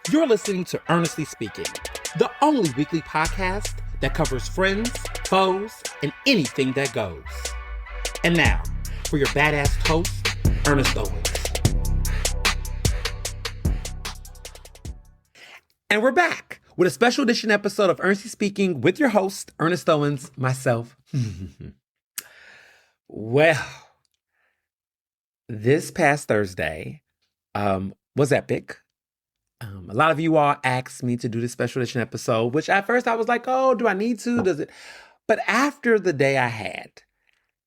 You're listening to Ernestly Speaking, the only weekly podcast that covers friends, foes, and anything that goes. And now, for your badass host, Ernest Owens. And we're back with a special edition episode of Ernestly Speaking with your host, Ernest Owens, myself. Well, this past Thursday was epic. A lot of you all asked me to do this special edition episode, which at first I was like, oh, do I need to? Does it? But after the day I had,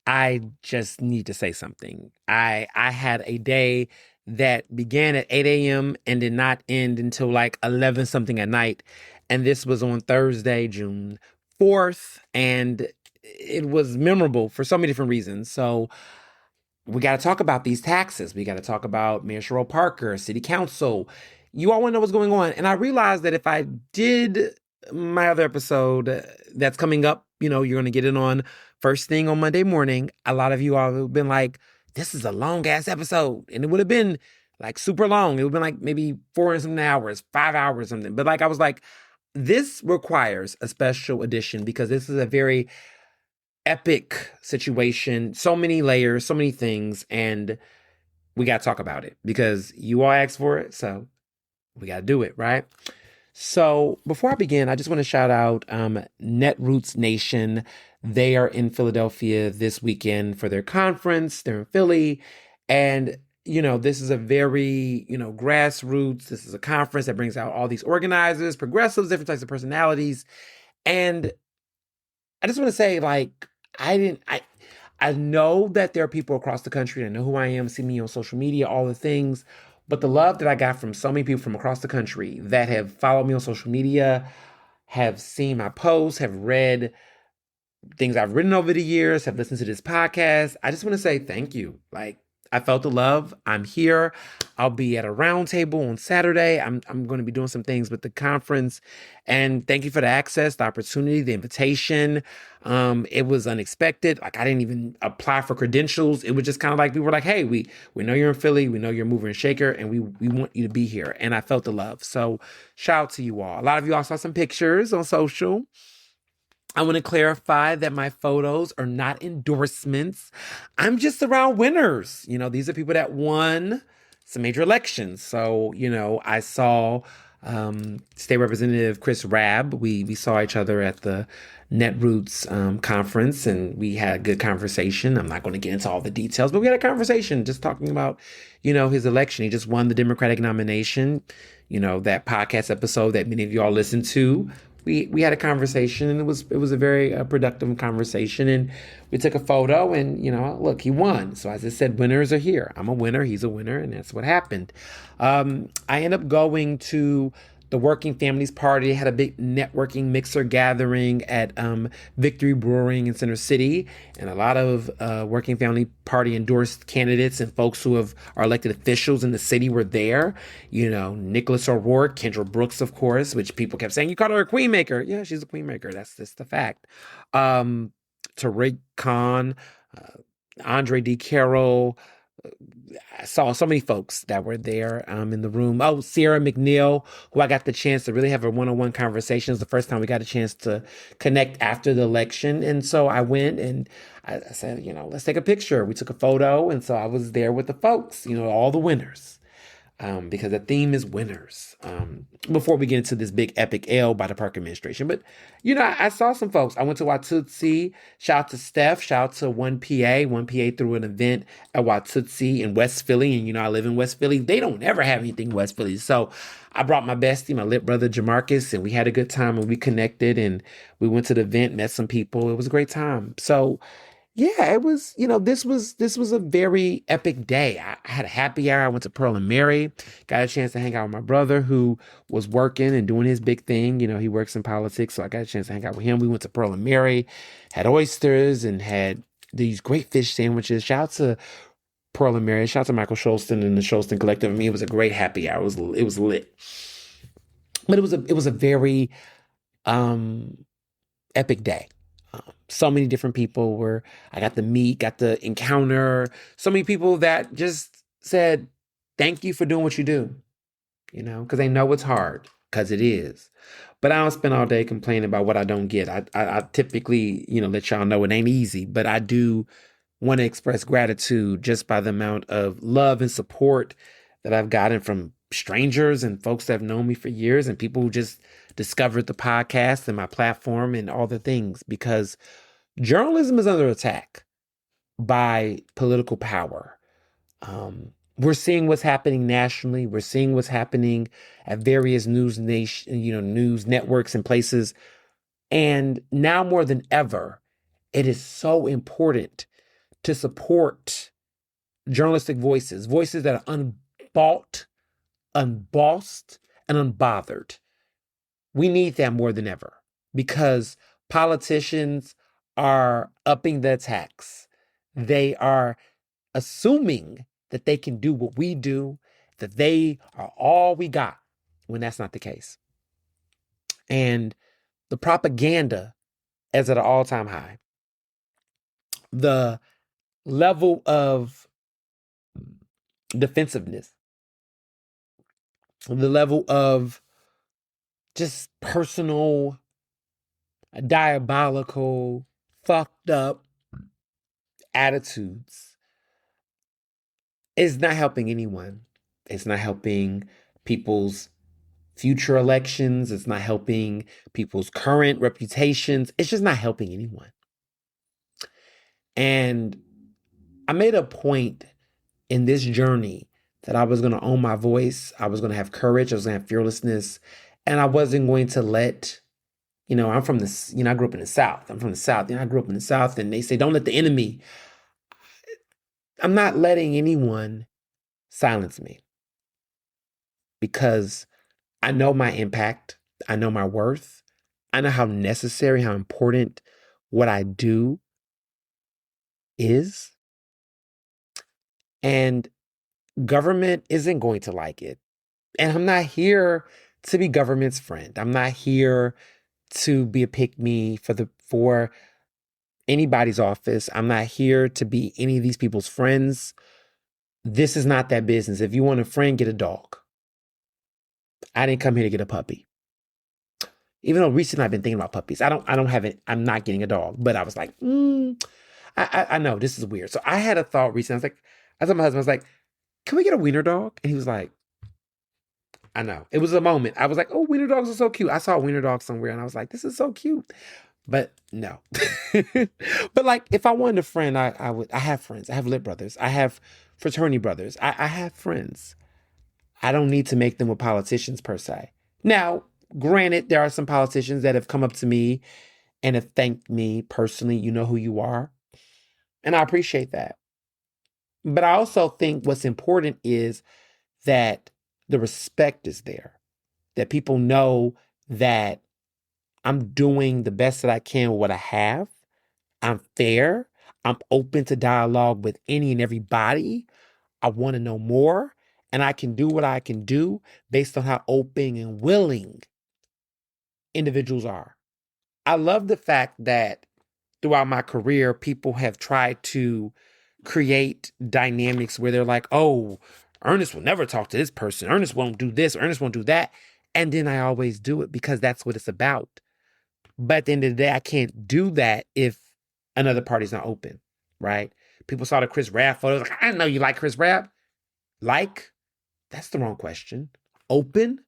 I just need to say something. I had a day that began at 8 a.m. and did not end until like 11 something at night. And this was on Thursday, June 4th. And it was memorable for so many different reasons. So we got to talk about these taxes. We got to talk about Mayor Cherelle Parker, City Council. You all want to know what's going on. And I realized that if I did my other episode that's coming up, you're going to get it on first thing on Monday morning. A lot of you all have been like, this is a long ass episode. And it would have been like super long. It would have been like maybe 4 and something hours, 5 hours, something. But like, I was like, this requires a special edition because this is a very epic situation. So many layers, so many things. And we got to talk about it because you all asked for it. So we got to do it, right? So before I begin, I just want to shout out Netroots Nation. They are in Philadelphia this weekend for their conference. They're in Philly. And, this is a very, grassroots. This is a conference that brings out all these organizers, progressives, different types of personalities. And I just want to say, like, I know that there are people across the country that know who I am, see me on social media, all the things. But the love that I got from so many people from across the country that have followed me on social media, have seen my posts, have read things I've written over the years, have listened to this podcast, I just want to say thank you. Like, I felt the love. I'm here. I'll be at a round table on Saturday. I'm going to be doing some things with the conference. And thank you for the access, the opportunity, the invitation. It was unexpected. Like, I didn't even apply for credentials. It was just kind of like, we were like, hey, we know you're in Philly. We know you're a mover and shaker, and we want you to be here. And I felt the love. So shout out to you all. A lot of you all saw some pictures on social. I want to clarify that my photos are not endorsements. I'm just around winners. These are people that won some major elections. So, I saw State Representative Chris Rabb. We saw each other at the Netroots conference, and we had a good conversation. I'm not going to get into all the details, but we had a conversation just talking about, his election. He just won the Democratic nomination. That podcast episode that many of you all listened to. We had a conversation, and it was a very productive conversation, and we took a photo, and look, he won. So as I said, winners are here. I'm a winner, he's a winner, and that's what happened. I ended up going to the Working Families Party. Had a big networking mixer gathering at Victory Brewing in Center City, and a lot of Working Family Party endorsed candidates and folks who are elected officials in the city were there. Nicholas O'Rourke, Kendra Brooks, of course, which people kept saying, you called her a queen maker. Yeah, she's a queen maker. That's just the fact. Tariq Khan, Andre D. Carroll. I saw so many folks that were there in the room. Oh, Sierra McNeil, who I got the chance to really have a one-on-one conversation. It was the first time we got a chance to connect after the election. And so I went and I said, let's take a picture. We took a photo. And so I was there with the folks, all the winners. Because the theme is winners. Before we get into this big epic L by the Parker administration. But, I saw some folks. I went to Watusi. Shout out to Steph. Shout out to 1PA. 1PA threw an event at Watusi in West Philly. And, I live in West Philly. They don't ever have anything in West Philly. So I brought my bestie, my lit brother, Jamarcus, and we had a good time and we connected and we went to the event, met some people. It was a great time. So yeah, it was, this was a very epic day. I had a happy hour. I went to Pearl and Mary, got a chance to hang out with my brother who was working and doing his big thing. He works in politics. So I got a chance to hang out with him. We went to Pearl and Mary, had oysters and had these great fish sandwiches. Shout out to Pearl and Mary. Shout out to Michael Scholston and the Scholston Collective. I mean, it was a great happy hour. It was lit. But it was a very epic day. So many different people I got to meet, got to encounter so many people that just said, thank you for doing what you do. because they know it's hard, because it is. But I don't spend all day complaining about what I don't get. I typically, let y'all know it ain't easy, but I do want to express gratitude just by the amount of love and support that I've gotten from strangers and folks that have known me for years and people who just discovered the podcast and my platform and all the things, because journalism is under attack by political power. We're seeing what's happening nationally. We're seeing what's happening at various news networks and places. And now more than ever, it is so important to support journalistic voices, voices that are unbought, unbossed, and unbothered. We need that more than ever because politicians are upping the attacks. They are assuming that they can do what we do, that they are all we got, when that's not the case. And the propaganda is at an all-time high. The level of defensiveness, the level of just personal, diabolical, fucked up attitudes is not helping anyone. It's not helping people's future elections. It's not helping people's current reputations. It's just not helping anyone. And I made a point in this journey that I was going to own my voice. I was going to have courage. I was going to have fearlessness. And I wasn't going to let, I'm from this, I grew up in the South. I'm from the South. I grew up in the South and they say, don't let the enemy. I'm not letting anyone silence me because I know my impact. I know my worth. I know how necessary, how important what I do is. And government isn't going to like it. And I'm not here to be government's friend. I'm not here to be a pick-me for anybody's office. I'm not here to be any of these people's friends. This is not that business. If you want a friend, get a dog. I didn't come here to get a puppy. Even though recently I've been thinking about puppies. I don't have it. I'm not getting a dog. But I was like, I know this is weird. So I had a thought recently. I told my husband, I was like, can we get a wiener dog? And he was like, I know. It was a moment. I was like, oh, wiener dogs are so cute. I saw a wiener dog somewhere and I was like, this is so cute. But no. But like, if I wanted a friend, I would. I have friends. I have lit brothers. I have fraternity brothers. I have friends. I don't need to make them with politicians per se. Now, granted, there are some politicians that have come up to me and have thanked me personally. You know who you are. And I appreciate that. But I also think what's important is that the respect is there, that people know that I'm doing the best that I can with what I have. I'm fair. I'm open to dialogue with any and everybody. I want to know more, and I can do what I can do based on how open and willing individuals are. I love the fact that throughout my career, people have tried to create dynamics where they're like, oh, Ernest will never talk to this person. Ernest won't do this. Ernest won't do that. And then I always do it because that's what it's about. But at the end of the day, I can't do that if another party's not open, right? People saw the Chris Rapp photos. Like, I didn't know you like Chris Rapp. Like? That's the wrong question. Open?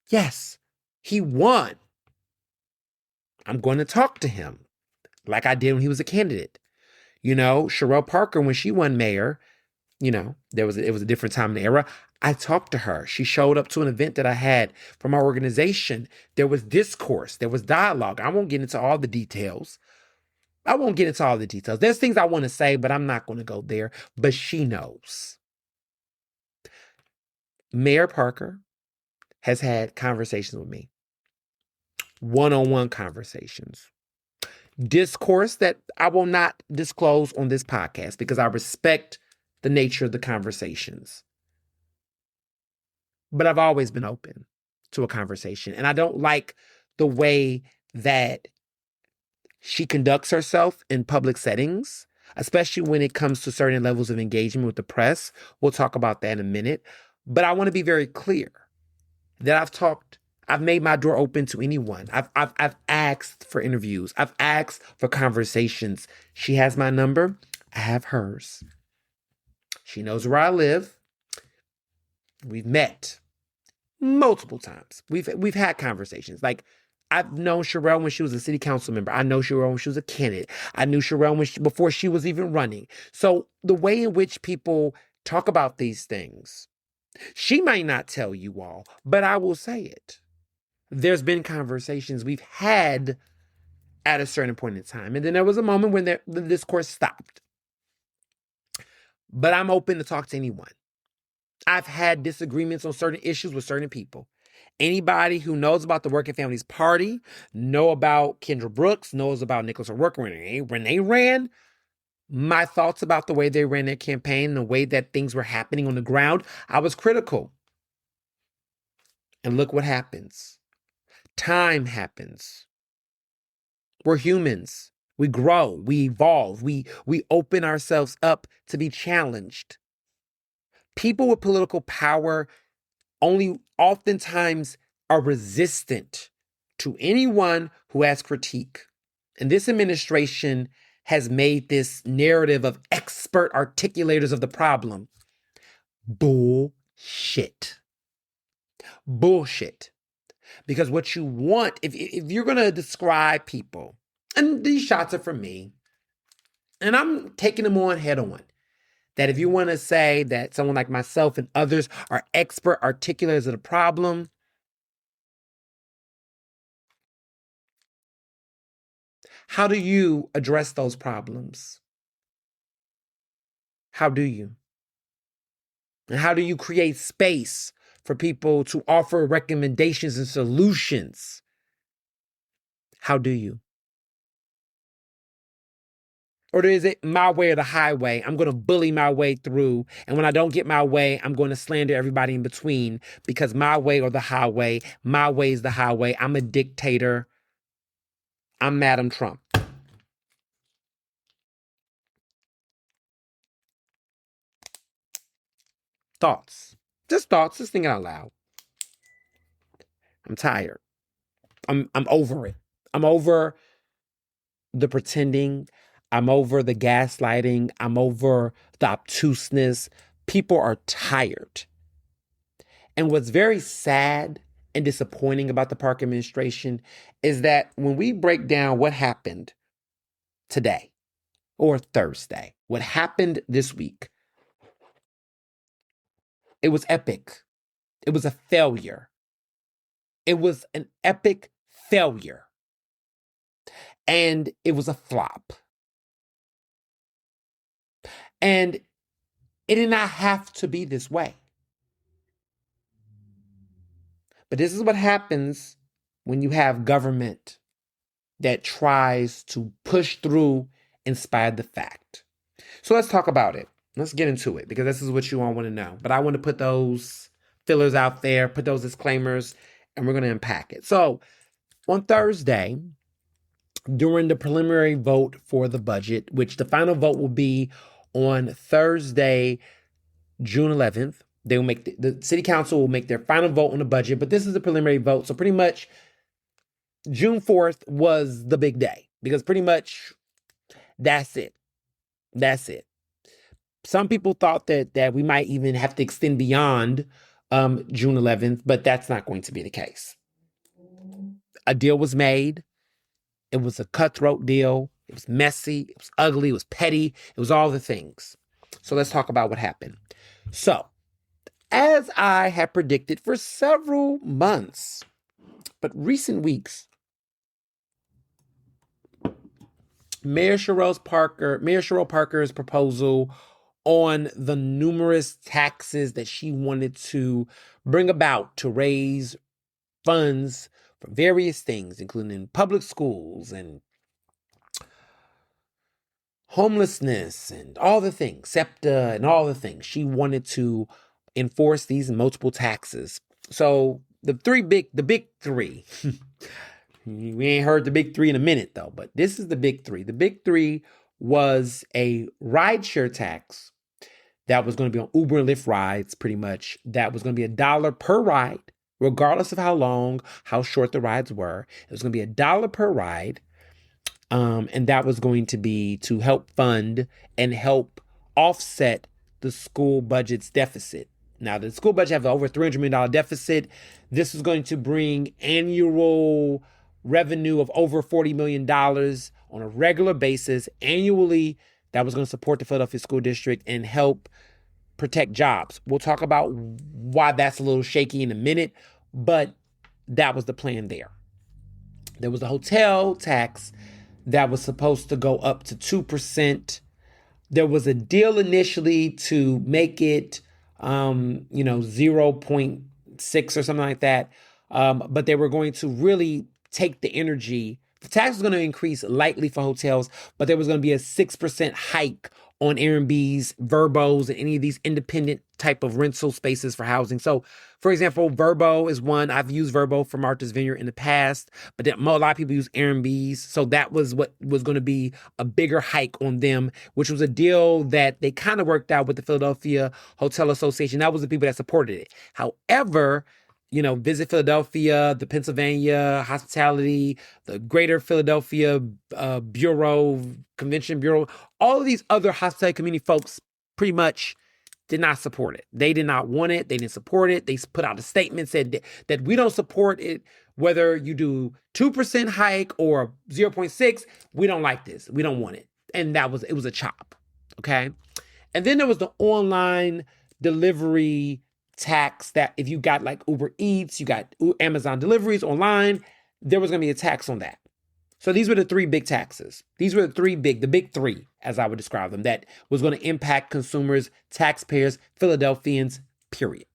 Yes. He won. I'm going to talk to him like I did when he was a candidate. Cherelle Parker, when she won mayor, it was a different time in the era. I talked to her. She showed up to an event that I had from our organization. There was discourse. There was dialogue. I won't get into all the details. There's things I want to say, but I'm not going to go there. But she knows. Mayor Parker has had conversations with me. One-on-one conversations. Discourse that I will not disclose on this podcast because I respect the nature of the conversations. But I've always been open to a conversation. And I don't like the way that she conducts herself in public settings, especially when it comes to certain levels of engagement with the press. We'll talk about that in a minute. But I want to be very clear. that I've made my door open to anyone. I've asked for interviews. I've asked for conversations. She has my number. I have hers. She knows where I live. We've met multiple times. We've had conversations. Like, I've known Cherelle when she was a city council member. I know Cherelle when she was a candidate. I knew Cherelle before she was even running. So the way in which people talk about these things, she might not tell you all, but I will say it. There's been conversations we've had at a certain point in time. And then there was a moment when the discourse stopped. But I'm open to talk to anyone. I've had disagreements on certain issues with certain people. Anybody who knows about the Working Families Party, know about Kendra Brooks, knows about Nicholas O'Rourke when they ran, my thoughts about the way they ran their campaign, the way that things were happening on the ground, I was critical. And look what happens. Time happens. We're humans. We grow, we evolve, we open ourselves up to be challenged. People with political power only oftentimes are resistant to anyone who has critique. And this administration has made this narrative of expert articulators of the problem bullshit. Bullshit. Because what you want, if you're going to describe people, and these shots are from me, and I'm taking them on head on, that if you want to say that someone like myself and others are expert articulators of the problem, how do you address those problems? How do you? And how do you create space for people to offer recommendations and solutions? How do you? Or is it my way or the highway? I'm going to bully my way through. And when I don't get my way, I'm going to slander everybody in between because my way or the highway, my way is the highway. I'm a dictator. I'm Madam Trump. Thoughts. Just thoughts. Just thinking out loud. I'm tired. I'm over it. I'm over the pretending. I'm over the gaslighting. I'm over the obtuseness. People are tired. And what's very sad and disappointing about the Parker administration is that when we break down what happened today or Thursday, what happened this week, it was epic. It was a failure. It was an epic failure. And it was a flop. And it did not have to be this way. But this is what happens when you have government that tries to push through in spite of the fact. So let's talk about it. Let's get into it because this is what you all want to know. But I want to put those fillers out there, put those disclaimers, and we're going to unpack it. So on Thursday, during the preliminary vote for the budget, which the final vote will be on Thursday, June 11th, they will make the city council will make their final vote on the budget, but this is a preliminary vote. So pretty much June 4th was the big day because pretty much that's it. That's it. Some people thought that we might even have to extend beyond June 11th, but that's not going to be the case. A deal was made. It was a cutthroat deal. It was messy. It was ugly. It was petty. It was all the things. So let's talk about what happened. So, as I had predicted for several months, but recent weeks, Mayor Cherelle Parker's proposal on the numerous taxes that she wanted to bring about to raise funds for various things, including public schools and homelessness and all the things, SEPTA and all the things. She wanted to enforce these multiple taxes. So the big three, we ain't heard the big three in a minute though, but this is the big three. The big three was a rideshare tax that was going to be on Uber and Lyft rides, pretty much. That was going to be $1 per ride. regardless of how long, how short the rides were. It was going to be $1 per ride. And that was going to be to help fund and help offset the school budget's deficit. Now, the school budget has over $300 million deficit. This is going to bring annual revenue of over $40 million on a regular basis annually. That was going to support the Philadelphia School District and help protect jobs. We'll talk about why that's a little shaky in a minute, but that was the plan there. There was a hotel tax that was supposed to go up to 2%. There was a deal initially to make it, 0.6 or something like that. But they were going to really take the energy. The tax was going to increase lightly for hotels, but there was going to be a 6% hike on Airbnbs, Verbos, and any of these independent type of rental spaces for housing. So, for example, Verbo is one. I've used Verbo for Martha's Vineyard in the past, but a lot of people use Airbnbs. So that was what was going to be a bigger hike on them, which was a deal that they kind of worked out with the Philadelphia Hotel Association. That was the people that supported it. However, Visit Philadelphia, the Pennsylvania Hospitality, the Greater Philadelphia Bureau, Convention Bureau, all of these other hospitality community folks pretty much did not support it. They did not want it. They didn't support it. They put out a statement, said that we don't support it, whether you do 2% hike or 0.6, we don't like this. We don't want it. And it was a chop, okay? And then there was the online delivery tax that if you got like Uber Eats, you got Amazon deliveries online, there was going to be a tax on that. So these were the three big taxes. These were the big three, as I would describe them, that was going to impact consumers, taxpayers, Philadelphians, period.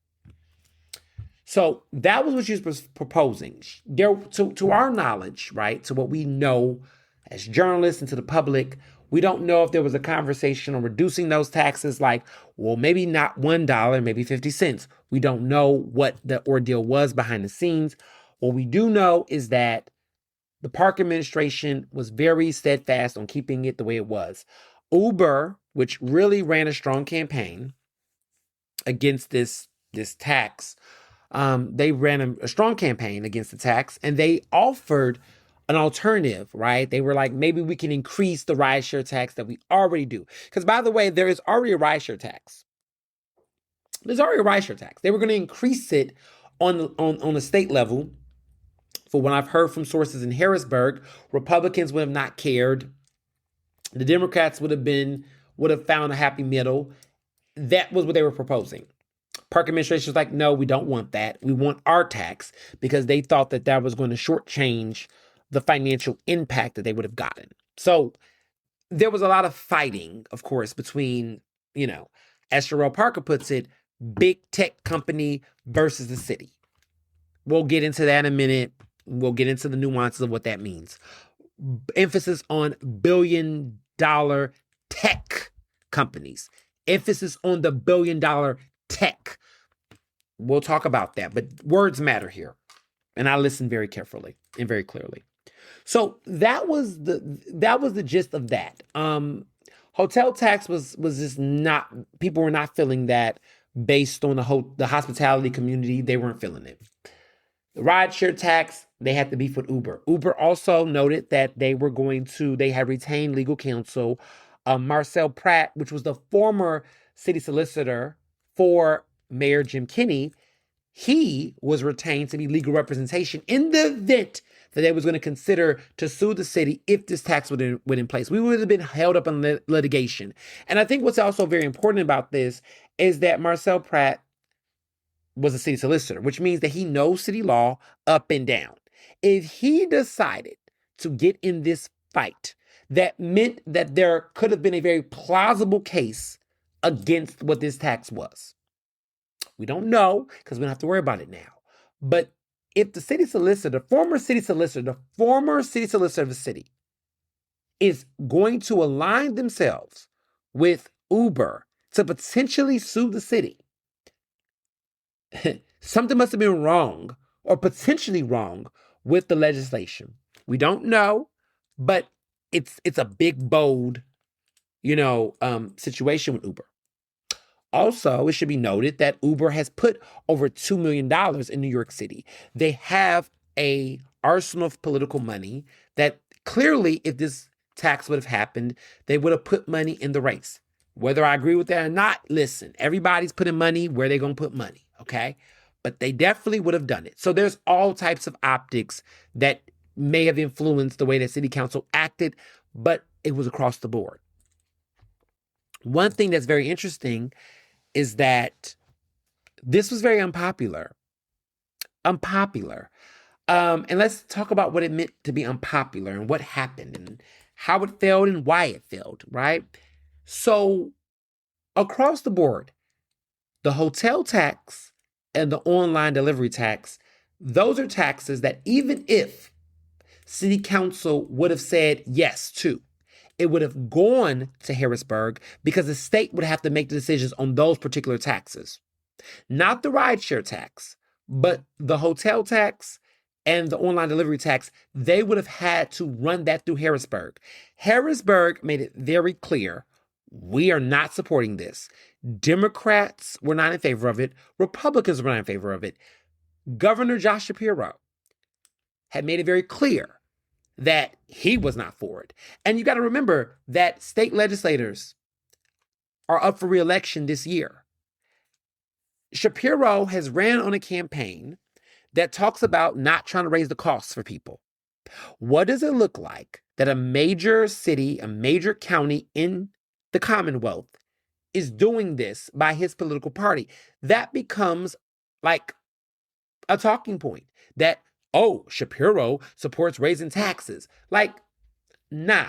So that was what she was proposing. To our knowledge, right, to what we know as journalists and to the public, we don't know if there was a conversation on reducing those taxes, like, well, maybe not $1, maybe 50 cents. We don't know what the ordeal was behind the scenes. What we do know is that the Park administration was very steadfast on keeping it the way it was. Uber, which really ran a strong campaign against this tax, they ran a strong campaign against the tax, and they offered an alternative, right? They were like, maybe we can increase the rideshare tax that we already do. Because, by the way, there is already a rideshare tax. There's already a rideshare tax. They were going to increase it on the state level. For what I've heard from sources in Harrisburg, Republicans would have not cared. The Democrats would have found a happy middle. That was what they were proposing. Park administration was like, no, we don't want that. We want our tax, because they thought that was going to shortchange the financial impact that they would have gotten. So there was a lot of fighting, of course, between, as Cherelle Parker puts it, big tech company versus the city. We'll get into that in a minute. We'll get into the nuances of what that means. Emphasis on billion-dollar tech companies. Emphasis on the billion-dollar tech. We'll talk about that, but words matter here. And I listened very carefully and very clearly. So that was the gist of that. Hotel tax was just not, people were not feeling that based on the hospitality community. They weren't feeling it. The rideshare tax, they had to beef with Uber. Uber also noted that they had retained legal counsel. Marcel Pratt, which was the former city solicitor for Mayor Jim Kenney, he was retained to be legal representation in the event that they was going to consider to sue the city if this tax went in place. We would have been held up in litigation. And I think what's also very important about this is that Marcel Pratt was a city solicitor, which means that he knows city law up and down. If he decided to get in this fight, that meant that there could have been a very plausible case against what this tax was. We don't know, because we don't have to worry about it now. But if the former city solicitor of the city is going to align themselves with Uber to potentially sue the city, something must have been wrong or potentially wrong with the legislation. We don't know, but it's a big, bold, situation with Uber. Also, it should be noted that Uber has put over $2 million in New York City. They have a arsenal of political money that clearly, if this tax would have happened, they would have put money in the race. Whether I agree with that or not, listen, everybody's putting money where they're going to put money, okay? But they definitely would have done it. So there's all types of optics that may have influenced the way that city council acted, but it was across the board. One thing that's very interesting is that this was very unpopular. And let's talk about what it meant to be unpopular and what happened and how it failed and why it failed, right? So across the board, the hotel tax and the online delivery tax, those are taxes that even if city council would have said yes to, it would have gone to Harrisburg because the state would have to make the decisions on those particular taxes. Not the rideshare tax, but the hotel tax and the online delivery tax, they would have had to run that through Harrisburg. Harrisburg made it very clear, we are not supporting this. Democrats were not in favor of it. Republicans were not in favor of it. Governor Josh Shapiro had made it very clear that he was not for it. And you got to remember that state legislators are up for re-election this year. Shapiro has ran on a campaign that talks about not trying to raise the costs for people. What does it look like that a major city, a major county in the Commonwealth is doing this by his political party? That becomes like a talking point that, oh, Shapiro supports raising taxes. Like, nah.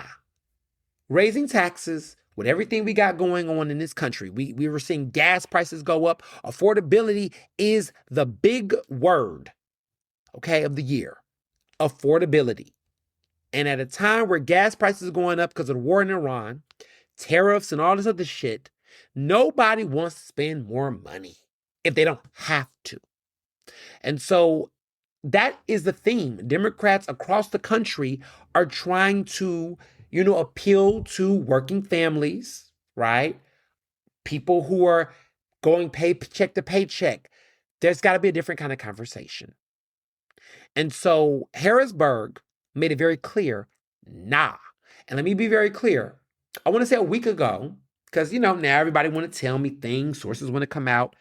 Raising taxes with everything we got going on in this country, we were seeing gas prices go up. Affordability is the big word, okay, of the year. Affordability. And at a time where gas prices are going up because of the war in Iran, tariffs and all this other shit, nobody wants to spend more money if they don't have to. And so that is the theme. Democrats across the country are trying to, appeal to working families, right? People who are going paycheck to paycheck. There's got to be a different kind of conversation. And so Harrisburg made it very clear, nah. And let me be very clear. I want to say a week ago, because, now everybody want to tell me things, sources want to come out.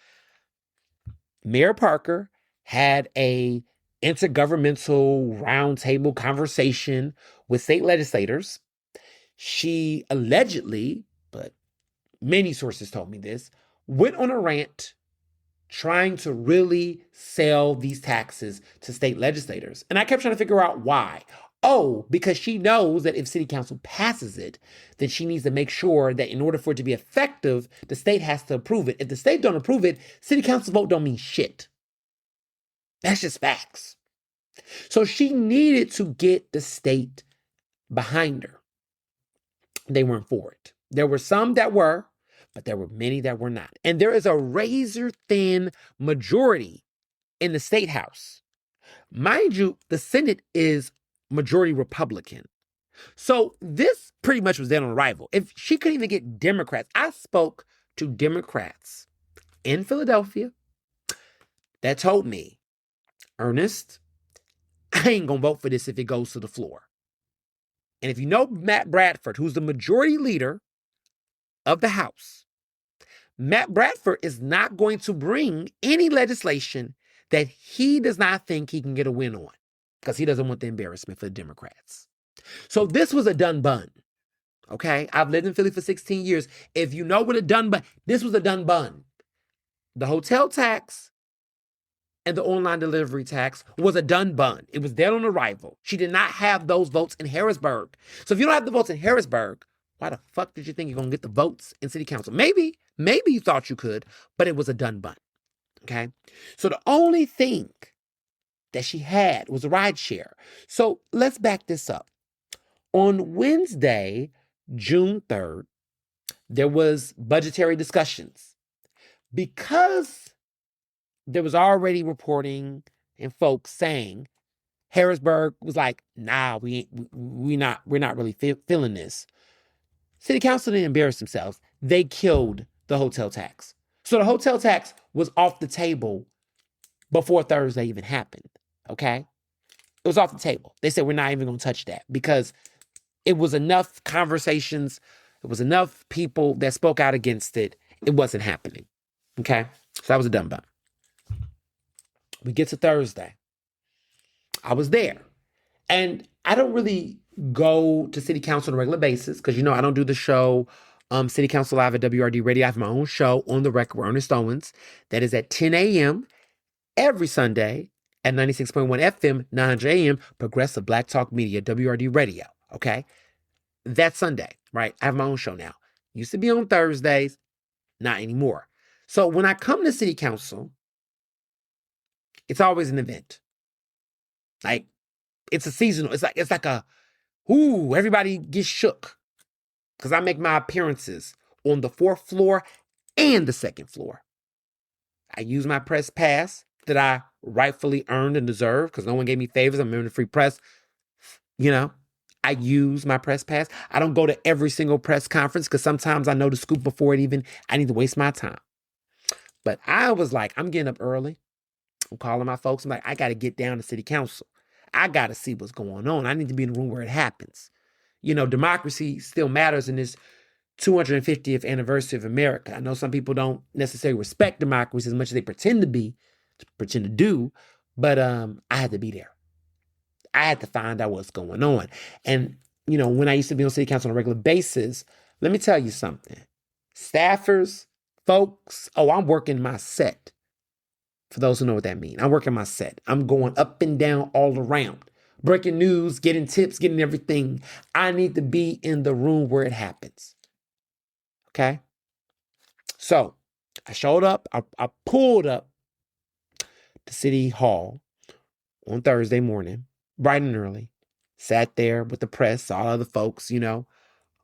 Mayor Parker had a intergovernmental roundtable conversation with state legislators. She allegedly, but many sources told me this, went on a rant trying to really sell these taxes to state legislators. And I kept trying to figure out why. Oh, because she knows that if city council passes it, then she needs to make sure that in order for it to be effective, the state has to approve it. If the state don't approve it, city council vote don't mean shit. That's just facts. So she needed to get the state behind her. They weren't for it. There were some that were, but there were many that were not. And there is a razor-thin majority in the state house. Mind you, the Senate is majority Republican. So this pretty much was dead on arrival. If she couldn't even get Democrats, I spoke to Democrats in Philadelphia that told me, Ernest, I ain't gonna vote for this if it goes to the floor. And if you know Matt Bradford, who's the majority leader of the House, Matt Bradford is not going to bring any legislation that he does not think he can get a win on because he doesn't want the embarrassment for the Democrats. So this was a done bun, okay? I've lived in Philly for 16 years. If you know what a done bun, this was a done bun. The hotel tax and the online delivery tax was a done bun. It was dead on arrival. She did not have those votes in Harrisburg. So if you don't have the votes in Harrisburg, why the fuck did you think you're going to get the votes in city council? Maybe you thought you could, but it was a done bun, okay? So the only thing that she had was a ride share. So let's back this up. On Wednesday, June 3rd, there was budgetary discussions. Because there was already reporting and folks saying Harrisburg was like, nah, we're not really feeling this. City council didn't embarrass themselves. They killed the hotel tax. So the hotel tax was off the table before Thursday even happened, okay? It was off the table. They said, we're not even going to touch that because it was enough conversations. It was enough people that spoke out against it. It wasn't happening, okay? So that was a dumb bum. We get to Thursday. I was there. And I don't really go to city council on a regular basis because, I don't do the show City Council Live at WRD Radio. I have my own show on the record with Ernest Owens. That is at 10 a.m. every Sunday at 96.1 FM, 900 a.m. Progressive Black Talk Media, WRD Radio. Okay? That's Sunday, right? I have my own show now. Used to be on Thursdays, not anymore. So when I come to city council, it's always an event. Like, it's a seasonal. It's like a, everybody gets shook. Because I make my appearances on the 4th floor and the 2nd floor. I use my press pass that I rightfully earned and deserved because no one gave me favors. I'm in the free press. I use my press pass. I don't go to every single press conference because sometimes I know the scoop before I need to waste my time. But I was like, I'm getting up early. I'm calling my folks. I'm like, I got to get down to city council. I got to see what's going on. I need to be in the room where it happens. Democracy still matters in this 250th anniversary of America. I know some people don't necessarily respect democracy as much as they pretend to do, but I had to be there. I had to find out what's going on. And, when I used to be on city council on a regular basis, let me tell you something. Staffers, folks, I'm working my set. For those who know what that means, I'm working my set. I'm going up and down all around. Breaking news, getting tips, getting everything. I need to be in the room where it happens. Okay? So, I showed up. I pulled up to City Hall on Thursday morning, bright and early. Sat there with the press, all other folks,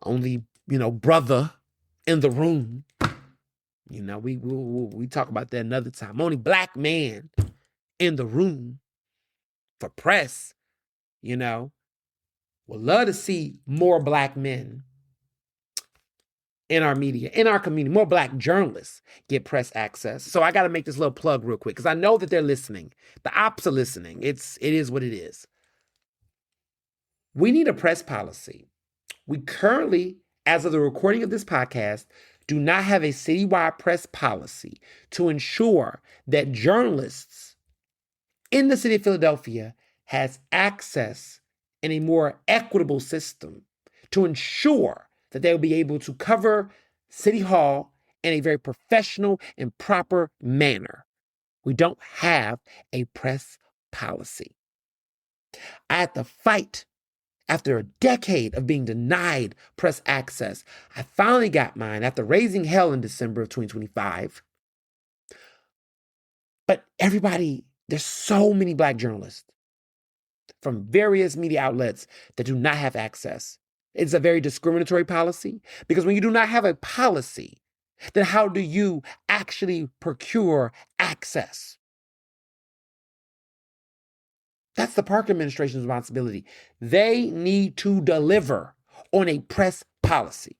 only, brother in the room. We talk about that another time. Only black man in the room for press. Would love to see more black men in our media, in our community, more black journalists get press access. So I got to make this little plug real quick because I know that they're listening. The ops are listening. It is what it is. We need a press policy. We currently, as of the recording of this podcast, do not have a citywide press policy to ensure that journalists in the city of Philadelphia has access in a more equitable system to ensure that they will be able to cover City Hall in a very professional and proper manner. We don't have a press policy. I had to fight after a decade of being denied press access. I finally got mine after raising hell in December of 2025. But there's so many black journalists from various media outlets that do not have access. It's a very discriminatory policy because when you do not have a policy, then how do you actually procure access? That's the Parker administration's responsibility. They need to deliver on a press policy.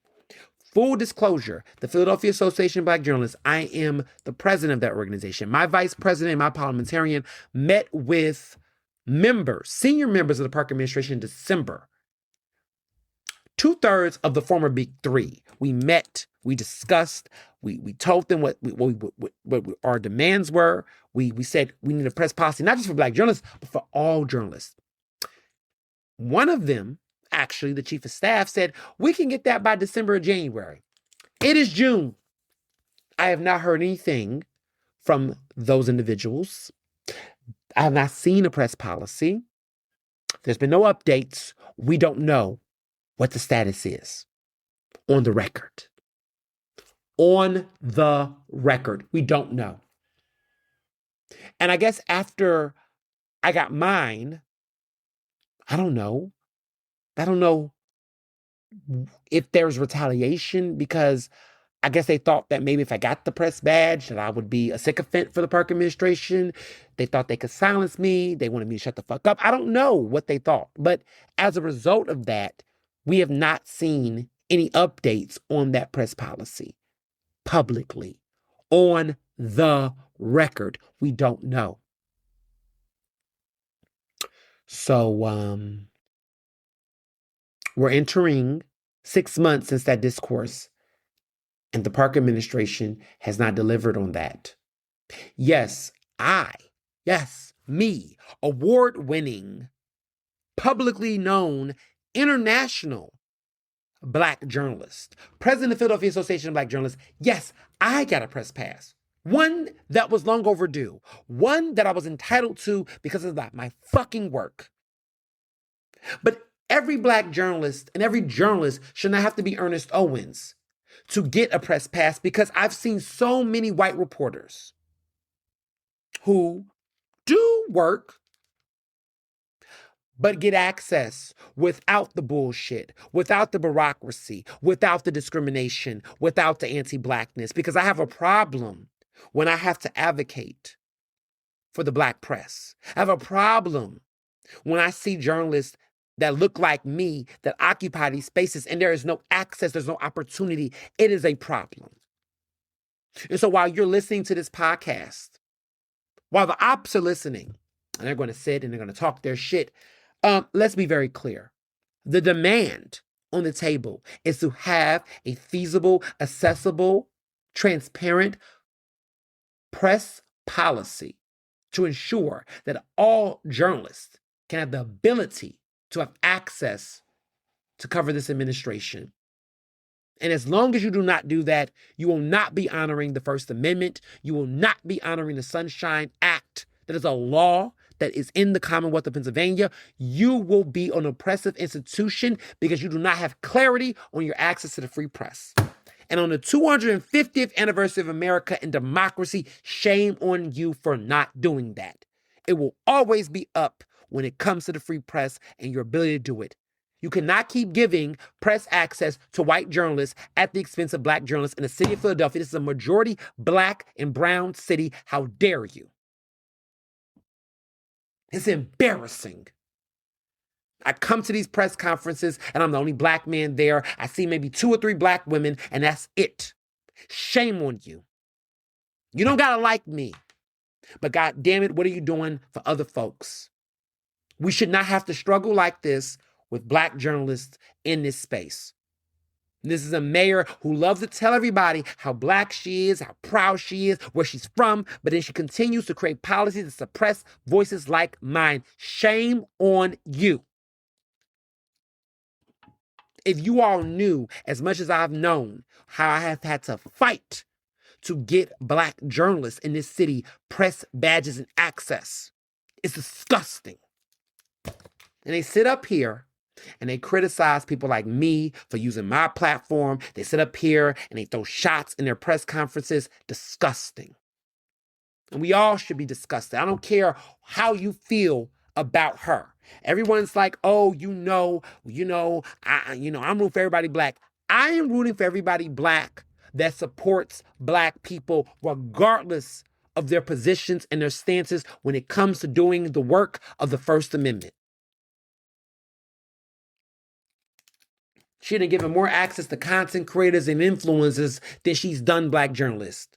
Full disclosure, the Philadelphia Association of Black Journalists, I am the president of that organization. My vice president and my parliamentarian met with senior members of the Parker administration in December. 2/3 of the former Big Three. We met, we discussed, we told them what our demands were. We said we need a press policy, not just for black journalists, but for all journalists. One of them, actually, the chief of staff, said, we can get that by December or January. It is June. I have not heard anything from those individuals. I have not seen a press policy. There's been no updates. We don't know what the status is on the record. On the record, we don't know. And I guess after I got mine, I don't know if there's retaliation because I guess they thought that maybe if I got the press badge that I would be a sycophant for the Parker administration. They thought they could silence me. They wanted me to shut the fuck up. I don't know what they thought. But as a result of that, we have not seen any updates on that press policy publicly on the record. We don't know. So we're entering 6 months since that discourse, and the Parker administration has not delivered on that. Yes, me, award-winning, publicly known, international Black journalist, president of the Philadelphia Association of Black Journalists. Yes, I got a press pass. One that was long overdue. One that I was entitled to because of my fucking work. But every Black journalist and every journalist should not have to be Ernest Owens to get a press pass, because I've seen so many white reporters who do work but get access without the bullshit, without the bureaucracy, without the discrimination, without the anti-Blackness, because I have a problem when I have to advocate for the Black press. I have a problem when I see journalists that look like me that occupy these spaces and there is no access, there's no opportunity. It is a problem. And so while you're listening to this podcast, while the ops are listening, and they're going to sit and they're going to talk their shit, let's be very clear. The demand on the table is to have a feasible, accessible, transparent press policy to ensure that all journalists can have the ability to have access to cover this administration. And as long as you do not do that, you will not be honoring the First Amendment. You will not be honoring the Sunshine Act. That is a law that is in the Commonwealth of Pennsylvania. You will be an oppressive institution because you do not have clarity on your access to the free press. And on the 250th anniversary of America and democracy, shame on you for not doing that. It will always be up when it comes to the free press and your ability to do it. You cannot keep giving press access to white journalists at the expense of Black journalists in the city of Philadelphia. This is a majority Black and brown city. How dare you? It's embarrassing. I come to these press conferences and I'm the only Black man there. I see maybe 2 or 3 Black women and that's it. Shame on you. You don't gotta like me, but God damn it, what are you doing for other folks? We should not have to struggle like this with Black journalists in this space. This is a mayor who loves to tell everybody how Black she is, how proud she is, where she's from, but then she continues to create policies that suppress voices like mine. Shame on you. If you all knew as much as I've known how I have had to fight to get Black journalists in this city press badges and access, it's disgusting. And they sit up here and they criticize people like me for using my platform. They sit up here and they throw shots in their press conferences. Disgusting. And we all should be disgusted. I don't care how you feel about her. Everyone's like, oh, I'm rooting for everybody Black. I am rooting for everybody Black that supports Black people regardless of their positions and their stances when it comes to doing the work of the First Amendment. She done given more access to content creators and influencers than she's done Black journalists.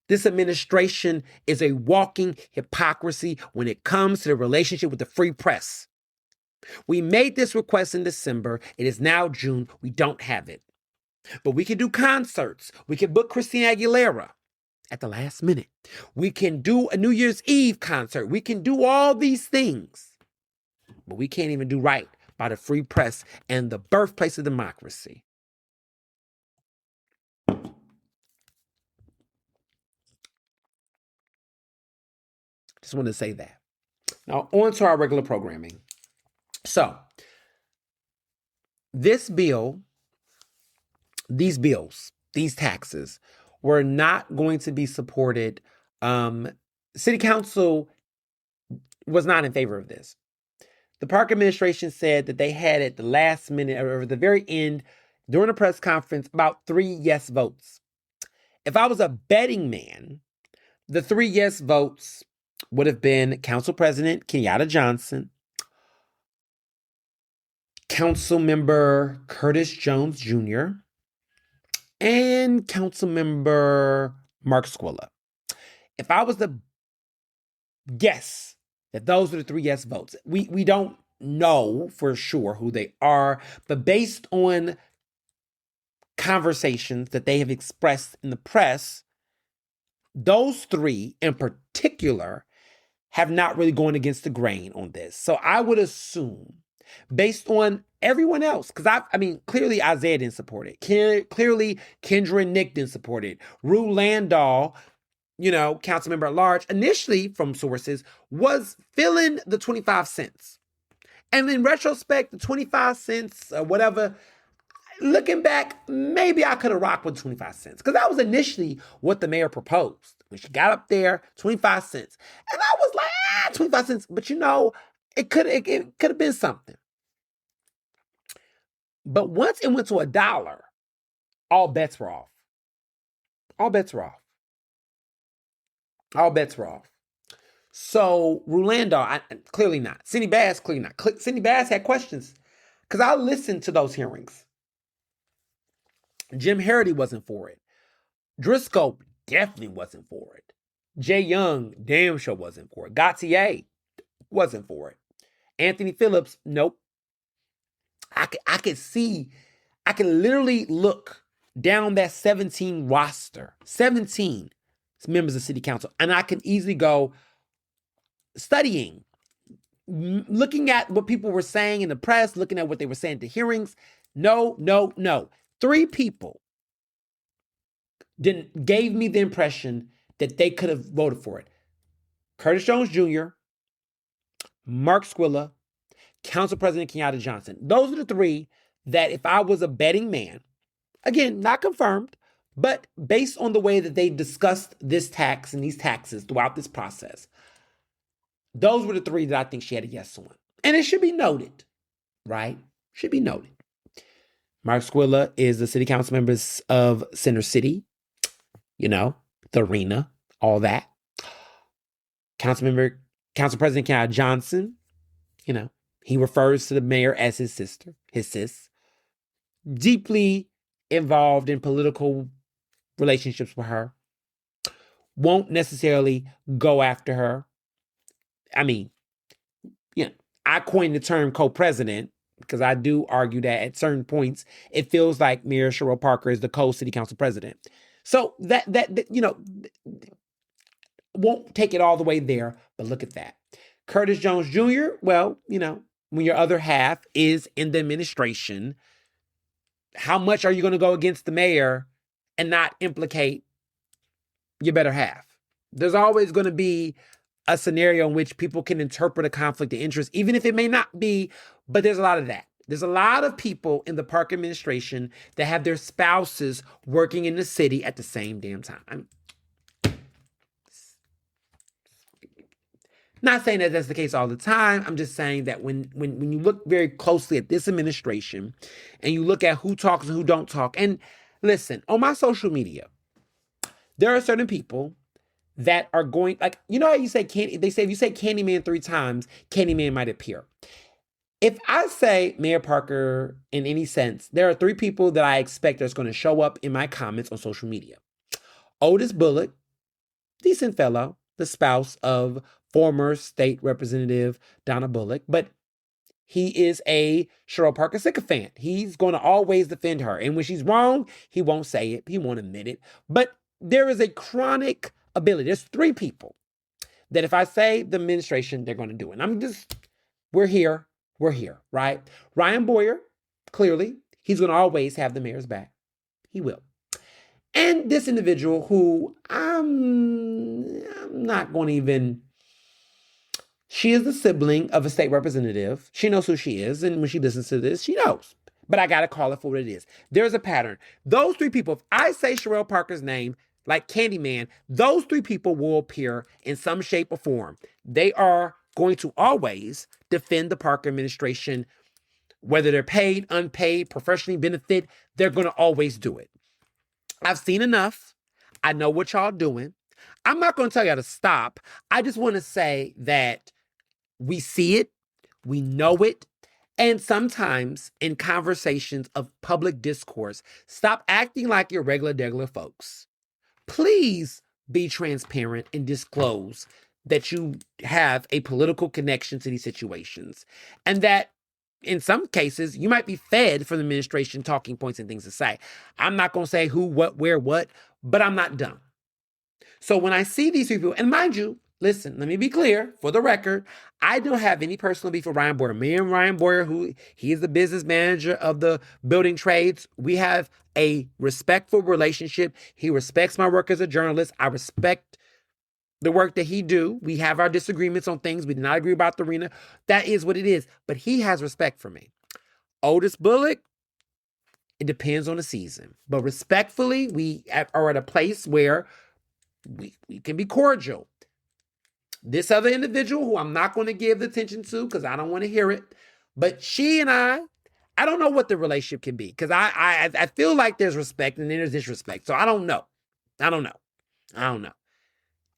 This administration is a walking hypocrisy when it comes to the relationship with the free press. We made this request in December. It is now June. We don't have it. But we can do concerts. We can book Christina Aguilera at the last minute. We can do a New Year's Eve concert. We can do all these things. But we can't even do right by the free press and the birthplace of democracy. Just wanted to say that. Now, on to our regular programming. So, these taxes were not going to be supported. City Council was not in favor of this. The Parker administration said that they had at the last minute or at the very end during a press conference about 3 yes votes. If I was a betting man, the 3 yes votes would have been Council President Kenyatta Johnson, Council Member Curtis Jones Jr., and Council Member Mark Squilla. If I was to guess that those are the 3 yes votes, we don't know for sure who they are, but based on conversations that they have expressed in the press, those 3 in particular have not really gone against the grain on this. So I would assume, based on everyone else, because clearly Isaiah didn't support it. Clearly Kendra and Nick didn't support it. Rue Landau, council member at large, initially from sources, was feeling the 25 cents. And in retrospect, the 25 cents or whatever, looking back, maybe I could have rocked with 25 cents. Because that was initially what the mayor proposed. When she got up there, 25 cents. And I was like, 25 cents. But it could have been something. But once it went to $1, all bets were off. All bets were off. All bets were off. So Rolando, clearly not. Cindy Bass, clearly not. Cindy Bass had questions. Because I listened to those hearings. Jim Harity wasn't for it. Driscoll definitely wasn't for it. Jay Young, damn sure wasn't for it. Gautier wasn't for it. Anthony Phillips, nope. I could literally look down that 17 roster, 17 members of city council, and I can easily go studying, looking at what people were saying in the press, looking at what they were saying to hearings. No. 3 people gave me the impression that they could have voted for it. Curtis Jones Jr., Mark Squilla, Council President Kenyatta Johnson. Those are the 3 that if I was a betting man, again, not confirmed, but based on the way that they discussed this tax and these taxes throughout this process, those were the 3 that I think she had a yes on. And it should be noted, right? Should be noted. Mark Squilla is the city council member of Center City, the arena, all that. Council President Kenyatta Johnson, he refers to the mayor as his sister, his sis. Deeply involved in political relationships with her. Won't necessarily go after her. I coined the term co-president because I do argue that at certain points, it feels like Mayor Cherelle Parker is the co-city council president. So that won't take it all the way there, but look at that. Curtis Jones Jr., well, when your other half is in the administration, how much are you going to go against the mayor and not implicate your better half? There's always going to be a scenario in which people can interpret a conflict of interest, even if it may not be, but there's a lot of that. There's a lot of people in the Park administration that have their spouses working in the city at the same damn time. Not saying that that's the case all the time. I'm just saying that when you look very closely at this administration and you look at who talks and who don't talk, and listen, on my social media, there are certain people that are going, like, how you say they say if you say Candyman 3 times, Candyman might appear. If I say Mayor Parker in any sense, there are 3 people that I expect that's going to show up in my comments on social media. Otis Bullock, decent fellow, the spouse of former state representative Donna Bullock, but he is a Cherelle Parker sycophant. He's going to always defend her. And when she's wrong, he won't say it. He won't admit it. But there is a chronic ability. There's 3 people that if I say the administration, they're going to do it. And we're here, right? Ryan Boyer, clearly, he's going to always have the mayor's back. He will. And this individual who I'm not going to even, she is the sibling of a state representative. She knows who she is. And when she listens to this, she knows. But I got to call it for what it is. There's a pattern. Those 3 people, if I say Cherelle Parker's name, like Candyman, those 3 people will appear in some shape or form. They are going to always defend the Parker administration, whether they're paid, unpaid, professionally benefit, they're going to always do it. I've seen enough. I know what y'all doing. I'm not going to tell y'all to stop. I just want to say that we see it, we know it, and sometimes in conversations of public discourse, stop acting like you're regular folks. please be transparent and disclose that you have a political connection to these situations, and that in some cases you might be fed from the administration talking points and things to say. I'm not going to say who, what, where, what, but I'm not dumb. So when I see these people, and mind you, listen, let me be clear for the record, I don't have any personal beef with Ryan Boyer. Me and Ryan Boyer, who he is the business manager of the building trades, we have a respectful relationship. He respects my work as a journalist. I respect the work that he do. We have our disagreements on things. We do not agree about the arena. That is what it is. But he has respect for me. Otis Bullock, it depends on the season. But respectfully, we are at a place where we can be cordial. This other individual, who I'm not going to give the attention to because I don't want to hear it, but she and I don't know what the relationship can be, because I feel like there's respect and then there's disrespect. So I don't know.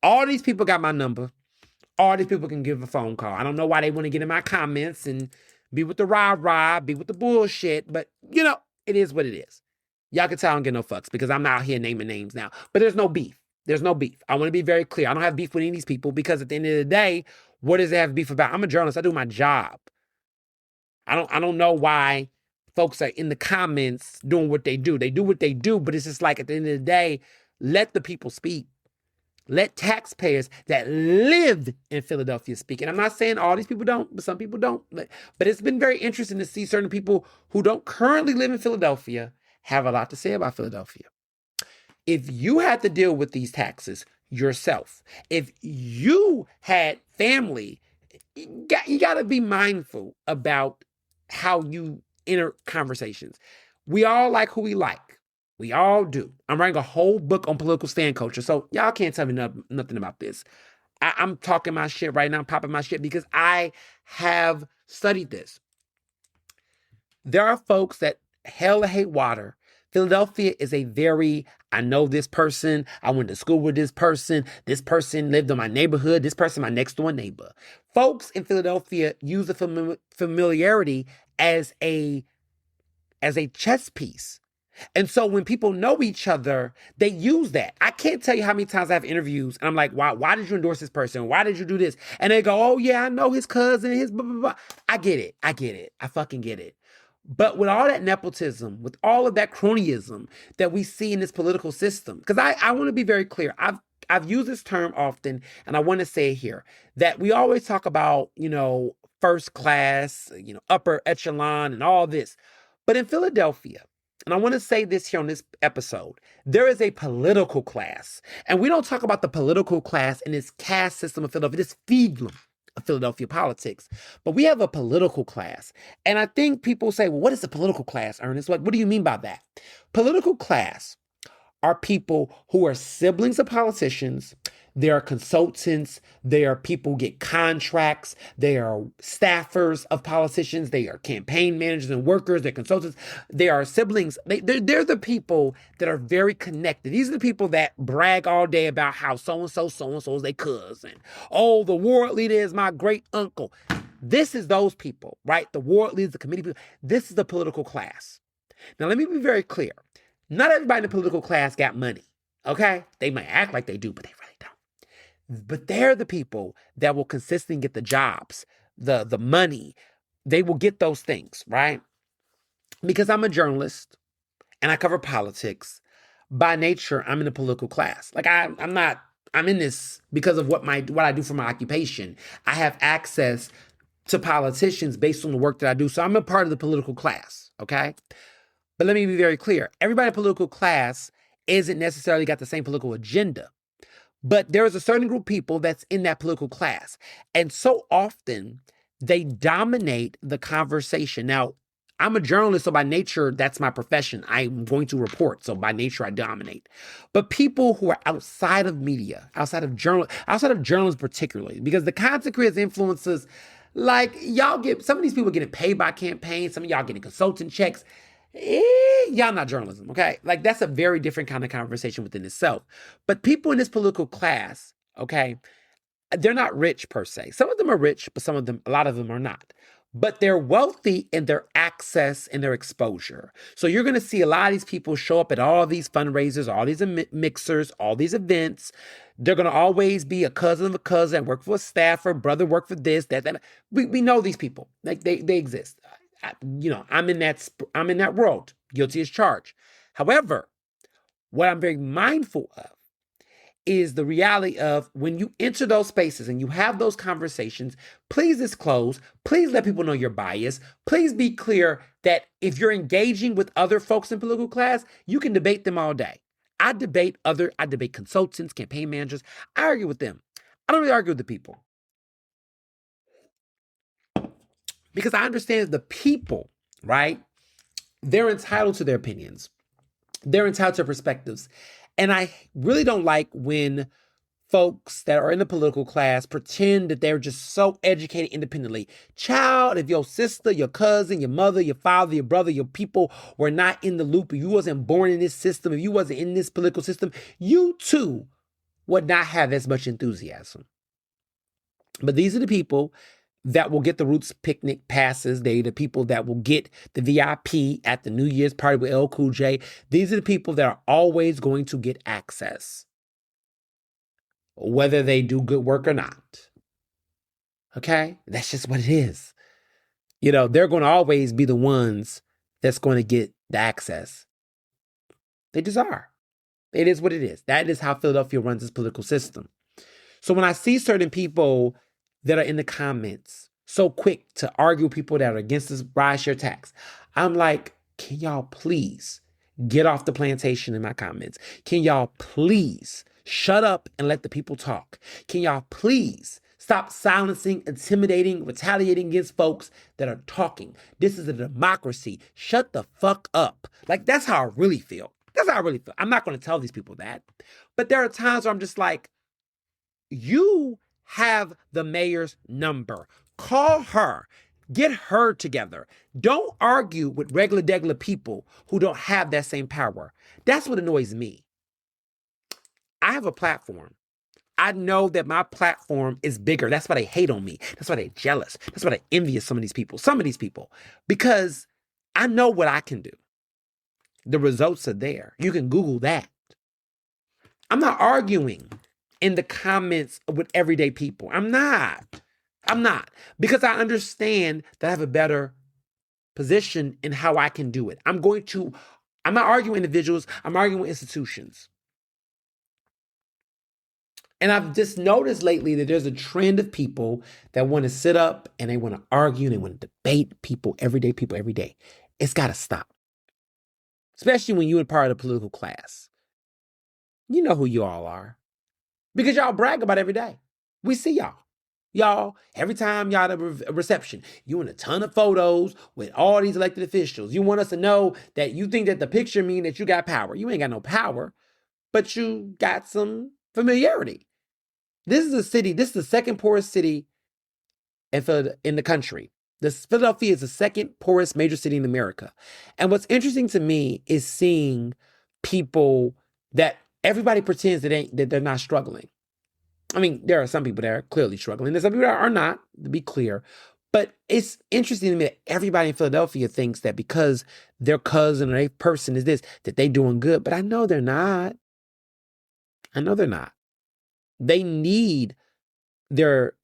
All these people got my number. All these people can give a phone call. I don't know why they want to get in my comments and be with the rah-rah, be with the bullshit, but it is what it is. Y'all can tell I don't get no fucks because I'm not out here naming names now. But there's no beef. There's no beef. I want to be very clear. I don't have beef with any of these people, because at the end of the day, what does it have beef about? I'm a journalist. I do my job. I don't know why folks are in the comments doing what they do. They do what they do, but it's just like, at the end of the day, let the people speak. Let taxpayers that lived in Philadelphia speak. And I'm not saying all these people don't, but some people don't. But it's been very interesting to see certain people who don't currently live in Philadelphia have a lot to say about Philadelphia. If you had to deal with these taxes yourself, if you had family, you got to be mindful about how you enter conversations. We all like who we like. We all do. I'm writing a whole book on political stand culture, so y'all can't tell me nothing about this. I'm talking my shit right now, popping my shit, because I have studied this. There are folks that hell or hate water. Philadelphia is a very, I know this person, I went to school with this person lived in my neighborhood, this person my next door neighbor. Folks in Philadelphia use the familiarity as a chess piece. And so when people know each other, they use that. I can't tell you how many times I have interviews and I'm like, why did you endorse this person? Why did you do this? And they go, oh yeah, I know his cousin, his blah, blah, blah. I get it. I fucking get it. But with all that nepotism, with all of that cronyism that we see in this political system, because I want to be very clear. I've used this term often, and I want to say it here, that we always talk about, first class, upper echelon and all this. But in Philadelphia, and I want to say this here on this episode, there is a political class. And we don't talk about the political class in this caste system of Philadelphia, this feedlum of Philadelphia politics. But we have a political class. And I think people say, well, what is a political class, Ernest? What do you mean by that? Political class are people who are siblings of politicians. They are consultants. They are people who get contracts. They are staffers of politicians. They are campaign managers and workers. They're consultants. They are siblings. They're the people that are very connected. These are the people that brag all day about how so-and-so is their cousin. Oh, the ward leader is my great uncle. This is those people, right? The ward leaders, the committee people. This is the political class. Now, let me be very clear. Not everybody in the political class got money, okay? They might act like they do, but they really don't. But they're the people that will consistently get the jobs, the money. They will get those things, right? Because I'm a journalist and I cover politics. By nature, I'm in the political class. Like I'm in this because of what I do for my occupation. I have access to politicians based on the work that I do. So I'm a part of the political class, okay? But let me be very clear. Everybody in the political class isn't necessarily got the same political agenda. But there is a certain group of people that's in that political class. And so often they dominate the conversation. Now, I'm a journalist, so by nature, that's my profession. I'm going to report. So by nature, I dominate. But people who are outside of media, outside of journalism particularly, because the content creators, influencers, like some of these people getting paid by campaigns, some of y'all getting consultant checks. Y'all not journalism, okay? Like that's a very different kind of conversation within itself. But people in this political class, okay, they're not rich per se. Some of them are rich, but a lot of them are not. but they're wealthy in their access and their exposure. So you're going to see a lot of these people show up at all these fundraisers, all these mixers, all these events. They're going to always be a cousin of a cousin, work for a staffer, brother work for this, that. We know these people. Like they exist. I'm in that world. Guilty as charged. However, what I'm very mindful of is the reality of when you enter those spaces and you have those conversations, please disclose, please let people know your bias. Please be clear that if you're engaging with other folks in political class, you can debate them all day. I debate consultants, campaign managers. I argue with them. I don't really argue with the people. Because I understand the people, right? They're entitled to their opinions. They're entitled to perspectives. And I really don't like when folks that are in the political class pretend that they're just so educated independently. Child, if your sister, your cousin, your mother, your father, your brother, your people were not in the loop, if you wasn't born in this system, if you wasn't in this political system, you too would not have as much enthusiasm. But these are the people that will get the Roots picnic passes. They're the people that will get the VIP at the New Year's party with L. Cool J. These are the people that are always going to get access, whether they do good work or not. Okay? That's just what it is. They're going to always be the ones that's going to get the access. They just are. It is what it is. That is how Philadelphia runs its political system. So when I see certain people that are in the comments so quick to argue with people that are against this ride share tax, I'm like, can y'all please get off the plantation in my comments? Can y'all please shut up and let the people talk? Can y'all please stop silencing, intimidating, retaliating against folks that are talking? This is a democracy. Shut the fuck up. Like, that's how I really feel. That's how I really feel. I'm not going to tell these people that. But there are times where I'm just like, you have the mayor's number. Call her. Get her together. Don't argue with regular people who don't have that same power. That's what annoys me. I have a platform. I know that my platform is bigger. That's why they hate on me. That's why they're jealous. That's why they're envious some of these people. Because I know what I can do. The results are there. You can Google that. I'm not arguing in the comments with everyday people. I'm not. Because I understand that I have a better position in how I can do it. I'm not arguing with individuals. I'm arguing with institutions. And I've just noticed lately that there's a trend of people that want to sit up and they want to argue and they want to debate people every day. It's got to stop. Especially when you're a part of the political class. You know who you all are. Because y'all brag about it every day. We see y'all. Y'all, every time y'all at a reception, you in a ton of photos with all these elected officials. You want us to know that you think that the picture mean that you got power. You ain't got no power, but you got some familiarity. This is the second poorest city in the country. Philadelphia is the second poorest major city in America. And what's interesting to me is seeing people that everybody pretends that they're not struggling. I mean, there are some people that are clearly struggling. There's some people that are not, to be clear. But it's interesting to me that everybody in Philadelphia thinks that because their cousin or their person is this, that they doing good. But I know they're not. They need their,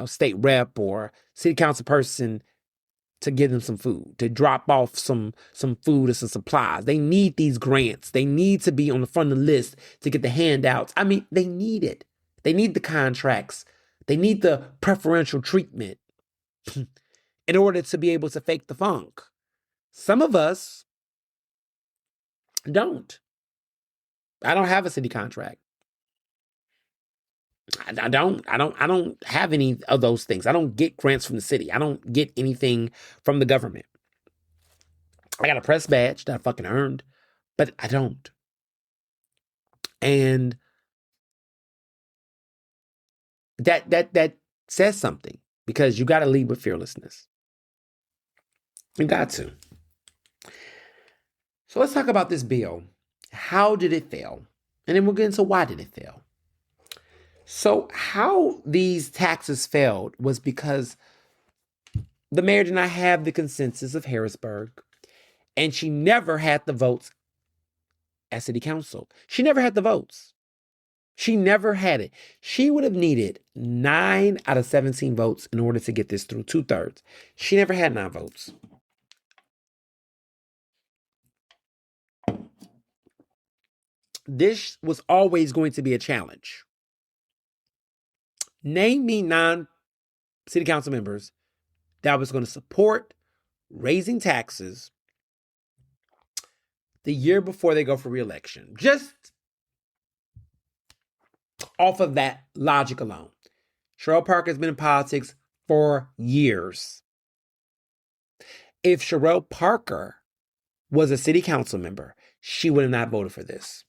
state rep or city council person to give them some food, to drop off some food or some supplies. They need these grants. They need to be on the front of the list to get the handouts. I mean, they need it. They need the contracts. They need the preferential treatment in order to be able to fake the funk. Some of us don't. I don't have a city contract. I don't have any of those things. I don't get grants from the city. I don't get anything from the government. I got a press badge that I fucking earned, but I don't. And that says something, because you got to lead with fearlessness. You got to. So let's talk about this bill. How did it fail? And then we'll get into why did it fail. So how these taxes failed was because The mayor did not have the consensus of Harrisburg, and she never had the votes at city council. She never had the votes. She never had it. She would have needed 9 out of 17 votes in order to get this through, 2/3. She never had 9 votes. This was always going to be a challenge. Name me 9 city council members that was going to support raising taxes the year before they go for re-election. Just off of that logic alone. Cherelle Parker has been in politics for years. If Cherelle Parker was a city council member, she would have not voted for this.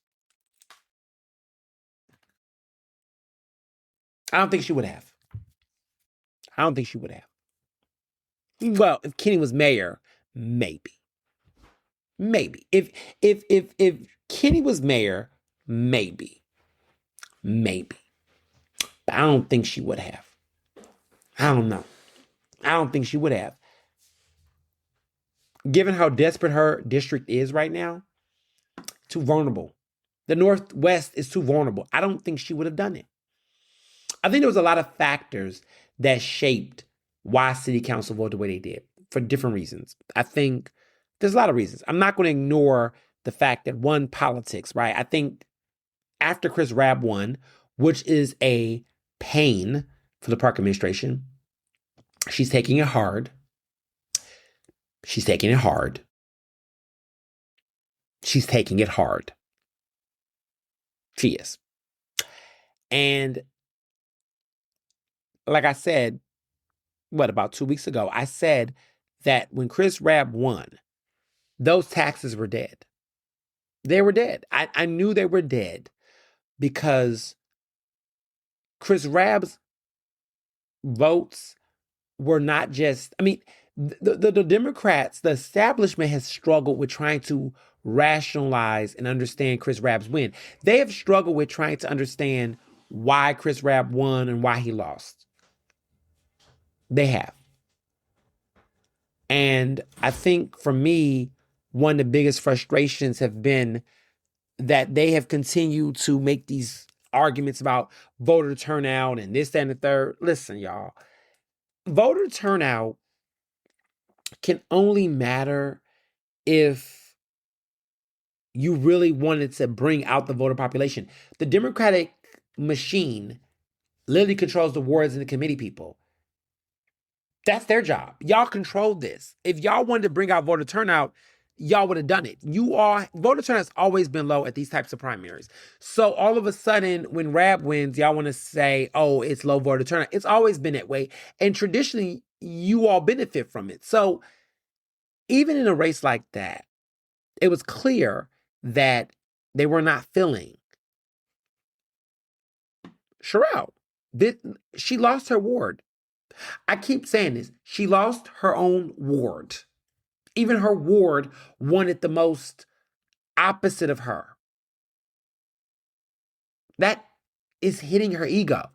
I don't think she would have. Well, if Kenny was mayor, maybe. If Kenny was mayor, maybe. But I don't think she would have. I don't know. I don't think she would have. Given how desperate her district is right now, too vulnerable. The Northwest is too vulnerable. I don't think she would have done it. I think there was a lot of factors that shaped why city council voted the way they did for different reasons. I think there's a lot of reasons. I'm not going to ignore the fact that one, politics, right? I think after Chris Rabb won, which is a pain for the Park administration, she's taking it hard. She's taking it hard. She is. And like I said, about 2 weeks ago, I said that when Chris Rabb won, those taxes were dead. They were dead. I knew they were dead because Chris Rabb's votes were not just, the Democrats, the establishment has struggled with trying to rationalize and understand Chris Rabb's win. They have struggled with trying to understand why Chris Rabb won and why he lost. They have. And I think for me, one of the biggest frustrations have been that they have continued to make these arguments about voter turnout and this, that, and the third. Listen, y'all, voter turnout can only matter if you really wanted to bring out the voter population. The Democratic machine literally controls the wards and the committee people. That's their job. Y'all control this. If y'all wanted to bring out voter turnout, y'all would have done it. Voter turnout has always been low at these types of primaries. So all of a sudden, when Rabb wins, y'all want to say, oh, it's low voter turnout. It's always been that way. And traditionally, you all benefit from it. So even in a race like that, it was clear that they were not filling Cherelle. She lost her ward. I keep saying this. She lost her own ward. Even her ward wanted the most opposite of her. That is hitting her ego.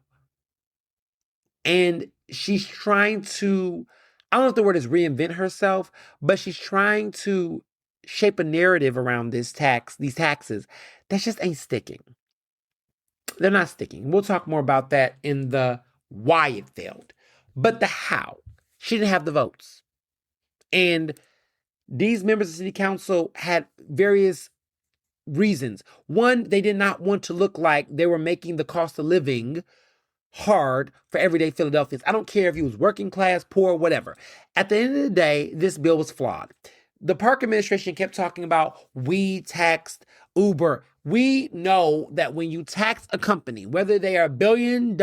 And she's trying to, I don't know if the word is reinvent herself, but she's trying to shape a narrative around these taxes that just ain't sticking. They're not sticking. We'll talk more about that in the why it failed. But the how. She didn't have the votes. And these members of city council had various reasons. One, they did not want to look like they were making the cost of living hard for everyday Philadelphians. I don't care if he was working class, poor, whatever. At the end of the day, this bill was flawed. The Park administration kept talking about we taxed Uber. We know that when you tax a company, whether they are $1 billion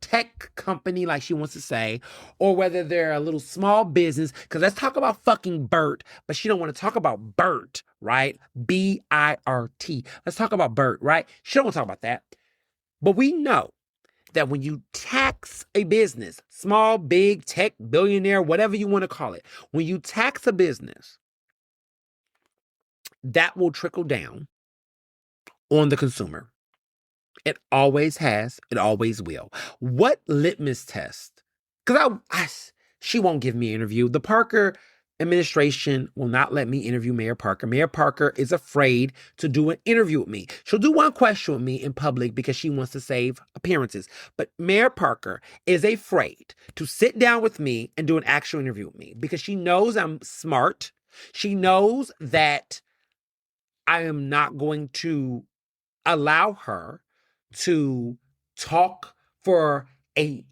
tech company, like she wants to say, or whether they're a little small business, because let's talk about fucking Bert, but she don't want to talk about Bert, right? B-I-R-T. Let's talk about Bert, right? She don't want to talk about that. But we know that when you tax a business, small, big, tech, billionaire, whatever you want to call it, when you tax a business, that will trickle down on the consumer. It always has. It always will. What litmus test? Because She won't give me an interview. The Parker administration will not let me interview Mayor Parker. Mayor Parker is afraid to do an interview with me. She'll do one question with me in public because she wants to save appearances. But Mayor Parker is afraid to sit down with me and do an actual interview with me because she knows I'm smart. She knows that I am not going to allow her to talk for a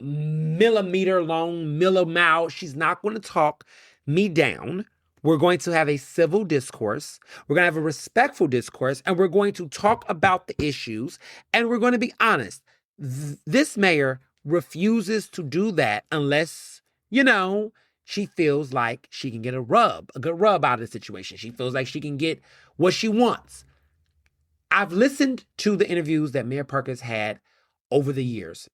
millimeter long, millimile. She's not going to talk me down. We're going to have a civil discourse. We're going to have a respectful discourse, and we're going to talk about the issues, and we're going to be honest. This mayor refuses to do that unless, she feels like she can get a good rub out of the situation. She feels like she can get what she wants. I've listened to the interviews that Mayor Parker's had over the years.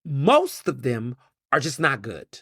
Most of them are just not good.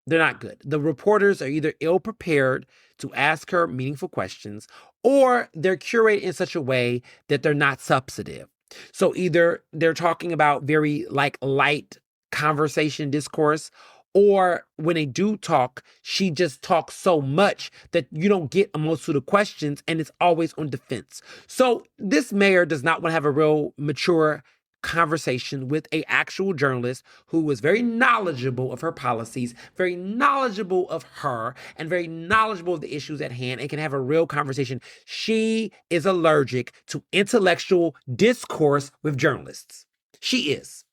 They're not good. The reporters are either ill-prepared to ask her meaningful questions, or they're curated in such a way that they're not substantive. So either they're talking about very light conversation discourse, or when they do talk, she just talks so much that you don't get most of the questions, and it's always on defense. So this mayor does not want to have a real mature conversation with an actual journalist who was very knowledgeable of her policies, very knowledgeable of her, and very knowledgeable of the issues at hand, and can have a real conversation. She is allergic to intellectual discourse with journalists. She is.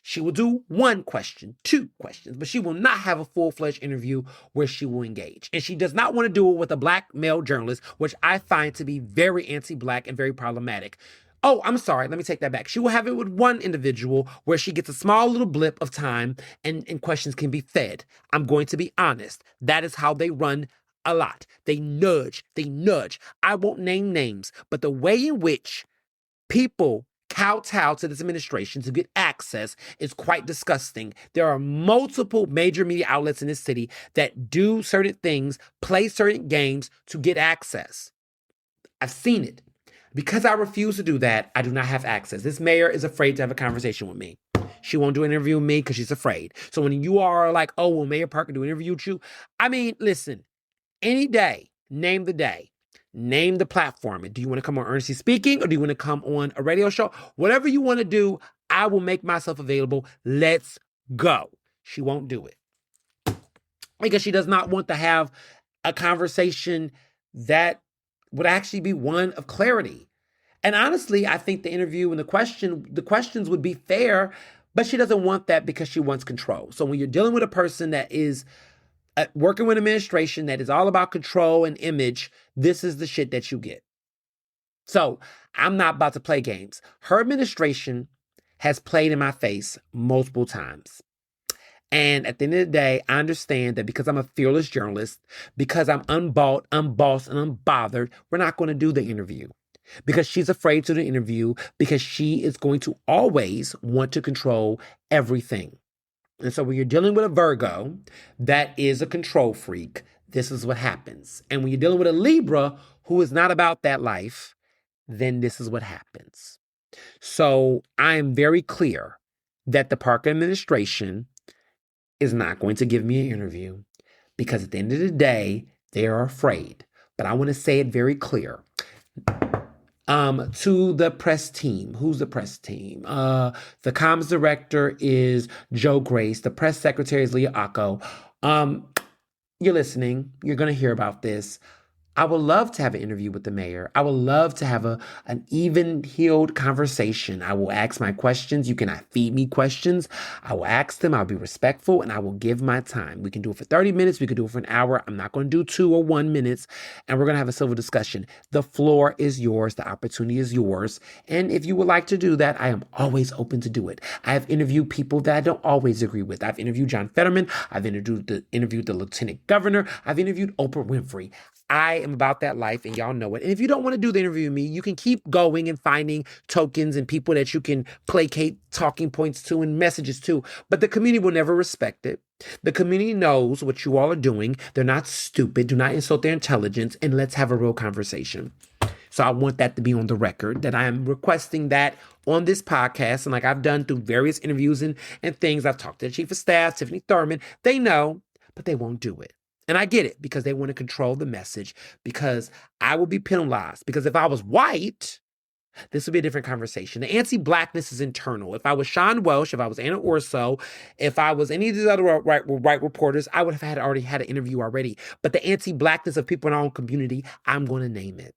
She will do one question, two questions, but she will not have a full-fledged interview where she will engage. And she does not want to do it with a black male journalist, which I find to be very anti-black and very problematic. Oh, I'm sorry. Let me take that back. She will have it with one individual where she gets a small little blip of time and questions can be fed. I'm going to be honest. That is how they run a lot. They nudge. I won't name names, but the way in which people kowtow to this administration to get access is quite disgusting. There are multiple major media outlets in this city that do certain things, play certain games to get access. I've seen it. Because I refuse to do that, I do not have access. This mayor is afraid to have a conversation with me. She won't do an interview with me because she's afraid. So when you are like, oh, will Mayor Parker do an interview with you? I mean, listen, any day, name the day. Name the platform. Do you want to come on Ernestly Speaking, or do you want to come on a radio show? Whatever you want to do, I will make myself available. Let's go. She won't do it because she does not want to have a conversation that would actually be one of clarity. And honestly, I think the interview and the questions would be fair, but she doesn't want that because she wants control. So when you're dealing with a person that is working with administration that is all about control and image, this is the shit that you get. So I'm not about to play games. Her administration has played in my face multiple times. And at the end of the day, I understand that because I'm a fearless journalist, because I'm unbought, unbossed, and unbothered, we're not going to do the interview. Because she's afraid to do the interview, because she is going to always want to control everything. And so when you're dealing with a Virgo that is a control freak, this is what happens. And when you're dealing with a Libra who is not about that life, then this is what happens. So I am very clear that the Parker administration is not going to give me an interview because at the end of the day, they are afraid. But I want to say it very clear. To the press team. Who's the press team? The comms director is Joe Grace. The press secretary is Leah Acco. You're listening. You're going to hear about this. I would love to have an interview with the mayor. I would love to have an even-keeled conversation. I will ask my questions. You cannot feed me questions. I will ask them. I'll be respectful, and I will give my time. We can do it for 30 minutes. We can do it for an hour. I'm not going to do 2 or 1 minutes, and we're going to have a civil discussion. The floor is yours. The opportunity is yours. And if you would like to do that, I am always open to do it. I have interviewed people that I don't always agree with. I've interviewed John Fetterman. I've interviewed the lieutenant governor. I've interviewed Oprah Winfrey. I am about that life, and y'all know it. And if you don't want to do the interview with me, you can keep going and finding tokens and people that you can placate talking points to and messages to. But the community will never respect it. The community knows what you all are doing. They're not stupid. Do not insult their intelligence. And let's have a real conversation. So I want that to be on the record that I am requesting that on this podcast. And like I've done through various interviews and things, I've talked to the chief of staff, Tiffany Thurman. They know, but they won't do it. And I get it because they want to control the message, because I will be penalized. Because if I was white, this would be a different conversation. The anti-blackness is internal. If I was Sean Welsh, if I was Anna Orso, if I was any of these other white reporters, I would have already had an interview already. But the anti-blackness of people in our own community, I'm going to name it.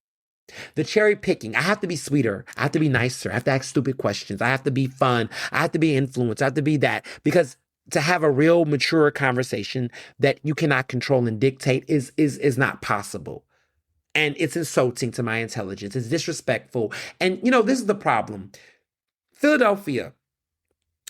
The cherry picking, I have to be sweeter. I have to be nicer. I have to ask stupid questions. I have to be fun. I have to be influenced. I have to be that. Because to have a real mature conversation that you cannot control and dictate is not possible. And it's insulting to my intelligence. It's disrespectful. And, this is the problem. Philadelphia,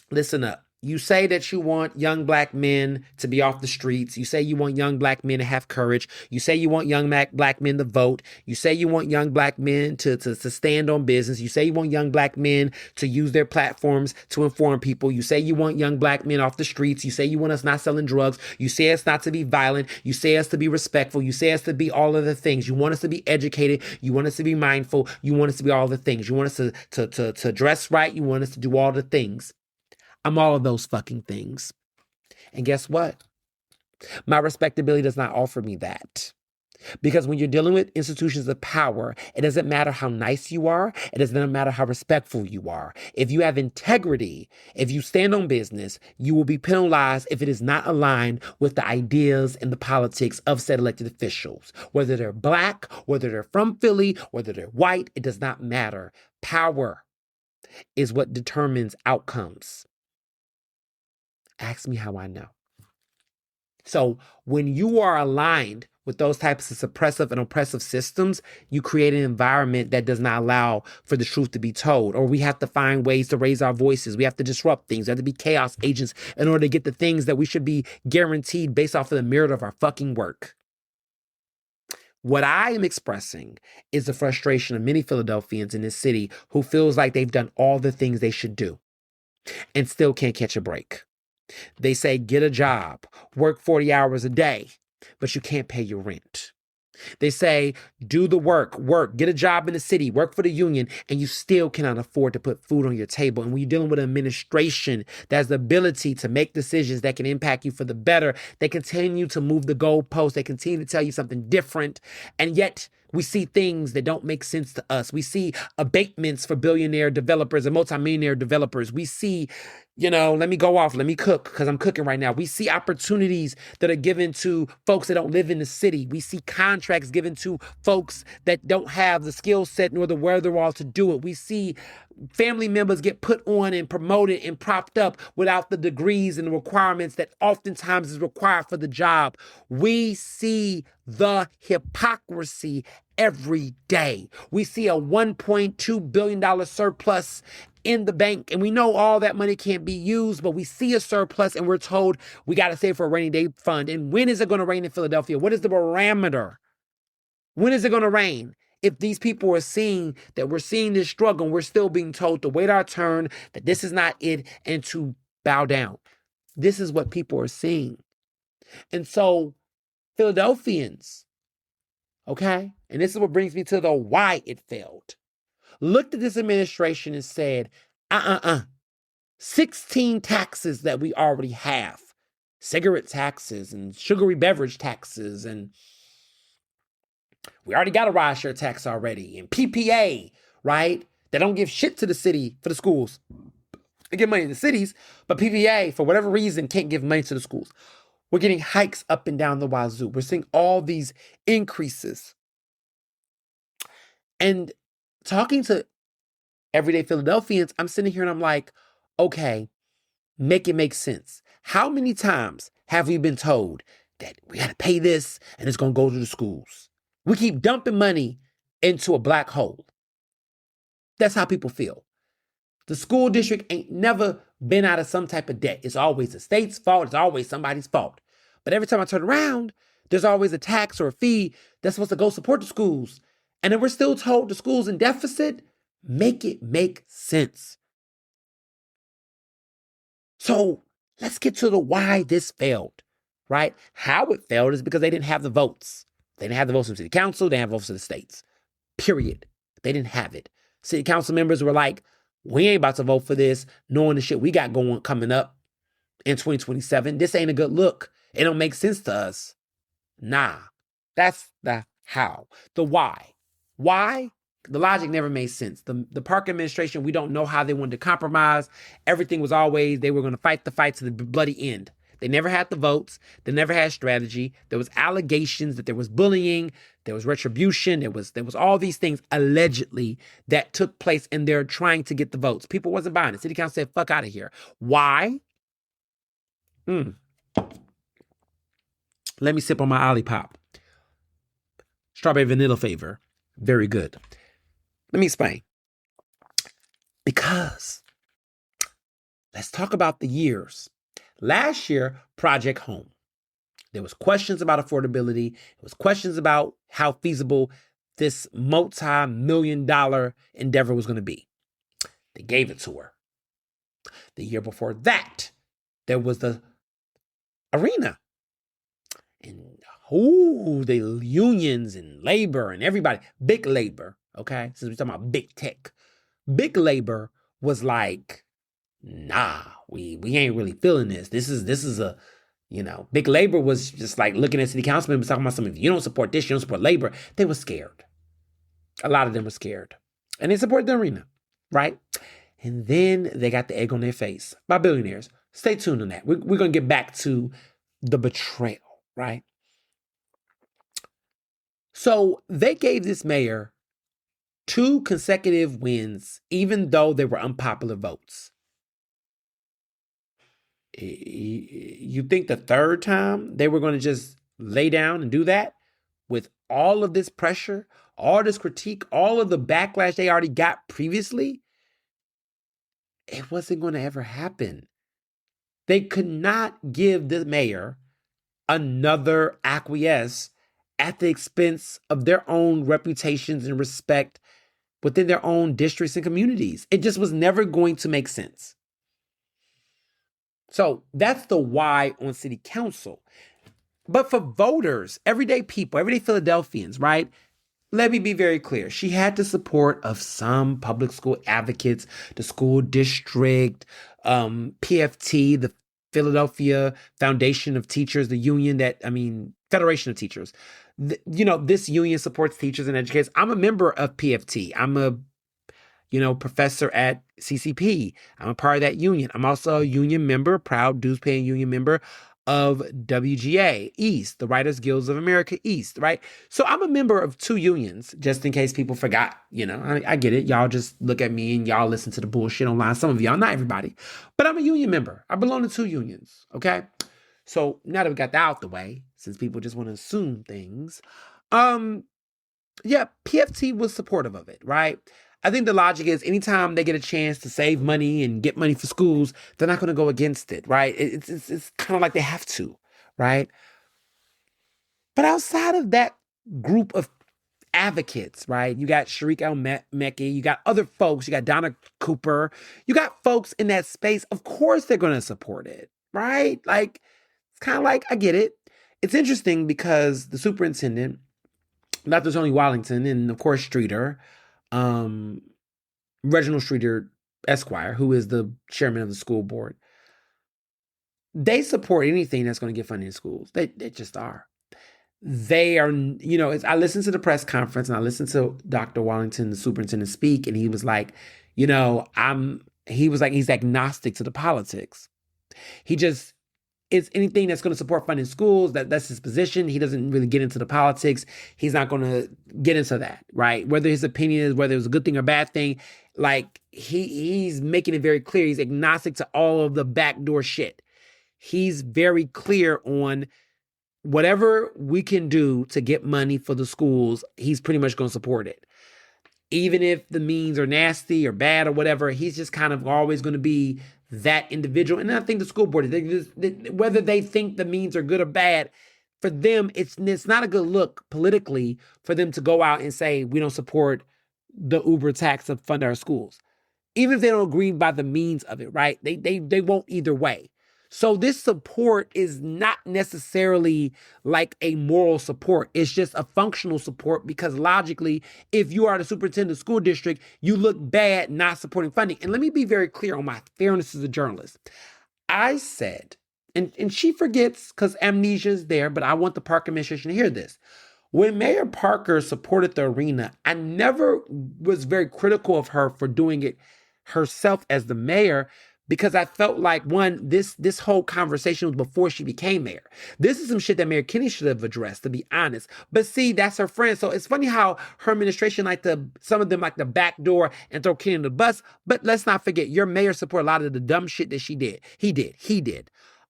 listen up. You say that you want young black men to be off the streets. You say you want young black men to have courage. You say you want young black men to vote. You say you want young black men to stand on business. You say you want young black men to use their platforms to inform people. You say you want young black men off the streets. You say you want us not selling drugs. You say us not to be violent. You say us to be respectful. You say us to be all of the things. You want us to be educated. You want us to be mindful. You want us to be all the things. You want us to dress right. You want us to do all the things. I'm all of those fucking things. And guess what? My respectability does not offer me that. Because when you're dealing with institutions of power, it doesn't matter how nice you are. It doesn't matter how respectful you are. If you have integrity, if you stand on business, you will be penalized if it is not aligned with the ideas and the politics of said elected officials. Whether they're black, whether they're from Philly, whether they're white, it does not matter. Power is what determines outcomes. Ask me how I know. So when you are aligned with those types of suppressive and oppressive systems, you create an environment that does not allow for the truth to be told. Or we have to find ways to raise our voices. We have to disrupt things. We have to be chaos agents in order to get the things that we should be guaranteed based off of the merit of our fucking work. What I am expressing is the frustration of many Philadelphians in this city who feels like they've done all the things they should do and still can't catch a break. They say, get a job, work 40 hours a day, but you can't pay your rent. They say, do the work, get a job in the city, work for the union, and you still cannot afford to put food on your table. And when you're dealing with an administration that has the ability to make decisions that can impact you for the better, they continue to move the goalposts. They continue to tell you something different. And yet we see things that don't make sense to us. We see abatements for billionaire developers and multimillionaire developers. We see, let me go off, let me cook because I'm cooking right now. We see opportunities that are given to folks that don't live in the city. We see contracts given to folks that don't have the skill set nor the wherewithal to do it. We see family members get put on and promoted and propped up without the degrees and the requirements that oftentimes is required for the job. We see the hypocrisy every day. We see a $1.2 billion surplus in the bank, and we know all that money can't be used, but we see a surplus and we're told we got to save for a rainy day fund. And when is it going to rain in Philadelphia? What is the parameter? When is it going to rain? If these people are seeing that we're seeing this struggle and we're still being told to wait our turn, that this is not it, and to bow down. This is what people are seeing. And so Philadelphians, okay, and this is what brings me to the why it failed, looked at this administration and said, 16 taxes that we already have, cigarette taxes and sugary beverage taxes, and we already got a ride share tax already, and PPA, right? They don't give shit to the city for the schools. They give money to the cities, but PPA, for whatever reason, can't give money to the schools. We're getting hikes up and down the wazoo. We're seeing all these increases. And talking to everyday Philadelphians, I'm sitting here and I'm like, okay, make it make sense. How many times have we been told that we got to pay this and it's going to go to the schools? We keep dumping money into a black hole. That's how people feel. The school district ain't never been out of some type of debt. It's always the state's fault. It's always somebody's fault. But every time I turn around, there's always a tax or a fee that's supposed to go support the schools. And then we're still told the school's in deficit. Make it make sense. So let's get to the why this failed, right? How it failed is because they didn't have the votes. They didn't have the votes from the city council. They didn't have votes from the states. period. They didn't have it. City council members were like, we ain't about to vote for this, knowing the shit we got going coming up in 2027. This ain't a good look. It don't make sense to us. Nah, that's the how. The why. Why? The logic never made sense. The Park administration, we don't know how they wanted to compromise. Everything was always, they were going to fight the fight to the bloody end. They never had the votes. They never had strategy. There was allegations that there was bullying. There was retribution. There was all these things allegedly that took place, and they're trying to get the votes. People wasn't buying it. City council said, fuck out of here. Why? Let me sip on my Olipop. Strawberry vanilla flavor. Very good. Let me explain. Because let's talk about the years. Last year, Project Home. There was questions about affordability. There was questions about how feasible this multi-million-dollar endeavor was going to be. They gave it to her. The year before that, there was the arena. And the unions and labor and everybody, big labor, okay? Since we're talking about big tech. Big labor was like, nah, we ain't really feeling this. This is a, big labor was just like looking at city council members talking about something. If you don't support this, you don't support labor. They were scared. A lot of them were scared. And they supported the arena, right? And then they got the egg on their face by billionaires. Stay tuned on that. We're going to get back to the betrayal, right? So they gave this mayor 2 consecutive wins, even though they were unpopular votes. You think the third time they were going to just lay down and do that with all of this pressure, all this critique, all of the backlash they already got previously? It wasn't going to ever happen. They could not give the mayor another acquiesce at the expense of their own reputations and respect within their own districts and communities. It just was never going to make sense. So that's the why on city council. But for voters, everyday people, everyday Philadelphians, right? Let me be very clear. She had the support of some public school advocates, the school district, PFT, the Philadelphia Foundation of Teachers, the union Federation of Teachers. This union supports teachers and educators. I'm a member of PFT. I'm a professor at CCP. I'm a part of that union. I'm also a union member, proud dues-paying union member of WGA East, the Writers Guilds of America East, right? So I'm a member of 2 unions, just in case people forgot. I get it. Y'all just look at me and y'all listen to the bullshit online. Some of y'all, not everybody, but I'm a union member. I belong to 2 unions, okay? So now that we got that out the way, since people just want to assume things, PFT was supportive of it, right? I think the logic is anytime they get a chance to save money and get money for schools, they're not going to go against it, right? It's kind of like they have to, right? But outside of that group of advocates, right? You got Sharik El-Mekki, you got other folks, you got Donna Cooper, you got folks in that space. Of course they're going to support it, right? Like, it's kind of like, I get it. It's interesting because the superintendent, Dr. Tony Wallington, and of course Streeter, Reginald Streeter Esquire, who is the chairman of the school board, they support anything that's going to get funding in schools. They just are. They are, I listened to the press conference and I listened to Dr. Wallington, the superintendent, speak, and he was like, he's agnostic to the politics. He just, it's anything that's going to support funding schools, that's his position. He doesn't really get into the politics. He's not going to get into that, right? Whether his opinion is whether it was a good thing or bad thing, like he's making it very clear. He's agnostic to all of the backdoor shit. He's very clear on whatever we can do to get money for the schools, he's pretty much going to support it. Even if the means are nasty or bad or whatever, he's just kind of always going to be that individual. And I think the school board, whether they think the means are good or bad, for them, it's not a good look politically for them to go out and say, we don't support the Uber tax to fund our schools. Even if they don't agree by the means of it, right? They won't either way. So this support is not necessarily like a moral support. It's just a functional support because logically, if you are the superintendent of the school district, you look bad not supporting funding. And let me be very clear on my fairness as a journalist. I said, and she forgets because amnesia is there, but I want the Parker administration to hear this. When Mayor Parker supported the arena, I never was very critical of her for doing it herself as the mayor because I felt like, one, this whole conversation was before she became mayor. This is some shit that Mayor Kinney should have addressed, to be honest. But see, that's her friend. So it's funny how her administration some of them like the back door and throw Kinney in the bus. But let's not forget, your mayor support a lot of the dumb shit that she did. He did.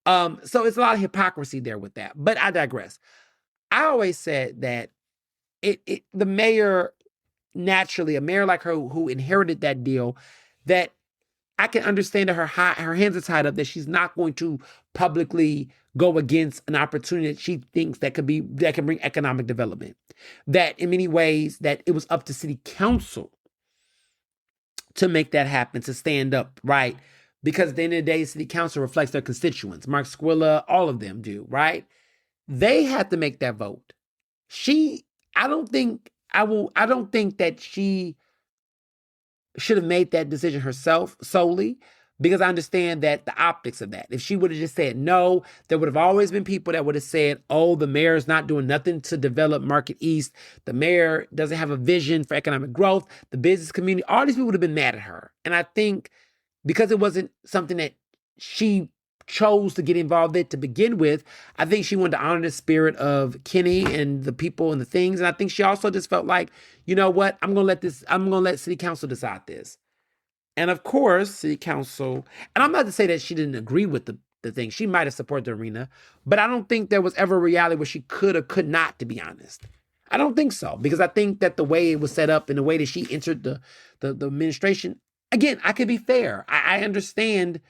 So it's a lot of hypocrisy there with that. But I digress. I always said that the mayor, naturally, a mayor like her who inherited that deal, that I can understand that her hands are tied up, that she's not going to publicly go against an opportunity that she thinks that can bring economic development. That in many ways that it was up to city council to make that happen, to stand up, right? Because at the end of the day, city council reflects their constituents. Mark Squilla, all of them do, right? They had to make that vote. I don't think that she should have made that decision herself solely, because I understand that the optics of that. If she would have just said no, there would have always been people that would have said, oh, the mayor's not doing nothing to develop Market East. The mayor doesn't have a vision for economic growth. The business community, all these people would have been mad at her. And I think because it wasn't something that she chose to get involved in to begin with, I think she wanted to honor the spirit of Kenny and the people and the things. And I think she also just felt like, you know what, I'm going to let city council decide this. And of course, city council, and I'm not to say that she didn't agree with the thing. She might have supported the arena, but I don't think there was ever a reality where she could or could not, to be honest. I don't think so, because I think that the way it was set up and the way that she entered the administration, again, I could be fair. I understand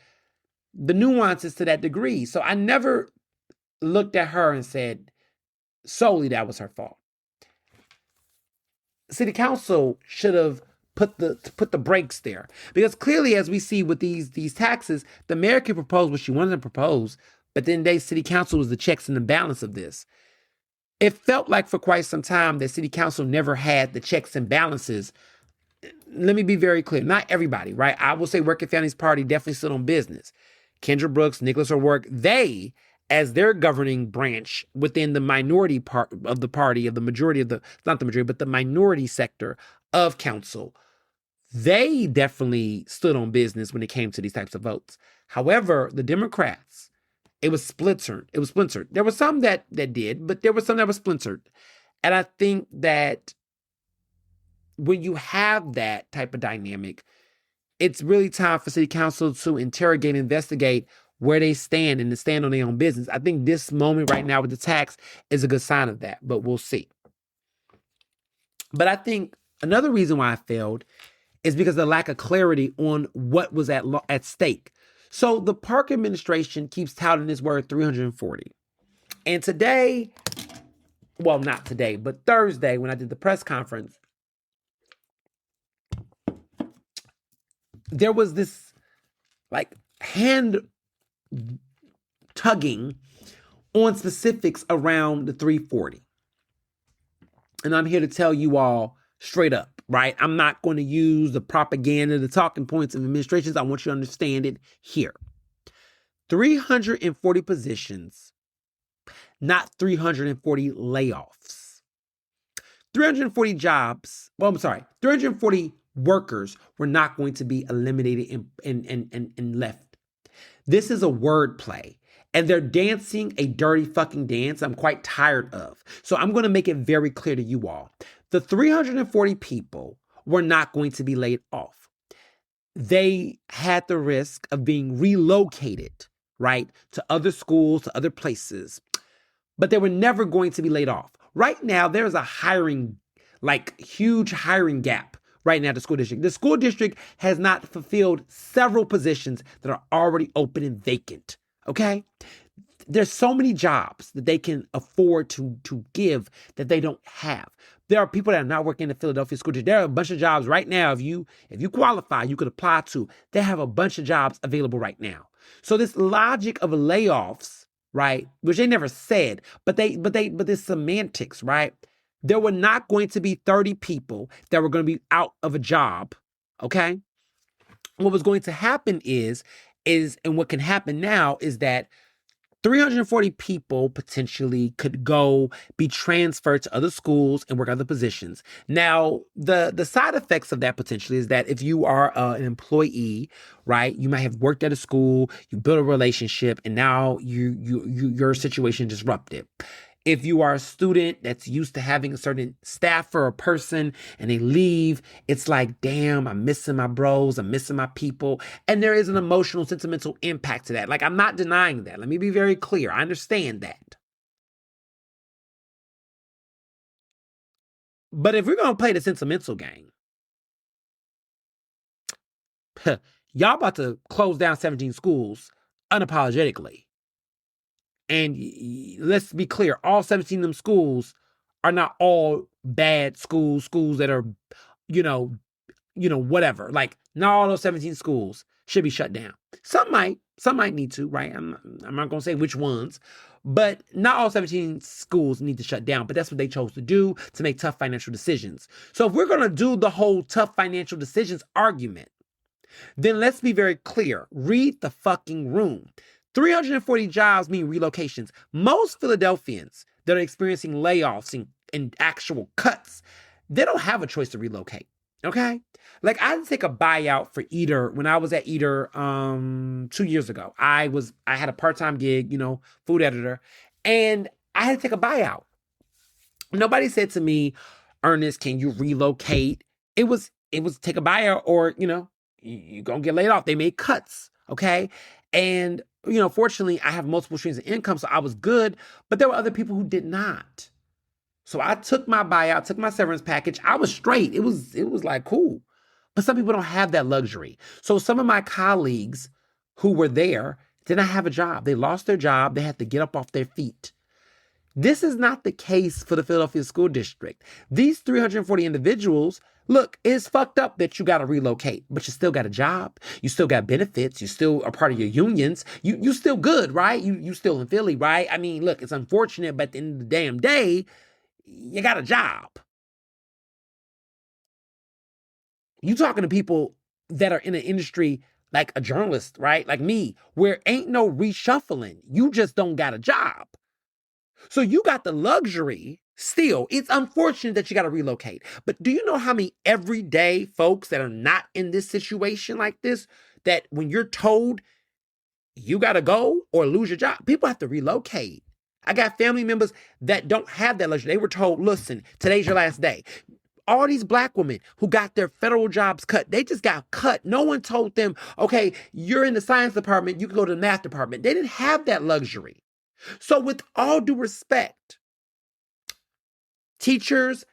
the nuances to that degree. So I never looked at her and said solely that was her fault. City council should have put the brakes there, because clearly, as we see with these taxes, the mayor can propose what she wanted to propose, but then city council was the checks and the balance of this. It felt like for quite some time that city council never had the checks and balances. Let me be very clear. Not everybody, right? I will say Working Families Party definitely stood on business. Kendra Brooks, Nicholas O'Rourke, they, as their governing branch within the minority part of the party, of the majority of not the majority, but the minority sector of council, they definitely stood on business when it came to these types of votes. However, the Democrats, it was splintered. There were some that did, but there were some that were splintered. And I think that when you have that type of dynamic, it's really time for city council to interrogate, investigate where they stand and to stand on their own business. I think this moment right now with the tax is a good sign of that, but we'll see. But I think another reason why I failed is because of the lack of clarity on what was at stake. So the Park administration keeps touting this word 340. And today, well, not today, but Thursday, when I did the press conference, there was this like hand tugging on specifics around the 340. And I'm here to tell you all straight up, right? I'm not going to use the propaganda, the talking points of administrations. I want you to understand it here. 340 positions, not 340 layoffs. 340 jobs, 340 workers were not going to be eliminated and left. This is a word play, and they're dancing a dirty fucking dance I'm quite tired of. So I'm going to make it very clear to you all. The 340 people were not going to be laid off. They had the risk of being relocated, right, to other schools, to other places, but they were never going to be laid off. Right now, there's a huge hiring gap right now at the school district. The school district has not fulfilled several positions that are already open and vacant, okay? there's so many jobs that they can afford to give that they don't have. There are people that are not working in the Philadelphia school district. There are a bunch of jobs right now. If you qualify, you could apply to. They have a bunch of jobs available right now. So this logic of layoffs, right, which they never said, but this semantics, right? There were not going to be 30 people that were going to be out of a job, okay? What was going to happen is, and what can happen now is that 340 people potentially could go be transferred to other schools and work other positions. Now, the side effects of that potentially is that if you are an employee, right, you might have worked at a school, you built a relationship, and now your situation disrupted. If you are a student that's used to having a certain staff or a person and they leave, it's like, damn, I'm missing my bros, I'm missing my people. And there is an emotional, sentimental impact to that. Like, I'm not denying that. Let me be very clear. I understand that. But if we're going to play the sentimental game, y'all about to close down 17 schools unapologetically. And let's be clear, all 17 of them schools are not all bad schools that are, whatever. Like, not all those 17 schools should be shut down. Some might need to, right? I'm not going to say which ones, but not all 17 schools need to shut down. But that's what they chose to do, to make tough financial decisions. So if we're going to do the whole tough financial decisions argument, then let's be very clear. Read the fucking room. 340 jobs mean relocations. Most Philadelphians that are experiencing layoffs and actual cuts, they don't have a choice to relocate. Okay? Like, I had to take a buyout for Eater when I was at Eater 2 years ago. I had a part-time gig, food editor, and I had to take a buyout. Nobody said to me, Ernest, can you relocate? It was take a buyout or, you're going to get laid off. They made cuts, okay? And, fortunately, I have multiple streams of income, so I was good, but there were other people who did not. So I took my buyout, took my severance package. I was straight. It was like, cool. But some people don't have that luxury. So some of my colleagues who were there did not have a job. They lost their job. They had to get up off their feet. This is not the case for the Philadelphia School District. These 340 individuals, look, it's fucked up that you got to relocate, but you still got a job. You still got benefits. You still are part of your unions. You still good, right? You still in Philly, right? I mean, look, it's unfortunate, but at the end of the damn day, you got a job. You talking to people that are in an industry like a journalist, right? Like me, where ain't no reshuffling. You just don't got a job. So you got the luxury still. It's unfortunate that you got to relocate. But do you know how many everyday folks that are not in this situation like this, that when you're told you got to go or lose your job, people have to relocate. I got family members that don't have that luxury. They were told, listen, today's your last day. All these black women who got their federal jobs cut, they just got cut. No one told them, okay, you're in the science department, you can go to the math department. They didn't have that luxury. So with all due respect, teachers,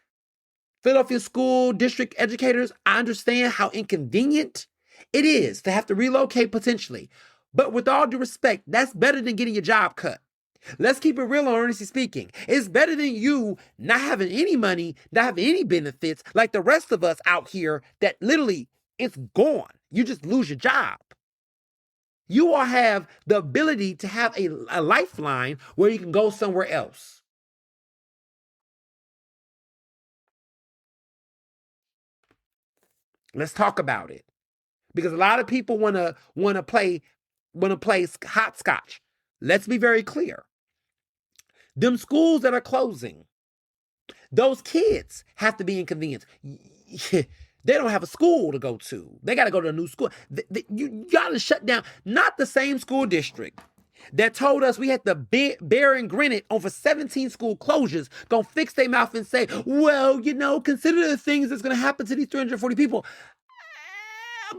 Philadelphia school district educators, I understand how inconvenient it is to have to relocate potentially. But with all due respect, that's better than getting your job cut. Let's keep it real on Ernestly speaking. It's better than you not having any money, not having any benefits, like the rest of us out here that literally it's gone. You just lose your job. You all have the ability to have a lifeline where you can go somewhere else. Let's talk about it. Because a lot of people want to play hopscotch. Let's be very clear. Them schools that are closing, those kids have to be inconvenienced. They don't have a school to go to. They got to go to a new school. You got to shut down. Not the same school district that told us we had to bear and grin it over 17 school closures, gonna fix their mouth and say, well, consider the things that's gonna happen to these 340 people.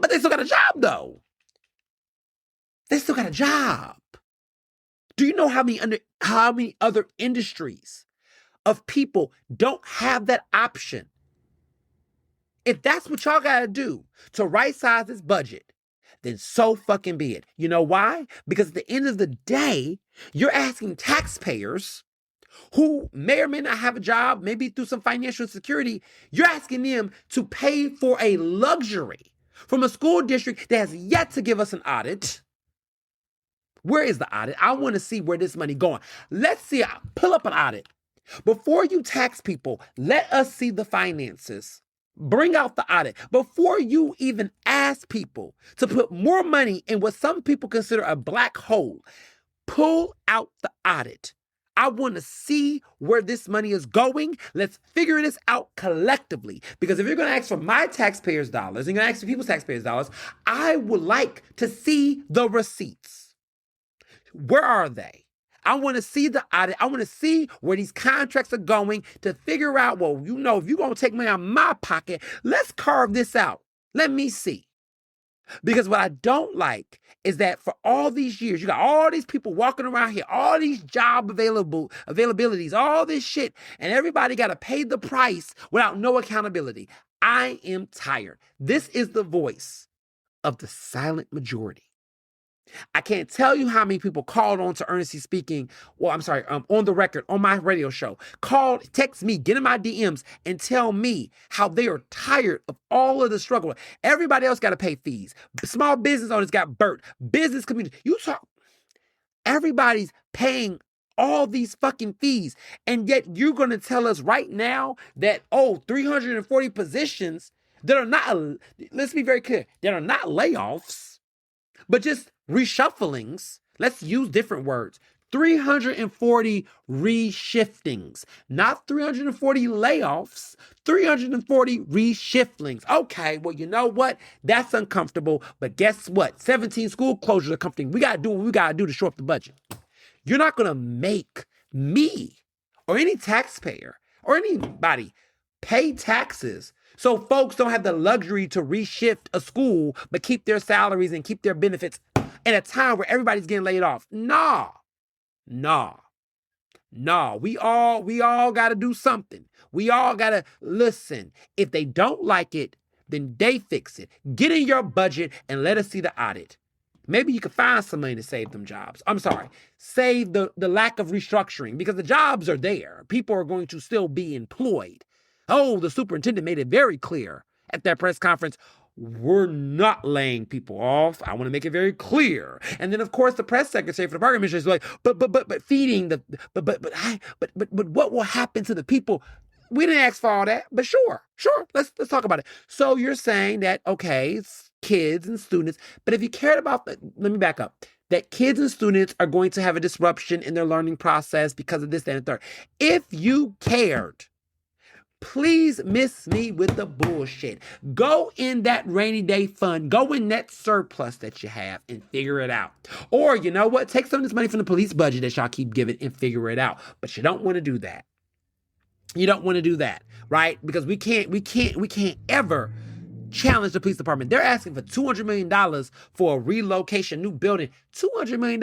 But they still got a job, though. They still got a job. Do you know how many other industries of people don't have that option? If that's what y'all gotta do to right size this budget, then so fucking be it. You know why? Because at the end of the day, You're asking taxpayers who may or may not have a job, maybe through some financial insecurity, you're asking them to pay for a luxury from a school district that has yet to give us an audit. Where is the audit? I want to see where this money going. Let's see. Pull up an audit. Before you tax people, let us see the finances. Bring out the audit. Before you even ask people to put more money in what some people consider a black hole, pull out the audit. I want to see where this money is going. Let's figure this out collectively. Because if you're going to ask for my taxpayers' dollars and you're going to ask for people's taxpayers' dollars, I would like to see the receipts. Where are they? I want to see the audit. I want to see where these contracts are going to figure out, well, if you're going to take money out of my pocket, let's carve this out. Let me see. Because what I don't like is that for all these years, you got all these people walking around here, all these job availabilities, all this shit, and everybody got to pay the price without no accountability. I am tired. This is the voice of the silent majority. I can't tell you how many people called on to Ernestly speaking. Well, I'm sorry, on the record, on my radio show, called, text me, get in my DMs and tell me how they are tired of all of the struggle. Everybody else got to pay fees. Small business owners got burnt. Business community. Everybody's paying all these fucking fees. And yet you're going to tell us right now that, 340 positions that are not, let's be very clear, that are not layoffs, but just reshufflings. Let's use different words. 340 reshiftings, not 340 layoffs, 340 reshiftings. Okay, well, you know what? That's uncomfortable, but guess what? 17 school closures are comforting. We got to do what we got to do to shore up the budget. You're not going to make me or any taxpayer or anybody pay taxes so folks don't have the luxury to reshift a school, but keep their salaries and keep their benefits at a time where everybody's getting laid off. Nah. We all got to do something. We all got to listen. If they don't like it, then they fix it. Get in your budget and let us see the audit. Maybe you can find some money to save them jobs. I'm sorry, save the lack of restructuring, because the jobs are there. People are going to still be employed. The superintendent made it very clear at that press conference, we're not laying people off. I want to make it very clear. And then, of course, the press secretary for the Parker administration is like, but feeding but what will happen to the people? We didn't ask for all that, but sure. Let's talk about it. So you're saying that, okay, it's kids and students, but if you cared about, let me back up, that kids and students are going to have a disruption in their learning process because of this, that, and third. If you cared, please miss me with the bullshit. Go in that rainy day fund. Go in that surplus that you have and figure it out. Or, you know what? Take some of this money from the police budget that y'all keep giving and figure it out. But you don't want to do that. You don't want to do that, right? Because we can't ever challenge the police department. They're asking for $200 million for a relocation, new building. $200 million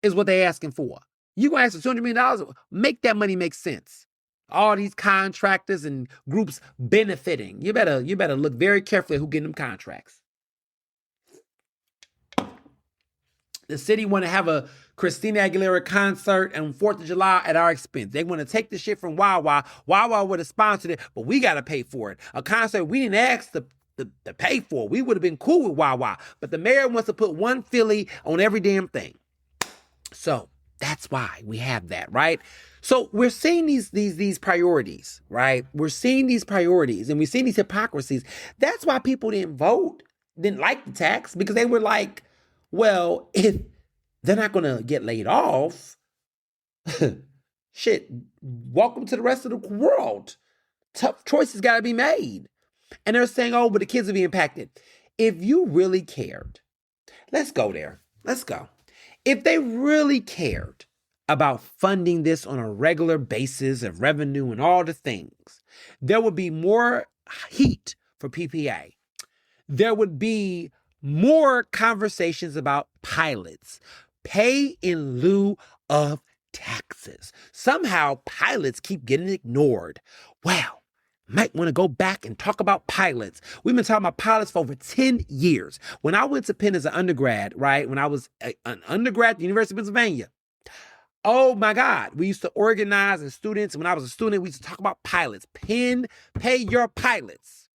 is what they're asking for. You gonna ask for $200 million? Make that money make sense. All these contractors and groups benefiting. You better look very carefully at who getting them contracts. The city want to have a Christina Aguilera concert on 4th of July at our expense. They want to take the shit from Wawa. Wawa would have sponsored it, but we got to pay for it. A concert we didn't ask to pay for. We would have been cool with Wawa. But the mayor wants to put one Philly on every damn thing. So that's why we have that, right? So we're seeing these priorities, right? We're seeing these priorities and we're seeing these hypocrisies. That's why people didn't like the tax, because they were like, well, if they're not going to get laid off, shit, welcome to the rest of the world. Tough choices got to be made. And they're saying, but the kids will be impacted. If you really cared, let's go there. Let's go. If they really cared about funding this on a regular basis of revenue and all the things, there would be more heat for PPA. There would be more conversations about pilots. Pay in lieu of taxes. Somehow pilots keep getting ignored. Well, might want to go back and talk about pilots. We've been talking about pilots for over 10 years. When I went to Penn as an undergrad, right? When I was an undergrad at the University of Pennsylvania, oh my God, we used to organize as students. When I was a student, we used to talk about pilots. Penn, pay your pilots.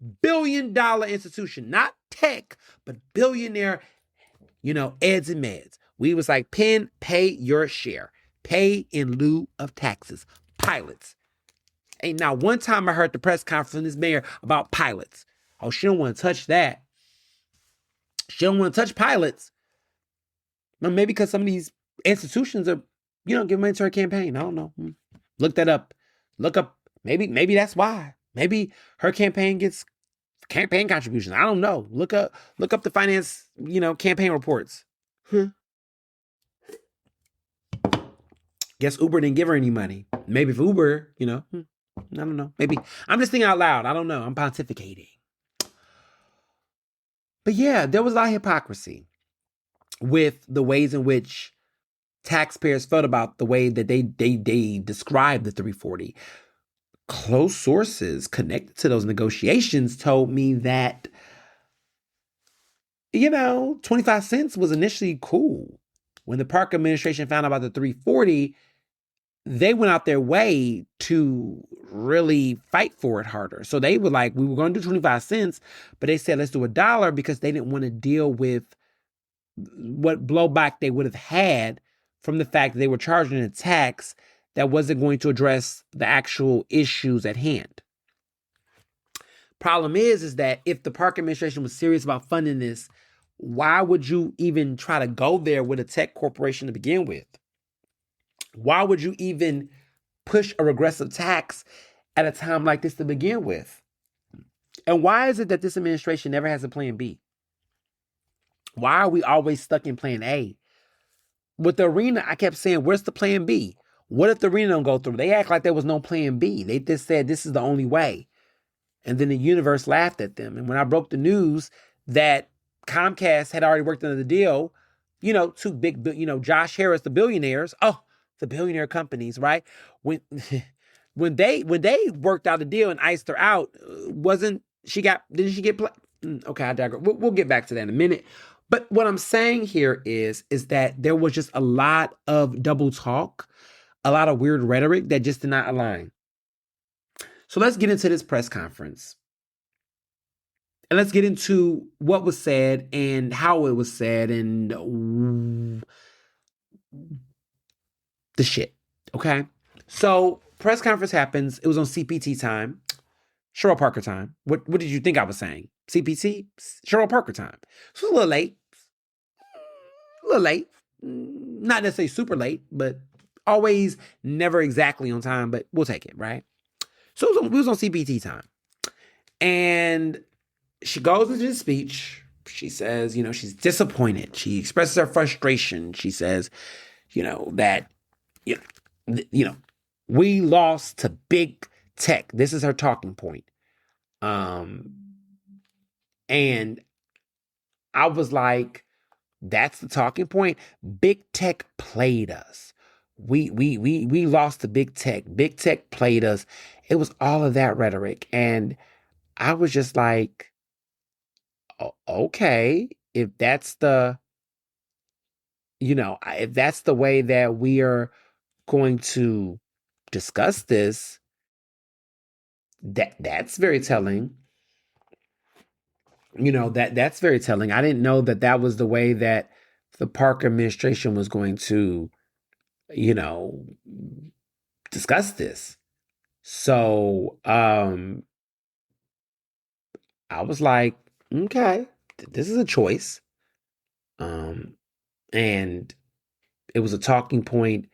$1 billion institution, not tech, but billionaire, eds and meds. We was like, Penn, pay your share. Pay in lieu of taxes. Pilots. Ain't now one time I heard the press conference from this mayor about pilots. Oh, she don't want to touch that. She don't want to touch pilots. Well, maybe because some of these institutions are, giving money to her campaign. I don't know. Look that up. Look up. Maybe that's why. Maybe her campaign gets campaign contributions. I don't know. Look up the finance, campaign reports. Guess Uber didn't give her any money. Maybe if Uber, I don't know. Maybe I'm just thinking out loud. I don't know. I'm pontificating. But yeah, there was a lot of hypocrisy with the ways in which taxpayers felt about the way that they described the 340. Close sources connected to those negotiations told me that, 25 cents was initially cool. When the Parker administration found out about the 340, they went out their way to really fight for it harder. So they were like, we were going to do 25 cents, but they said, let's do $1 because they didn't want to deal with what blowback they would have had from the fact that they were charging a tax that wasn't going to address the actual issues at hand. Problem is that if the Parker administration was serious about funding this, why would you even try to go there with a tech corporation to begin with? Why would you even push a regressive tax at a time like this to begin with? And why is it that this administration never has a plan B? Why are we always stuck in plan A? With the arena, I kept saying, where's the plan B? What if the arena don't go through? They act like there was no plan B. They just said this is the only way. And then the universe laughed at them. And when I broke the news that Comcast had already worked on the deal, two big, Josh Harris, the billionaires, the billionaire companies, right? When they worked out the deal and iced her out, didn't she get okay, I digress. We'll get back to that in a minute. But what I'm saying here is that there was just a lot of double talk, a lot of weird rhetoric that just did not align. So let's get into this press conference. And let's get into what was said and how it was said and the shit. Okay? So press conference happens. It was on CPT time. Cherelle Parker time. What did you think I was saying? CPT? Cherelle Parker time. So it was a little late. Not necessarily super late, but always never exactly on time, but we'll take it, right? So it was on CPT time. And she goes into the speech. She says, she's disappointed. She expresses her frustration. She says, that, we lost to big tech. This is her talking point. And I was like, that's the talking point. Big tech played us. We lost to big tech. Big tech played us. It was all of that rhetoric. And I was just like, okay, if that's the way that we are going to discuss this, that's very telling. That's very telling. I didn't know that was the way that the Parker administration was going to, discuss this. So, I was like, okay, this is a choice. And it was a talking point.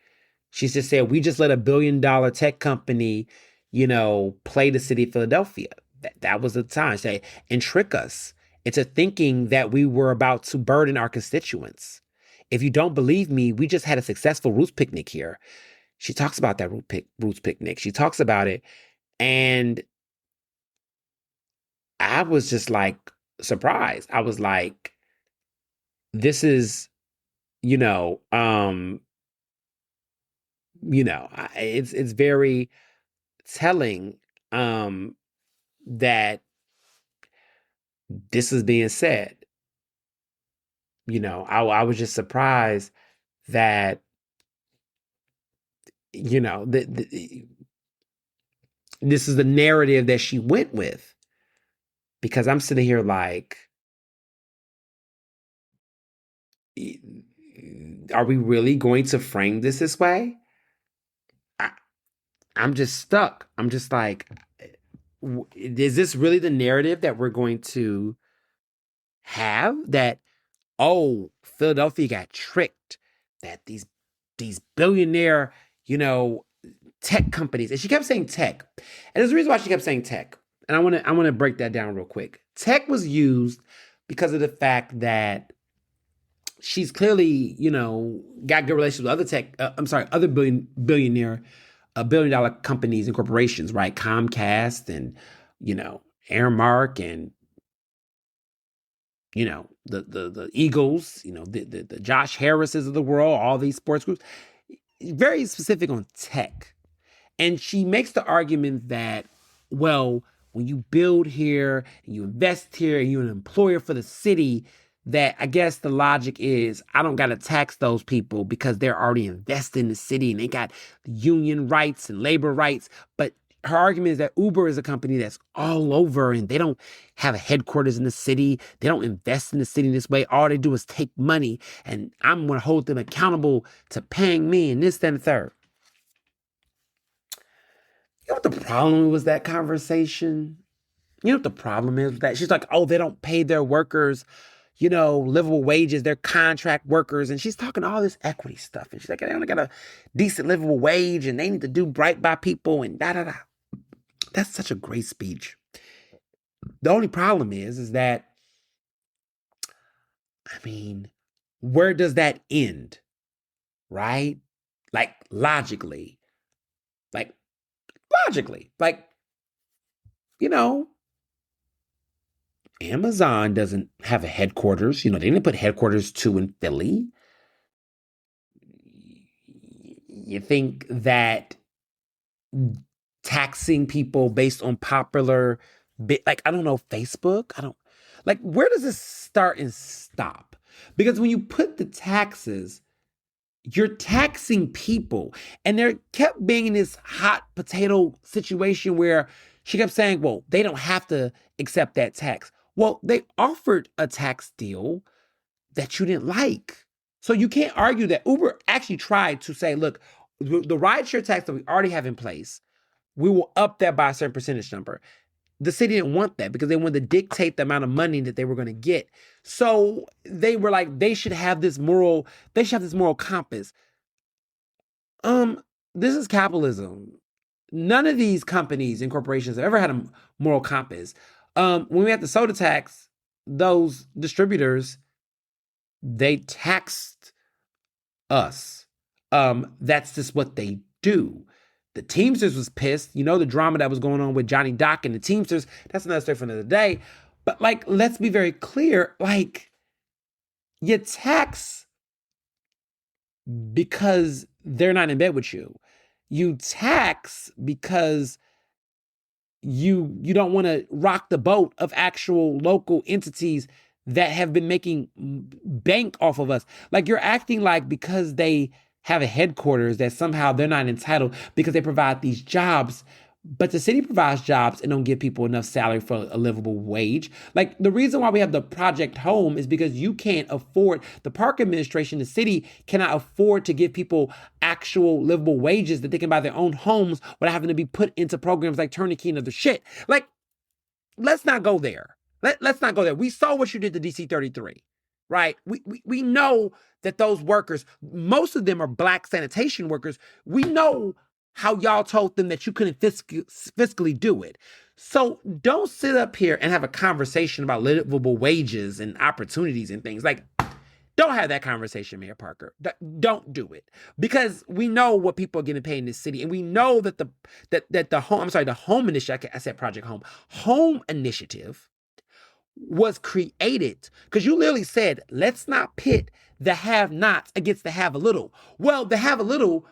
She just said, we just let $1 billion tech company, play the city of Philadelphia. That was the time. Say, and trick us into thinking that we were about to burden our constituents. If you don't believe me, we just had a successful Roots picnic here. She talks about that Roots picnic. She talks about it. And I was just like surprised. I was like, this is, it's very telling that this is being said. I was just surprised that, this is the narrative that she went with, because I'm sitting here like, are we really going to frame this way? I'm just stuck. I'm just like, is this really the narrative that we're going to have? That, oh, Philadelphia got tricked, that these billionaire, tech companies, and she kept saying tech, and there's a reason why she kept saying tech, and I want to break that down real quick. Tech was used because of the fact that she's clearly, got good relations with other other billionaire, $1 billion companies and corporations, right? Comcast and, Airmark and, the Eagles, the Josh Harrises of the world, all these sports groups. Very specific on tech. And she makes the argument that, well, when you build here and you invest here and you're an employer for the city, that I guess the logic is I don't got to tax those people because they're already invested in the city and they got union rights and labor rights. But her argument is that Uber is a company that's all over and they don't have a headquarters in the city. They don't invest in the city in this way. All they do is take money, and I'm going to hold them accountable to paying me and this, that, and the third. You know what the problem was, that conversation? You know what the problem is with that? She's like, oh, they don't pay their workers, livable wages. They're contract workers. And she's talking all this equity stuff. And she's like, they only got a decent livable wage and they need to do right by people and da-da-da. That's such a great speech. The only problem is that, where does that end? Right? Like, logically. Like, Amazon doesn't have a headquarters. They didn't put headquarters in Philly. You think that taxing people based on popular, I don't know, Facebook? Where does this start and stop? Because when you put the taxes, you're taxing people. And there kept being in this hot potato situation where she kept saying, well, they don't have to accept that tax. Well, they offered a tax deal that you didn't like. So you can't argue that Uber actually tried to say, look, the rideshare tax that we already have in place, we will up that by a certain percentage number. The city didn't want that because they wanted to dictate the amount of money that they were going to get. So they were like, they should have this moral compass. This is capitalism. None of these companies and corporations have ever had a moral compass. When we had the soda tax, those distributors, they taxed us. That's just what they do. The Teamsters was pissed. The drama that was going on with Johnny Dock and the Teamsters. That's another story for another day. But let's be very clear. You tax because they're not in bed with you. You tax because you don't want to rock the boat of actual local entities that have been making bank off of us. You're acting like because they have a headquarters that somehow they're not entitled because they provide these jobs. But the city provides jobs and don't give people enough salary for a livable wage. The reason why we have the Project Home is because you can't afford, the park administration, the city cannot afford to give people actual livable wages that they can buy their own homes without having to be put into programs like turnkey and other shit. Let's not go there. Let's not go there. We saw what you did to DC 33, right? We know that those workers, most of them are Black sanitation workers. We know how y'all told them that you couldn't fiscally do it. So don't sit up here and have a conversation about livable wages and opportunities and things. Don't have that conversation, Mayor Parker. Don't do it. Because we know what people are getting paid in this city. And we know that the home initiative, I said Project Home initiative was created because you literally said, let's not pit the have-nots against the have-a-little. Well, the have-a-little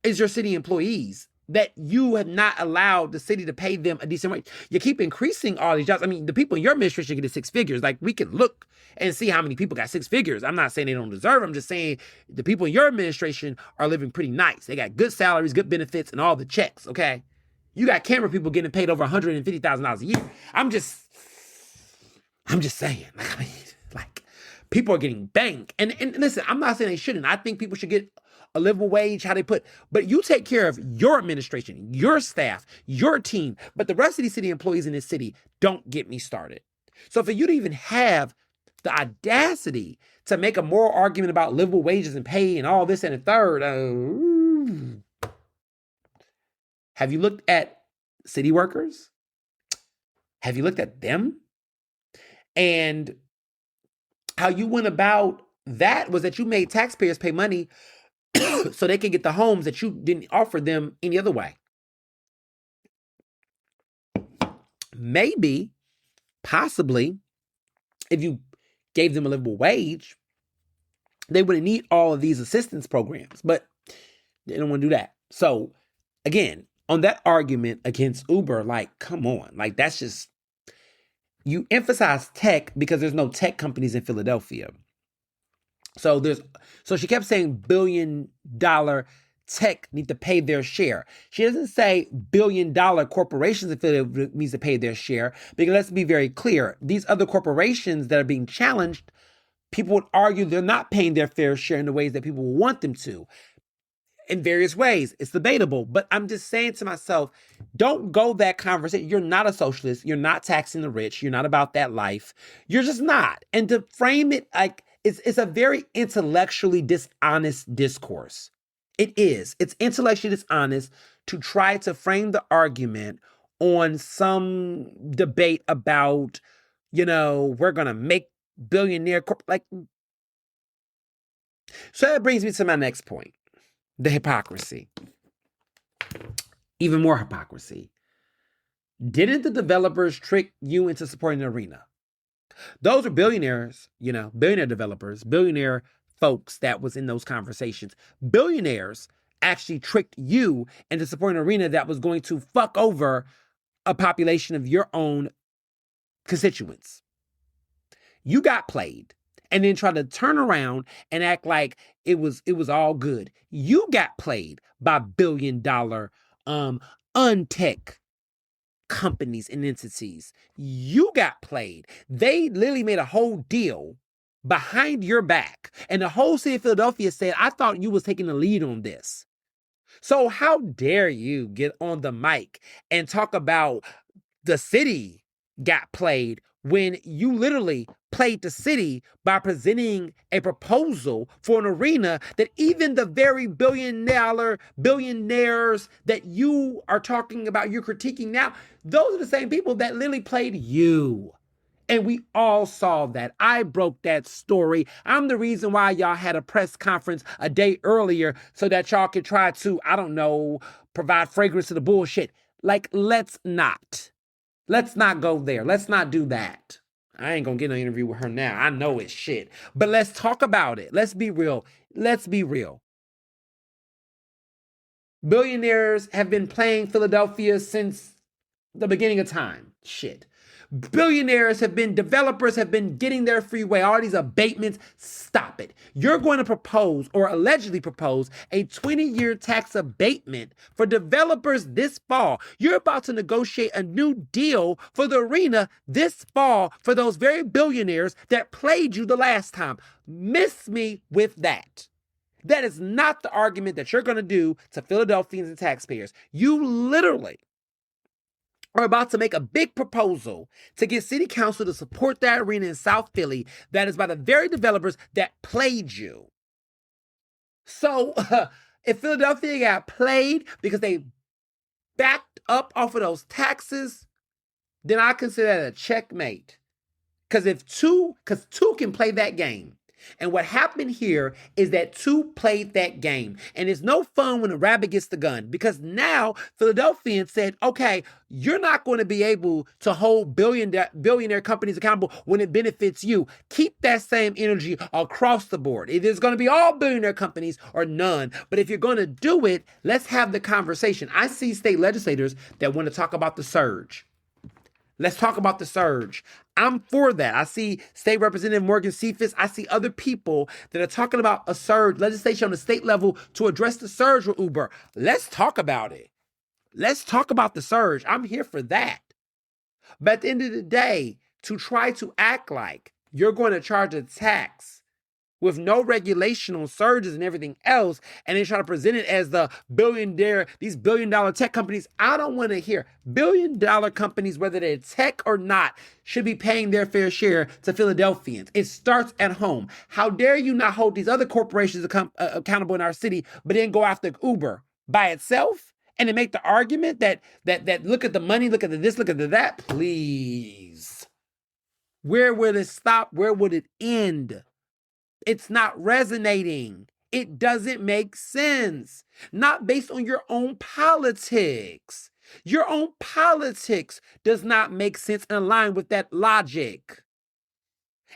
is your city employees. that you have not allowed the city to pay them a decent wage. You keep increasing all these jobs. I mean, the people in your administration get 6 figures. Like, we can look and see how many people got 6 figures. I'm not saying they don't deserve. I'm just saying the people in your administration are living pretty nice. They got good salaries, good benefits, and all the checks, okay? You got camera people getting paid over $150,000 a year. I'm just saying. I mean, like, people are getting banged. And listen, I'm not saying they shouldn't. I think people should get a livable wage, how they put, but you take care of your administration, your staff, your team. But the rest of these city employees in this city, don't get me started. So for you to even have the audacity to make a moral argument about livable wages and pay and all this and a third, have you looked at city workers? Have you looked at them? And how you went about that was that you made taxpayers pay money so they can get the homes that you didn't offer them any other way. Maybe, possibly, if you gave them a livable wage, they wouldn't need all of these assistance programs, but they don't want to do that. So again, on that argument against Uber, like, come on, like, that's just, you emphasize tech because there's no tech companies in Philadelphia. So she kept saying $1 billion tech need to pay their share. She doesn't say $1 billion corporations in Philadelphia needs to pay their share, because let's be very clear. These other corporations that are being challenged, people would argue they're not paying their fair share in the ways that people want them to. In various ways. It's debatable, but I'm just saying to myself, don't go that conversation. You're not a socialist. You're not taxing the rich. You're not about that life. You're just not. And to frame it like it's a very intellectually dishonest discourse. It is. It's intellectually dishonest to try to frame the argument on some debate about, we're going to make billionaire like. So that brings me to my next point. The hypocrisy. Even more hypocrisy. Didn't the developers trick you into supporting the arena? Those are billionaires, billionaire developers, billionaire folks that was in those conversations. Billionaires actually tricked you into supporting an arena that was going to fuck over a population of your own constituents. You got played. And then try to turn around and act like it was all good. You got played by $1 billion untech companies and entities. You got played. They literally made a whole deal behind your back. And the whole city of Philadelphia said, I thought you was taking the lead on this. So how dare you get on the mic and talk about the city got played when you literally played the city by presenting a proposal for an arena that even the very billionaires that you are talking about, you're critiquing now, those are the same people that literally played you. And we all saw that. I broke that story. I'm the reason why y'all had a press conference a day earlier so that y'all could try to, provide fragrance to the bullshit. Like, let's not go there. Let's not do that. I ain't gonna get no interview with her now. I know it's shit. But let's talk about it. Let's be real. Billionaires have been playing Philadelphia since the beginning of time. Shit. Developers have been getting their freeway, all these abatements. Stop it. You're going to propose, or allegedly propose, a 20-year tax abatement for developers this fall. You're about to negotiate a new deal for the arena this fall for those very billionaires that played you the last time. Miss me with that. That is not the argument that you're going to do to Philadelphians and taxpayers. You literally are about to make a big proposal to get city council to support that arena in South Philly that is by the very developers that played you. So if Philadelphia got played because they backed up off of those taxes, then I consider that a checkmate. Because two can play that game. And what happened here is that two played that game. And it's no fun when a rabbit gets the gun, because now Philadelphians said, okay, you're not going to be able to hold billionaire companies accountable when it benefits you. Keep that same energy across the board. It is going to be all billionaire companies or none. But if you're going to do it, let's have the conversation. I see state legislators that want to talk about the surge. Let's talk about the surge. I'm for that. I see State Representative Morgan Cephas. I see other people that are talking about a surge, legislation on the state level to address the surge with Uber. Let's talk about it. Let's talk about the surge. I'm here for that. But at the end of the day, to try to act like you're going to charge a tax with no regulation on surges and everything else, and then try to present it as these billion-dollar tech companies. I don't want to hear. Billion-dollar companies, whether they're tech or not, should be paying their fair share to Philadelphians. It starts at home. How dare you not hold these other corporations accountable in our city, but then go after Uber by itself and then make the argument that look at the money, look at the this, look at the that? Please. Where would it stop? Where would it end? It's not resonating. It doesn't make sense. Not based on your own politics. Your own politics does not make sense and align with that logic.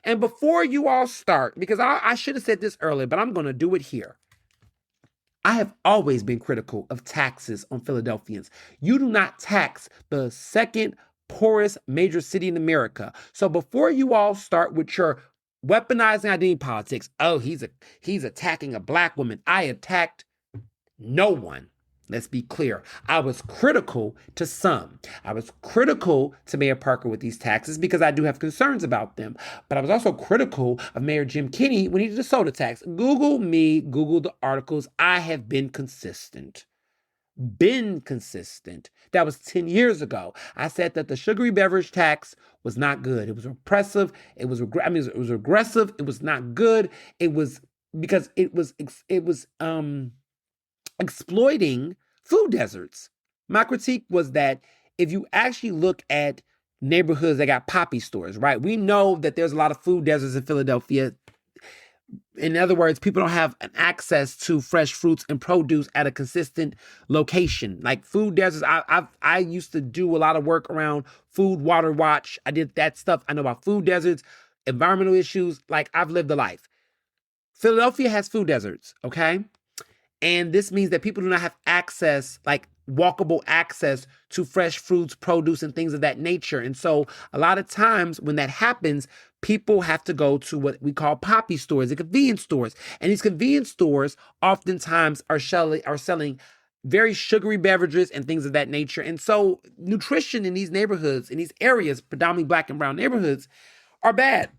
And before you all start, because I should have said this earlier, but I'm going to do it here. I have always been critical of taxes on Philadelphians. You do not tax the second poorest major city in America. So before you all start with your weaponizing identity politics, oh, he's attacking a Black woman. I attacked no one. Let's be clear. I was critical to some. I was critical to Mayor Parker with these taxes because I do have concerns about them. But I was also critical of Mayor Jim Kenney when he did the soda tax. Google me, Google the articles. I have been consistent. That was 10 years ago. I said that the sugary beverage tax was not good. It was repressive. It was regressive. It was not good. It was because it was exploiting food deserts. My critique was that if you actually look at neighborhoods that got poppy stores, right? We know that there's a lot of food deserts in Philadelphia. In other words, people don't have an access to fresh fruits and produce at a consistent location. Like food deserts, I used to do a lot of work around food water watch. I did that stuff. I know about food deserts, environmental issues. Like I've lived a life. Philadelphia has food deserts, okay? And this means that people do not have access, like walkable access to fresh fruits, produce, and things of that nature. And so a lot of times when that happens, people have to go to what we call poppy stores, the convenience stores. And these convenience stores oftentimes are selling very sugary beverages and things of that nature. And so nutrition in these neighborhoods, in these areas, predominantly Black and brown neighborhoods, are bad.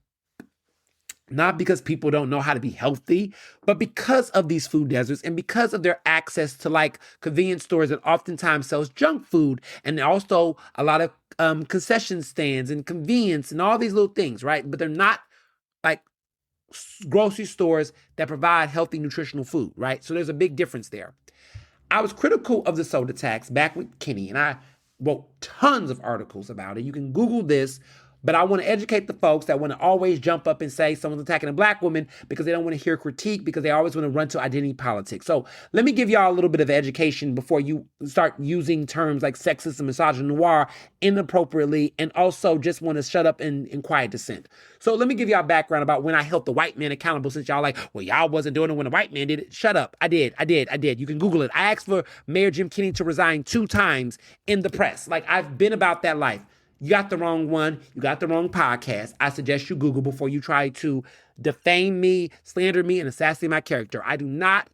Not because people don't know how to be healthy, but because of these food deserts and because of their access to like convenience stores that oftentimes sells junk food, and also a lot of concession stands and convenience and all these little things, right? But they're not like grocery stores that provide healthy, nutritional food, right? So there's a big difference there. I was critical of the soda tax back with Kenny, and I wrote tons of articles about it. You can Google this. But I want to educate the folks that want to always jump up and say someone's attacking a Black woman because they don't want to hear critique, because they always want to run to identity politics. So let me give y'all a little bit of education before you start using terms like sexist and misogynoir inappropriately, and also just want to shut up in quiet dissent. So let me give y'all background about when I held the white man accountable, since y'all like, well, y'all wasn't doing it when the white man did it. Shut up. I did. You can Google it. I asked for Mayor Jim Kenney to resign 2 times in the press. Like, I've been about that life. You got the wrong one. You got the wrong podcast. I suggest you Google before you try to defame me, slander me, and assassinate my character. I do not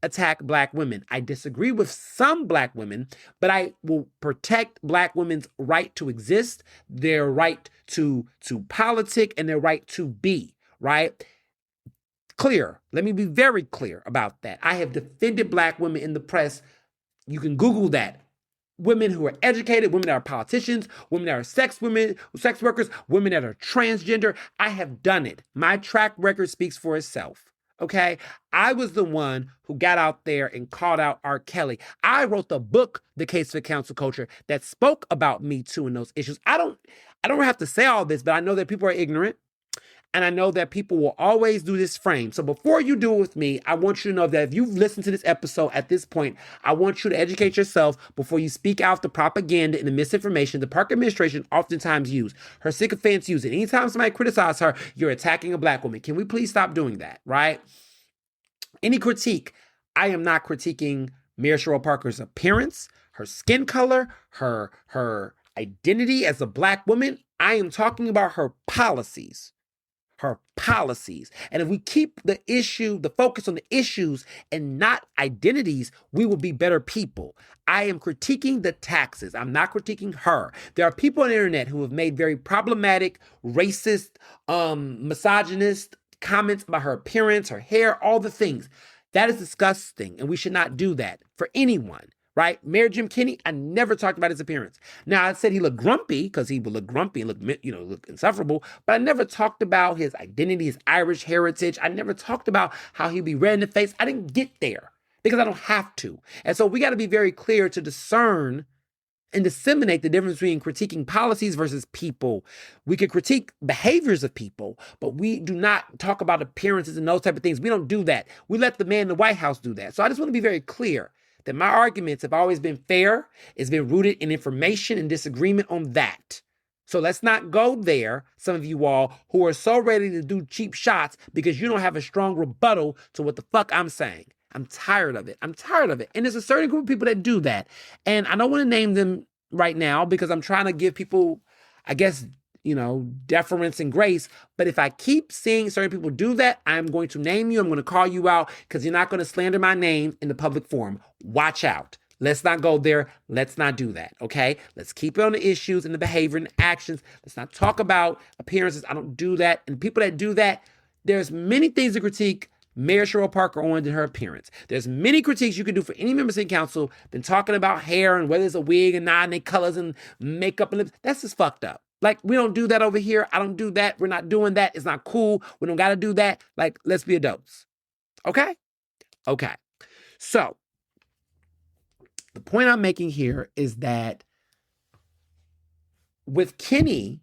attack Black women. I disagree with some Black women, but I will protect Black women's right to exist, their right to politic, and their right to be, right? Clear. Let me be very clear about that. I have defended Black women in the press. You can Google that. Women who are educated, women that are politicians, women that are sex workers, women that are transgender. I have done it. My track record speaks for itself. Okay? I was the one who got out there and called out R. Kelly. I wrote the book, The Case for Cancel Culture, that spoke about Me Too and those issues. I don't have to say all this, but I know that people are ignorant. And I know that people will always do this frame. So before you do it with me, I want you to know that if you've listened to this episode at this point, I want you to educate yourself before you speak out the propaganda and the misinformation the Park administration oftentimes use. Her sycophants use it. Anytime somebody criticizes her, you're attacking a black woman. Can we please stop doing that, right? Any critique, I am not critiquing Mayor Cherelle Parker's appearance, her skin color, her identity as a black woman. I am talking about her policies. Her policies. And if we keep the focus on the issues and not identities, we will be better people. I am critiquing the taxes. I'm not critiquing her. There are people on the internet who have made very problematic, racist, misogynist comments about her appearance, her hair, all the things. That is disgusting, and we should not do that for anyone. Right? Mayor Jim Kenney, I never talked about his appearance. Now, I said he looked grumpy because he would look grumpy and look insufferable, but I never talked about his identity, his Irish heritage. I never talked about how he'd be red in the face. I didn't get there because I don't have to. And so we got to be very clear to discern and disseminate the difference between critiquing policies versus people. We could critique behaviors of people, but we do not talk about appearances and those type of things. We don't do that. We let the man in the White House do that. So I just want to be very clear that my arguments have always been fair. It's been rooted in information and disagreement on that. So let's not go there, some of you all who are so ready to do cheap shots because you don't have a strong rebuttal to what the fuck I'm saying. I'm tired of it. I'm tired of it. And there's a certain group of people that do that. And I don't want to name them right now because I'm trying to give people, I guess, deference and grace. But if I keep seeing certain people do that, I'm going to name you. I'm going to call you out because you're not going to slander my name in the public forum. Watch out. Let's not go there. Let's not do that. Okay. Let's keep it on the issues and the behavior and actions. Let's not talk about appearances. I don't do that. And people that do that, there's many things to critique Mayor Cherelle Parker on in her appearance. There's many critiques you can do for any member of city council than talking about hair and whether it's a wig and not, and their colors and makeup and lips. That's just fucked up. Like, we don't do that over here. I don't do that. We're not doing that. It's not cool. We don't got to do that. Like, let's be adults. Okay? Okay. So, the point I'm making here is that with Kenny,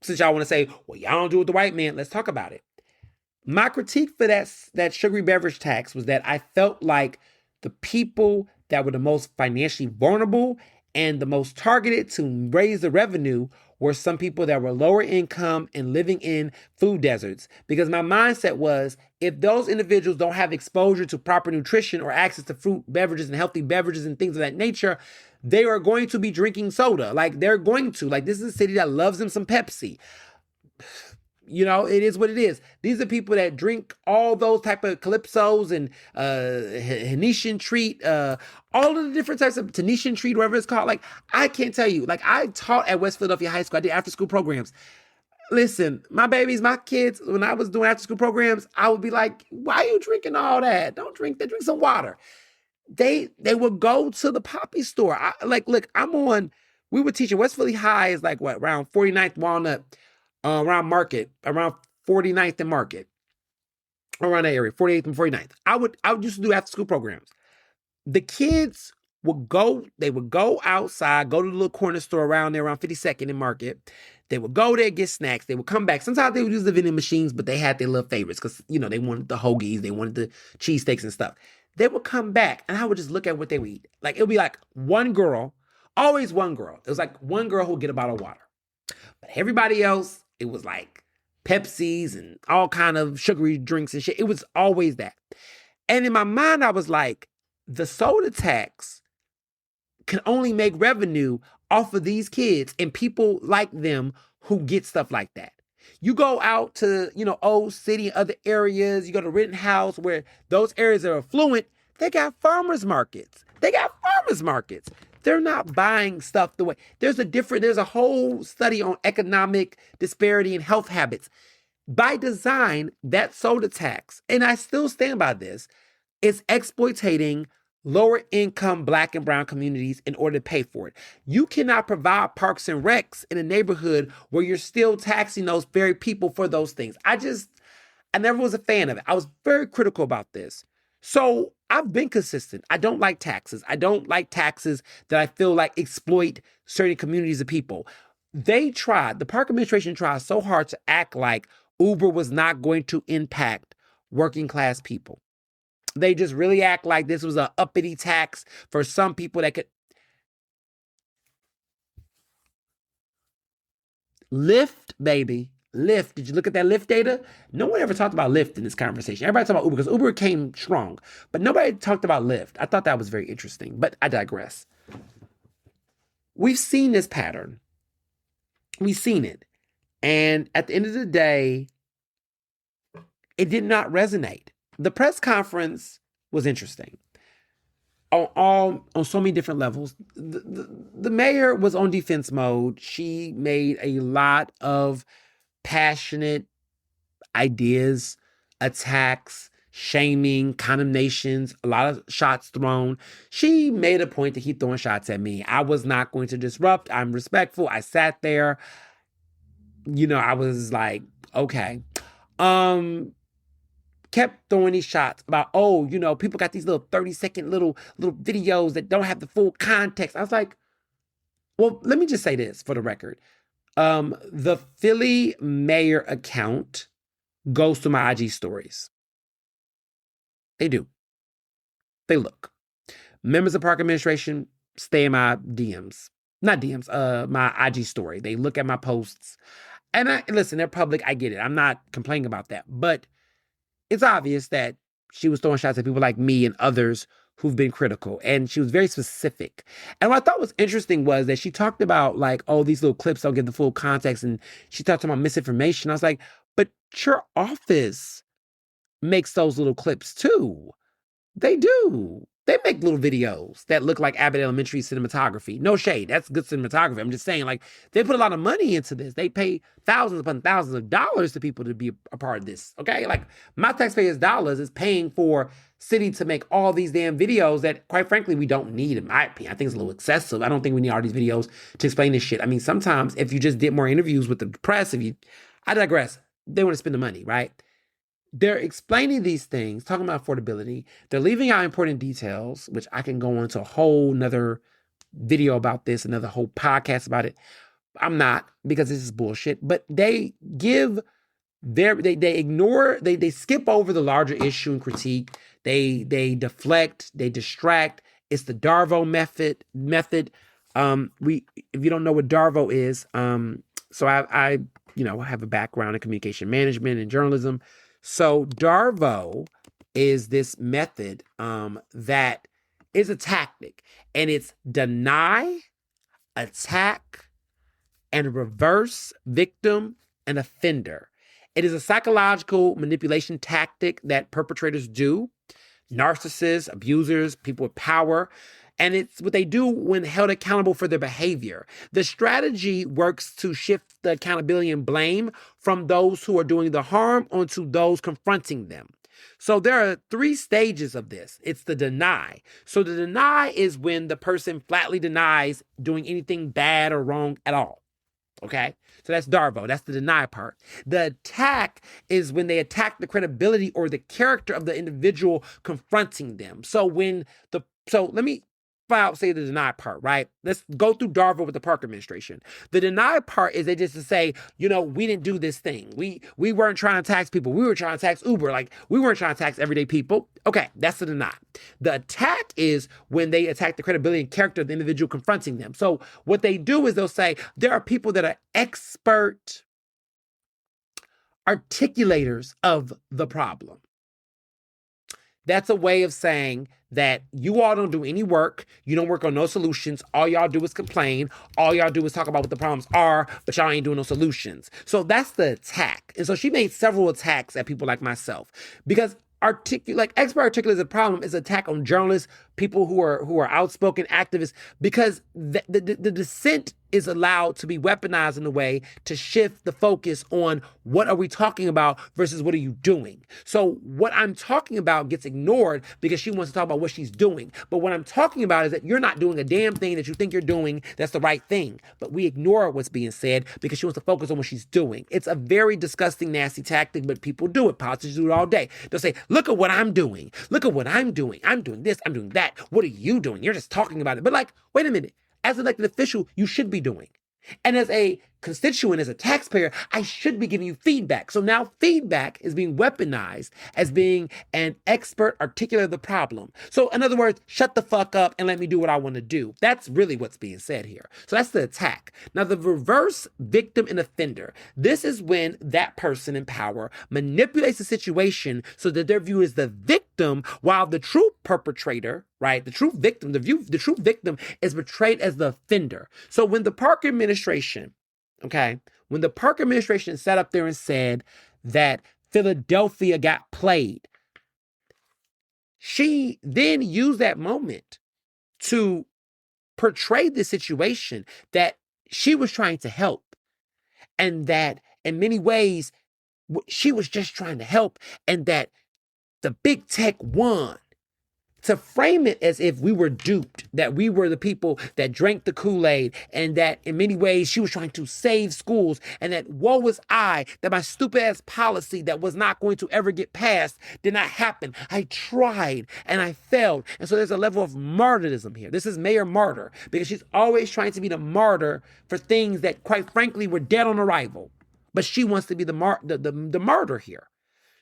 since y'all want to say, well, y'all don't do it with the white man, let's talk about it. My critique for that sugary beverage tax was that I felt like the people that were the most financially vulnerable and the most targeted to raise the revenue were some people that were lower income and living in food deserts. Because my mindset was, if those individuals don't have exposure to proper nutrition or access to fruit beverages and healthy beverages and things of that nature, they are going to be drinking soda. Like, they're going to. Like, this is a city that loves them some Pepsi. It is what it is. These are people that drink all those type of calypsos and Venetian treat, all of the different types of Venetian treat, whatever it's called. Like, I can't tell you. Like, I taught at West Philadelphia High School. I did after school programs. Listen, my kids, when I was doing after school programs, I would be like, why are you drinking all that? Don't drink that. Drink some water. They would go to the Poppy store. We were teaching West Philly High is like what, around 49th Walnut, around Market, around 49th and Market, around that area, 48th and 49th. I would used to do after school programs. The kids would go outside, go to the little corner store around there, around 52nd and Market. They would go there, get snacks. They would come back. Sometimes they would use the vending machines, but they had their little favorites because, they wanted the hoagies, they wanted the cheesesteaks and stuff. They would come back and I would just look at what they would eat. Like, it would be like one girl, always one girl. It was like one girl who would get a bottle of water. But everybody else, it was like Pepsis and all kind of sugary drinks and shit. It was always that. And in my mind, I was like, the soda tax can only make revenue off of these kids and people like them who get stuff like that. You go out to, Old City and other areas, you go to Rittenhouse where those areas are affluent, they got farmers markets. They're not buying stuff the way. There's a whole study on economic disparity and health habits. By design, that soda tax, and I still stand by this, is exploiting lower income Black and brown communities in order to pay for it. You cannot provide parks and recs in a neighborhood where you're still taxing those very people for those things. I never was a fan of it. I was very critical about this. So I've been consistent. I don't like taxes. I don't like taxes that I feel like exploit certain communities of people. the Park administration tried so hard to act like Uber was not going to impact working class people. They just really act like this was a uppity tax for some people that could. Lyft, baby. Lyft. Did you look at that Lyft data? No one ever talked about Lyft in this conversation. Everybody talked about Uber because Uber came strong, but nobody talked about Lyft. I thought that was very interesting, but I digress. We've seen this pattern. We've seen it. And at the end of the day, it did not resonate. The press conference was interesting on so many different levels. The mayor was on defense mode. She made a lot of passionate ideas, attacks, shaming, condemnations, a lot of shots thrown. She made a point to keep throwing shots at me. I was not going to disrupt. I'm respectful. I sat there. I was like, okay. Kept throwing these shots about, people got these little 30-second little videos that don't have the full context. I was like, well, let me just say this for the record. The Philly mayor account goes to my IG stories. They do. They look. Members of Park administration stay in my DMs. Not DMs, my IG story. They look at my posts. And listen, they're public. I get it. I'm not complaining about that. But it's obvious that she was throwing shots at people like me and others who've been critical. And she was very specific. And what I thought was interesting was that she talked about these little clips don't get the full context. And she talked about misinformation. I was like, but your office makes those little clips too. They do. They make little videos that look like Abbott Elementary cinematography. No shade. That's good cinematography. I'm just saying, they put a lot of money into this. They pay thousands upon thousands of dollars to people to be a part of this. Okay? My taxpayers' dollars is paying for city to make all these damn videos that, quite frankly, we don't need, in my opinion. I think it's a little excessive. I don't think we need all these videos to explain this shit. I mean, sometimes if you just did more interviews with the press, I digress. They want to spend the money, right? They're explaining these things, talking about affordability. They're leaving out important details, which I can go into a whole nother video about this, another whole podcast about it. I'm not, because this is bullshit. But they they skip over the larger issue and critique. They deflect, they distract. It's the Darvo method. If you don't know what Darvo is, so I have a background in communication management and journalism. So Darvo is this method that is a tactic, and it's deny, attack, and reverse victim and offender. It is a psychological manipulation tactic that perpetrators do, narcissists, abusers, people with power. And it's what they do when held accountable for their behavior. The strategy works to shift the accountability and blame from those who are doing the harm onto those confronting them. So there are 3 stages of this. It's the deny. So the deny is when the person flatly denies doing anything bad or wrong at all. Okay? So that's Darvo. That's the deny part. The attack is when they attack the credibility or the character of the individual confronting them. So let me say the deny part, right? Let's go through Darvo with the Park administration. The deny part is they just to say, we didn't do this thing. We weren't trying to tax people. We were trying to tax Uber. We weren't trying to tax everyday people. Okay, that's the deny. The attack is when they attack the credibility and character of the individual confronting them. So what they do is they'll say, there are people that are expert articulators of the problem. That's a way of saying that you all don't do any work. You don't work on no solutions. All y'all do is complain. All y'all do is talk about what the problems are, but y'all ain't doing no solutions. So that's the attack. And so she made several attacks at people like myself because expert articulate is a problem is attack on journalists, people who are outspoken activists, because the dissent is allowed to be weaponized in a way to shift the focus on what are we talking about versus what are you doing. So what I'm talking about gets ignored because she wants to talk about what she's doing. But what I'm talking about is that you're not doing a damn thing that you think you're doing that's the right thing. But we ignore what's being said because she wants to focus on what she's doing. It's a very disgusting, nasty tactic, but people do it. Politicians do it all day. They'll say, look at what I'm doing. Look at what I'm doing. I'm doing this. I'm doing that. What are you doing? You're just talking about it. But wait a minute. As an elected official, you should be doing. And as a constituent, as a taxpayer, I should be giving you feedback. So now feedback is being weaponized as being an expert articulator of the problem. So in other words, shut the fuck up and let me do what I want to do. That's really what's being said here. So that's the attack. Now the reverse victim and offender. This is when that person in power manipulates the situation so that they're viewed as the victim while the true perpetrator, right? The true victim, the true victim is portrayed as the offender. So when the Parker administration, when the Parker administration sat up there and said that Philadelphia got played, she then used that moment to portray the situation that she was trying to help, and that in many ways she was just trying to help, and that the big tech won. To frame it as if we were duped, that we were the people that drank the Kool-Aid, and that in many ways she was trying to save schools, and that woe was I, that my stupid ass policy that was not going to ever get passed did not happen. I tried and I failed. And so there's a level of martyrdom here. This is Mayor Martyr, because she's always trying to be the martyr for things that quite frankly were dead on arrival. But she wants to be the martyr here.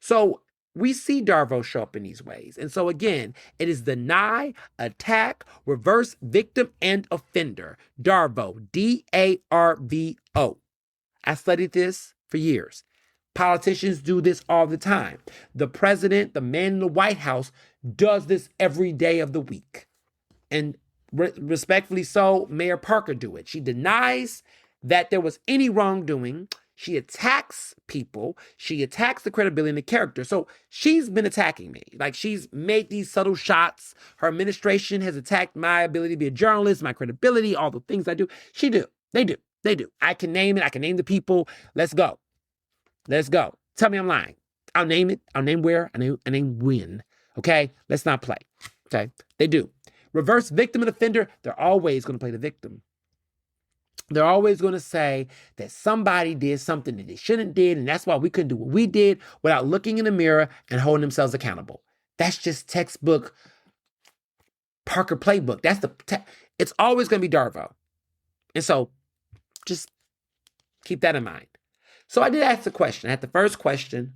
So we see Darvo show up in these ways. And so again, it is deny, attack, reverse victim, and offender. Darvo, D-A-R-V-O. I studied this for years. Politicians do this all the time. The president, the man in the White House, does this every day of the week. And respectfully so, Mayor Parker do it. She denies that there was any wrongdoing. She attacks people. She attacks the credibility and the character. So she's been attacking me. Like, she's made these subtle shots. Her administration has attacked my ability to be a journalist, my credibility, all the things I do. She do. They do. They do. I can name it. I can name the people. Let's go. Let's go. Tell me I'm lying. I'll name it. I'll name where. I name when. Okay? Let's not play. Okay? They do. Reverse victim and offender, they're always going to play the victim. They're always going to say that somebody did something that they shouldn't did, and that's why we couldn't do what we did without looking in the mirror and holding themselves accountable. That's just textbook Parker playbook. It's always going to be Darvo. And so just keep that in mind. So I did ask the question. I had the first question.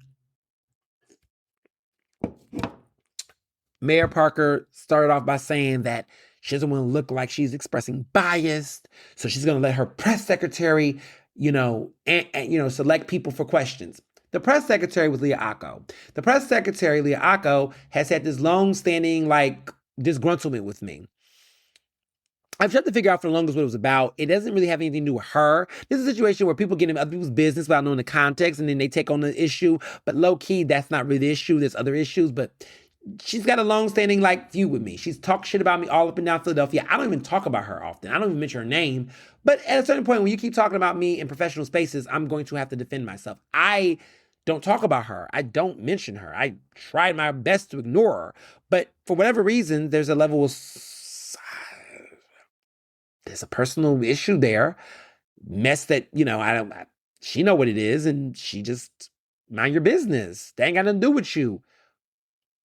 Mayor Parker started off by saying that she doesn't want to look like she's expressing bias, so she's going to let her press secretary, select people for questions. The press secretary was Leah Acko. The press secretary, Leah Acko, has had this long-standing, disgruntlement with me. I've tried to figure out for the longest what it was about. It doesn't really have anything to do with her. This is a situation where people get into other people's business without knowing the context, and then they take on the issue. But low-key, that's not really the issue. There's other issues, but she's got a long-standing feud with me. She's talked shit about me all up and down Philadelphia. I don't even talk about her often. I don't even mention her name. But at a certain point, when you keep talking about me in professional spaces, I'm going to have to defend myself. I don't talk about her. I don't mention her. I tried my best to ignore her. But for whatever reason, there's a level of... there's a personal issue there. Mess that, she know what it is, and she just mind your business. They ain't got nothing to do with you.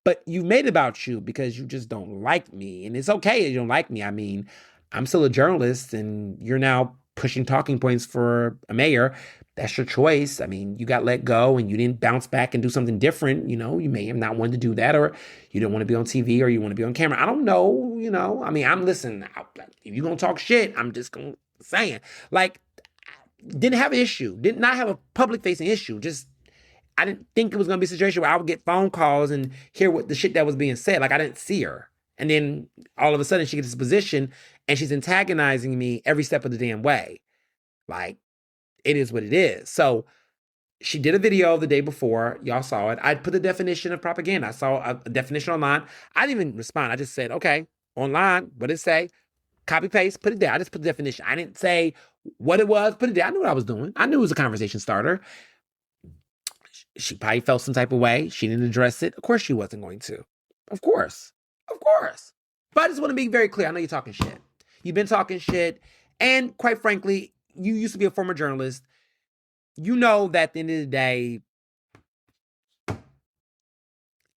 But you made it about you because you just don't like me. And it's okay if you don't like me. I mean, I'm still a journalist, and you're now pushing talking points for a mayor. That's your choice. I mean, you got let go and you didn't bounce back and do something different. You may have not wanted to do that, or you don't want to be on TV, or you want to be on camera. I don't know, I mean, if you're going to talk shit, I'm just going to say it. Didn't have an issue. Did not have a public facing issue. Just, I didn't think it was going to be a situation where I would get phone calls and hear what the shit that was being said. I didn't see her. And then all of a sudden she gets this position and she's antagonizing me every step of the damn way. It is what it is. So she did a video the day before. Y'all saw it. I put the definition of propaganda. I saw a definition online. I didn't even respond. I just said, okay, online, what did it say? Copy, paste, put it there. I just put the definition. I didn't say what it was, put it there. I knew what I was doing. I knew it was a conversation starter. She probably felt some type of way. She didn't address it. Of course she wasn't going to. Of course. But I just want to be very clear. I know you're talking shit. You've been talking shit. And quite frankly, you used to be a former journalist. You know that at the end of the day,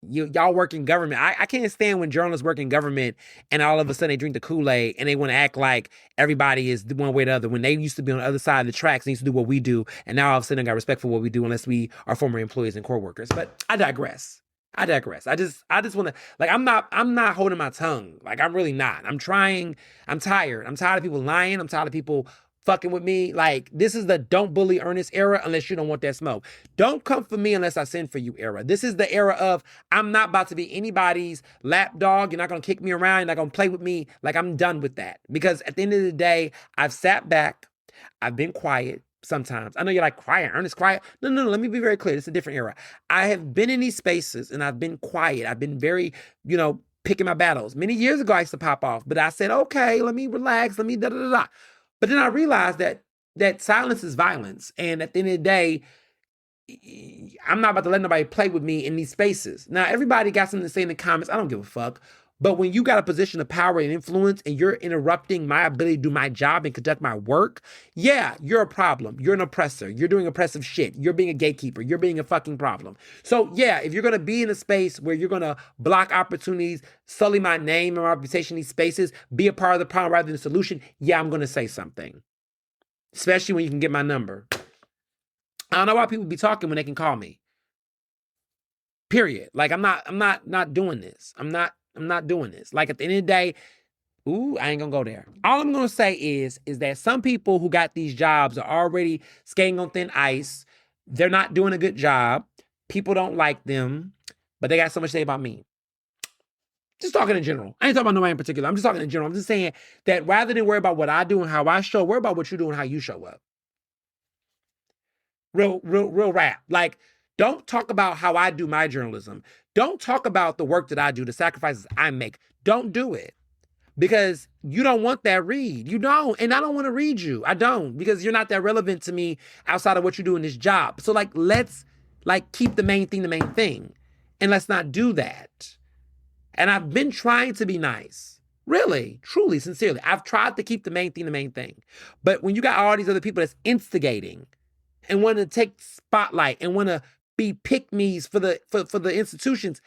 y'all work in government. I can't stand when journalists work in government and all of a sudden they drink the Kool-Aid and they want to act like everybody is one way or the other when they used to be on the other side of the tracks and used to do what we do. And now all of a sudden they got respect for what we do unless we are former employees and core workers. But I digress. I just want to, like, I'm not holding my tongue. Like, I'm really not. I'm tired. I'm tired of people lying. I'm tired of people fucking with me. Like, this is the don't bully Ernest era unless you don't want that smoke. Don't come for me unless I send for you era. This is the era of I'm not about to be anybody's lapdog. You're not going to kick me around. You're not going to play with me. Like, I'm done with that. Because at the end of the day, I've sat back. I've been quiet sometimes. I know you're like, quiet, Ernest, quiet. No, let me be very clear. It's a different era. I have been in these spaces and I've been quiet. I've been very, picking my battles. Many years ago, I used to pop off, but I said, okay, let me relax. Let me da-da-da-da. But then I realized that silence is violence. And at the end of the day, I'm not about to let nobody play with me in these spaces. Now, everybody got something to say in the comments. I don't give a fuck. But when you got a position of power and influence and you're interrupting my ability to do my job and conduct my work, yeah, you're a problem. You're an oppressor. You're doing oppressive shit. You're being a gatekeeper. You're being a fucking problem. So yeah, if you're going to be in a space where you're going to block opportunities, sully my name and my reputation in these spaces, be a part of the problem rather than the solution, yeah, I'm going to say something. Especially when you can get my number. I don't know why people be talking when they can call me. Period. Like, I'm not doing this. I'm not doing this. Like, at the end of the day, I ain't gonna go there. All I'm gonna say is that some people who got these jobs are already skating on thin ice. They're not doing a good job. People don't like them, but they got so much to say about me. Just talking in general. I ain't talking about nobody in particular. I'm just talking in general. I'm just saying that rather than worry about what I do and how I show, worry about what you do and how you show up. Real rap. Like, don't talk about how I do my journalism. Don't talk about the work that I do, the sacrifices I make. Don't do it. Because you don't want that read. You don't. And I don't want to read you. I don't. Because you're not that relevant to me outside of what you do in this job. So, like, let's, keep the main thing. And let's not do that. And I've been trying to be nice. Really, truly, sincerely. I've tried to keep the main thing. But when you got all these other people that's instigating and want to take spotlight and want to be pick-me's for the institutions,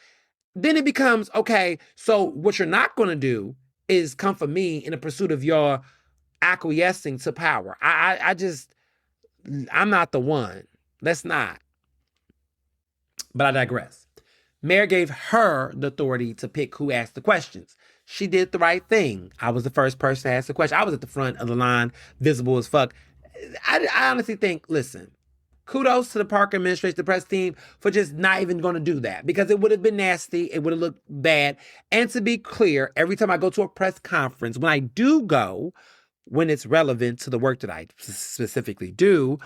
then it becomes, okay, so what you're not going to do is come for me in the pursuit of your acquiescing to power. I'm not the one. Let's not. But I digress. Mayor gave her the authority to pick who asked the questions. She did the right thing. I was the first person to ask the question. I was at the front of the line, visible as fuck. I honestly think, listen, kudos to the Parker administration, the press team, for just not even going to do that because it would have been nasty. It would have looked bad. And to be clear, every time I go to a press conference, when I do go, when it's relevant to the work that I specifically do,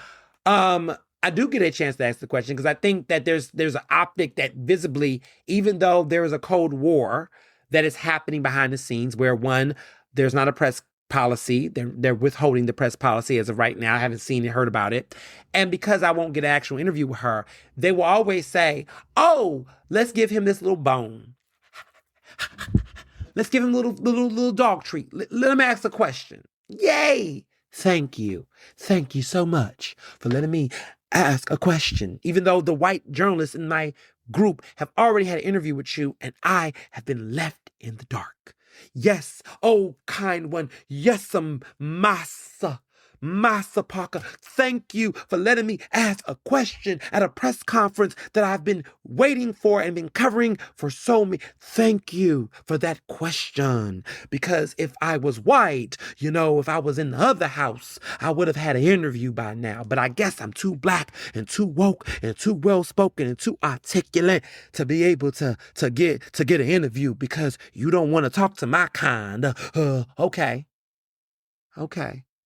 I do get a chance to ask the question because I think that there's an optic that visibly, even though there is a Cold War that is happening behind the scenes where one, there's not a press policy. They're withholding the press policy as of right now. I haven't seen it, heard about it. And because I won't get an actual interview with her, they will always say, oh, let's give him this little bone. Let's give him a little dog treat. Let him ask a question. Yay. Thank you. Thank you so much for letting me ask a question. Even though the white journalists in my group have already had an interview with you and I have been left in the dark. Yes, oh kind one, yes, Massa Parker, thank you for letting me ask a question at a press conference that I've been waiting for and been covering for so many. Thank you for that question. Because if I was white, if I was in the other house, I would have had an interview by now. But I guess I'm too black and too woke and too well-spoken and too articulate to be able to get an interview because you don't want to talk to my kind. Okay.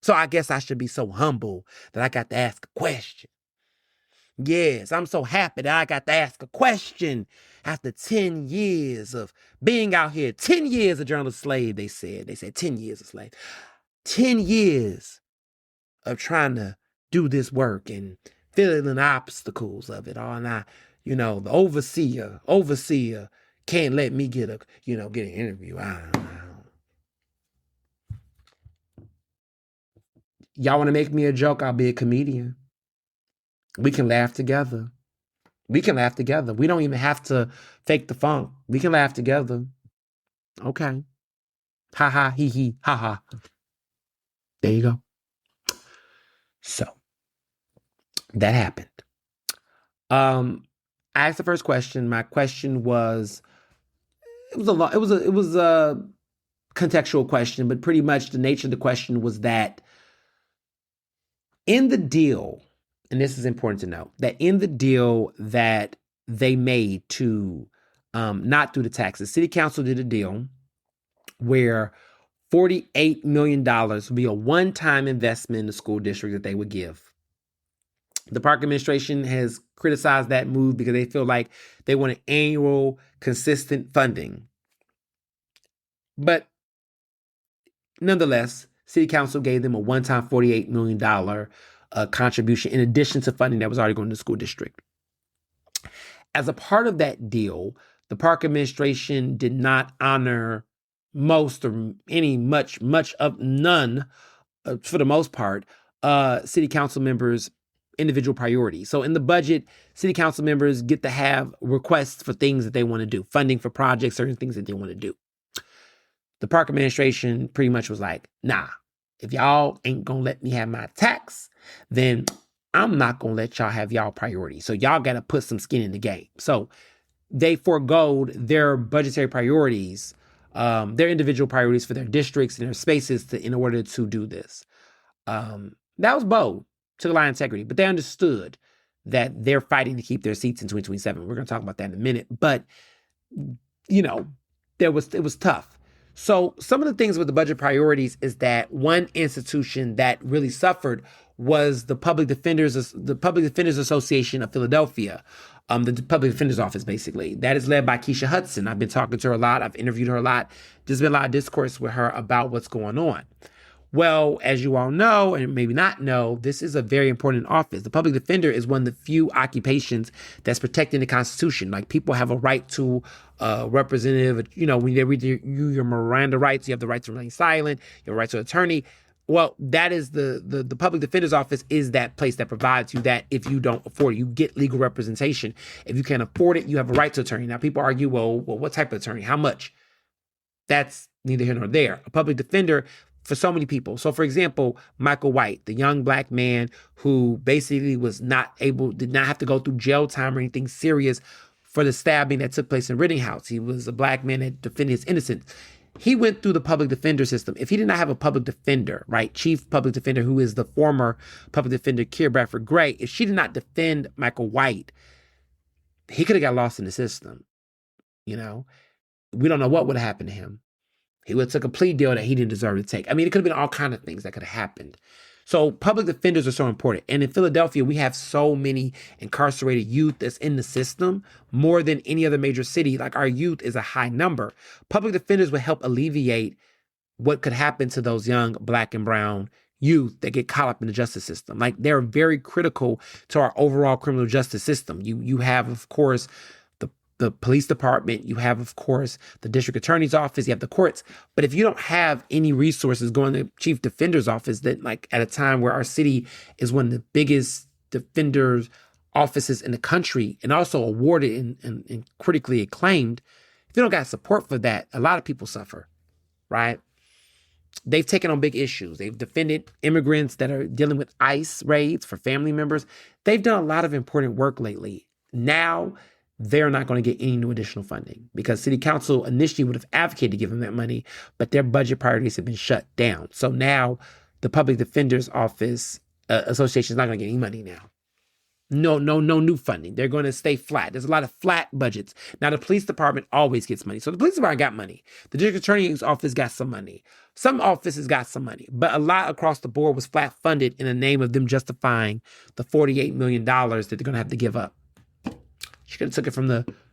So I guess I should be so humble that I got to ask a question. Yes, I'm so happy that I got to ask a question after 10 years of being out here. 10 years a journalist slave, they said. They said 10 years a slave. 10 years of trying to do this work and feeling the obstacles of it all. And the overseer can't let me get an interview. I don't know. Y'all want to make me a joke? I'll be a comedian. We can laugh together. We can laugh together. We don't even have to fake the funk. We can laugh together. Okay. Ha ha, hee hee, ha ha. There you go. So that happened. I asked the first question. My question was, it was a contextual question, but pretty much the nature of the question was that in the deal, and this is important to know, that in the deal that they made to not do the taxes, City Council did a deal where $48 million would be a one-time investment in the school district that they would give. The Park administration has criticized that move because they feel like they want an annual, consistent funding. But nonetheless, City Council gave them a one-time $48 million contribution in addition to funding that was already going to the school district. As a part of that deal, the Park administration did not honor most or any much of none, for the most part, City Council members' individual priorities. So in the budget, City Council members get to have requests for things that they want to do, funding for projects, certain things that they want to do. The Park administration pretty much was like, nah, if y'all ain't gonna let me have my tax, then I'm not gonna let y'all have y'all priorities. So y'all gotta put some skin in the game. So they forgoed their budgetary priorities, their individual priorities for their districts and their spaces in order to do this. That was bold, took a lot of integrity, but they understood that they're fighting to keep their seats in 2027. We're gonna talk about that in a minute, but it was tough. So some of the things with the budget priorities is that one institution that really suffered was the Public Defenders Association of Philadelphia, the Public Defender's Office, basically. That is led by Keisha Hudson. I've been talking to her a lot. I've interviewed her a lot. There's been a lot of discourse with her about what's going on. Well, as you all know, and maybe not know, this is a very important office. The public defender is one of the few occupations that's protected in the Constitution. Like, people have a right to a representative. When they read your Miranda rights, you have the right to remain silent, you have a right to an attorney. Well, that is the public defender's office is that place that provides you that if you don't afford it. You get legal representation. If you can't afford it, you have a right to attorney. Now, people argue, well, what type of attorney? How much? That's neither here nor there. A public defender for so many people. So, for example, Michael White, the young black man who basically did not have to go through jail time or anything serious for the stabbing that took place in Rittenhouse. He was a black man that defended his innocence. He went through the public defender system. If he did not have a public defender, right, chief public defender, who is the former public defender, Keir Bradford Gray, if she did not defend Michael White, he could have got lost in the system. We don't know what would have happened to him. He would have took a plea deal that he didn't deserve to take. I mean, it could have been all kinds of things that could have happened. So public defenders are so important. And in Philadelphia, we have so many incarcerated youth that's in the system, more than any other major city. Like, our youth is a high number. Public defenders would help alleviate what could happen to those young black and brown youth that get caught up in the justice system. Like, they're very critical to our overall criminal justice system. You have, of course, the police department, you have, of course, the district attorney's office, you have the courts. But if you don't have any resources going to chief defender's office, that, like, at a time where our city is one of the biggest defenders offices in the country and also awarded and critically acclaimed, if you don't got support for that, a lot of people suffer, right? They've taken on big issues. They've defended immigrants that are dealing with ICE raids for family members. They've done a lot of important work lately. Now, they're not going to get any new additional funding because City Council initially would have advocated to give them that money, but their budget priorities have been shut down. So now the Public Defender's Office Association is not going to get any money now. No new funding. They're going to stay flat. There's a lot of flat budgets. Now, the police department always gets money. So the police department got money. The district attorney's office got some money. Some offices got some money, but a lot across the board was flat funded in the name of them justifying the $48 million that they're going to have to give up. She could have took it from